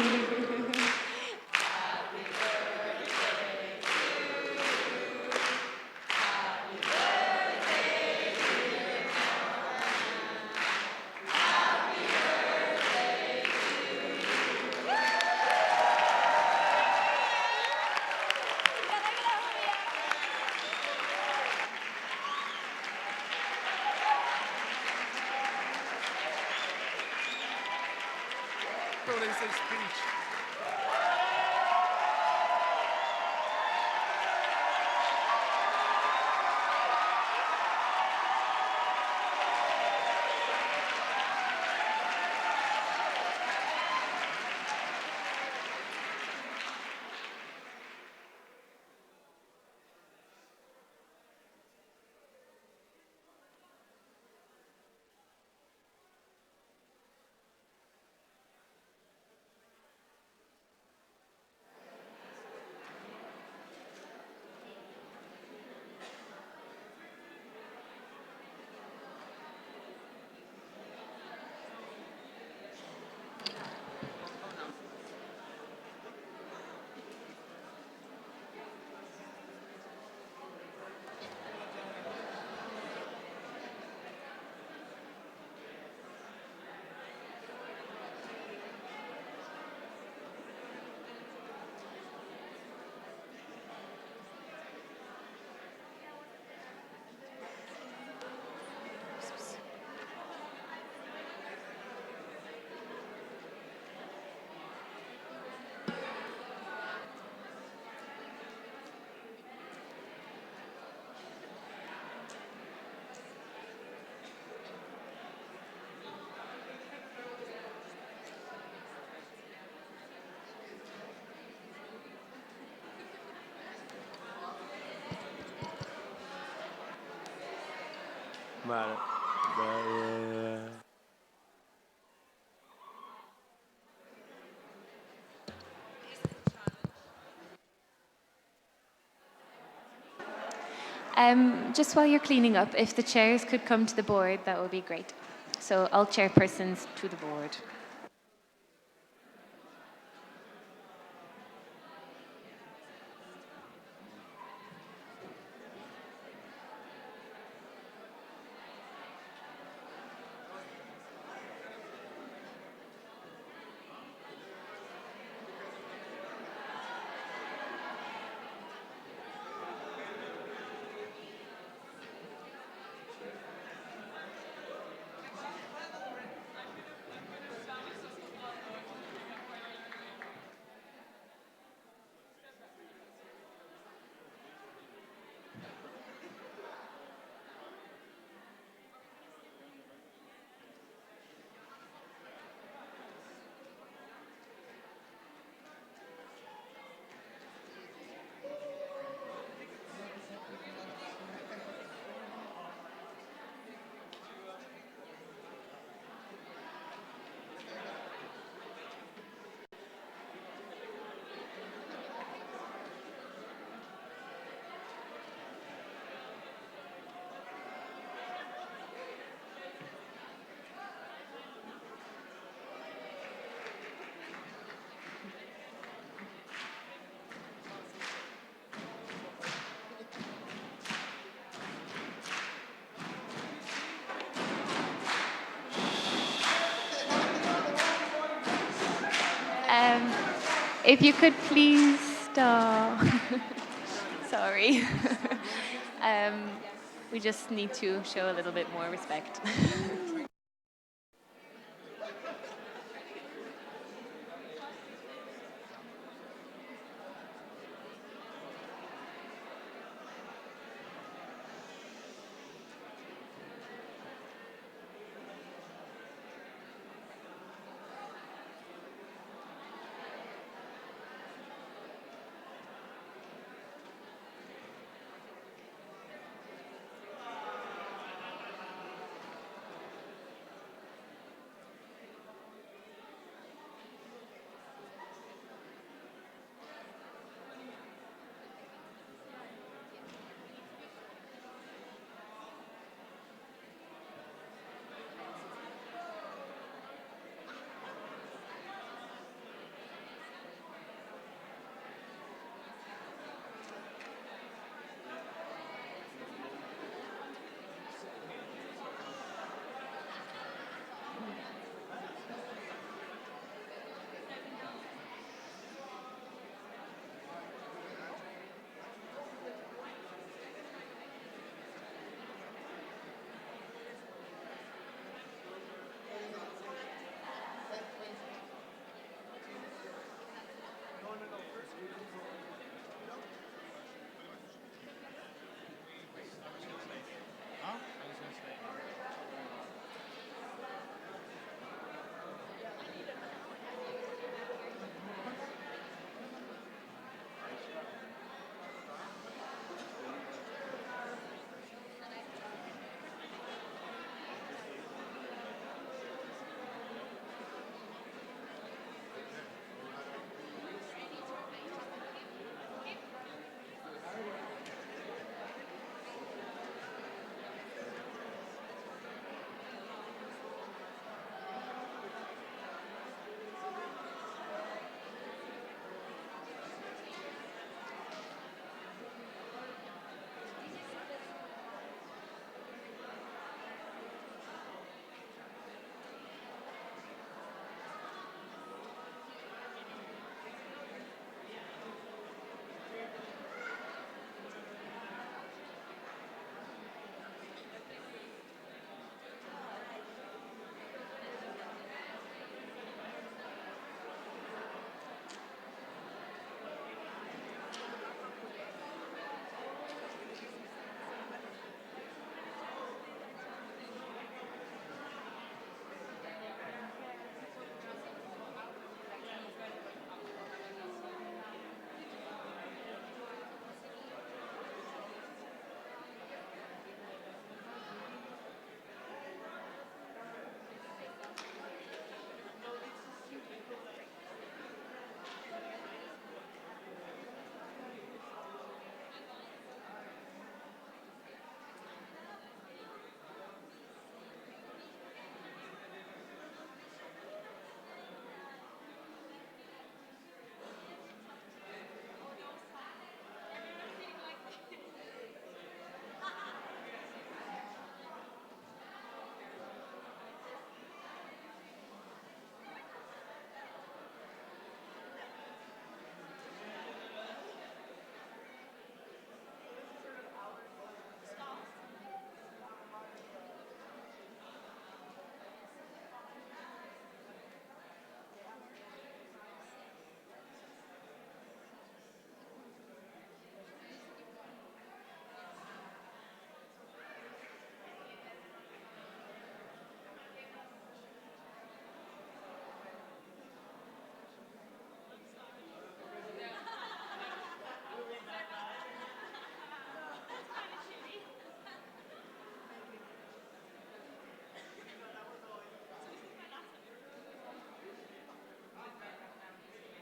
Vale. Just while you're cleaning up, if the chairs could come to the board, that would be great. So all chairpersons to the board. If you could please stop. Sorry. We just need to show a little bit more respect.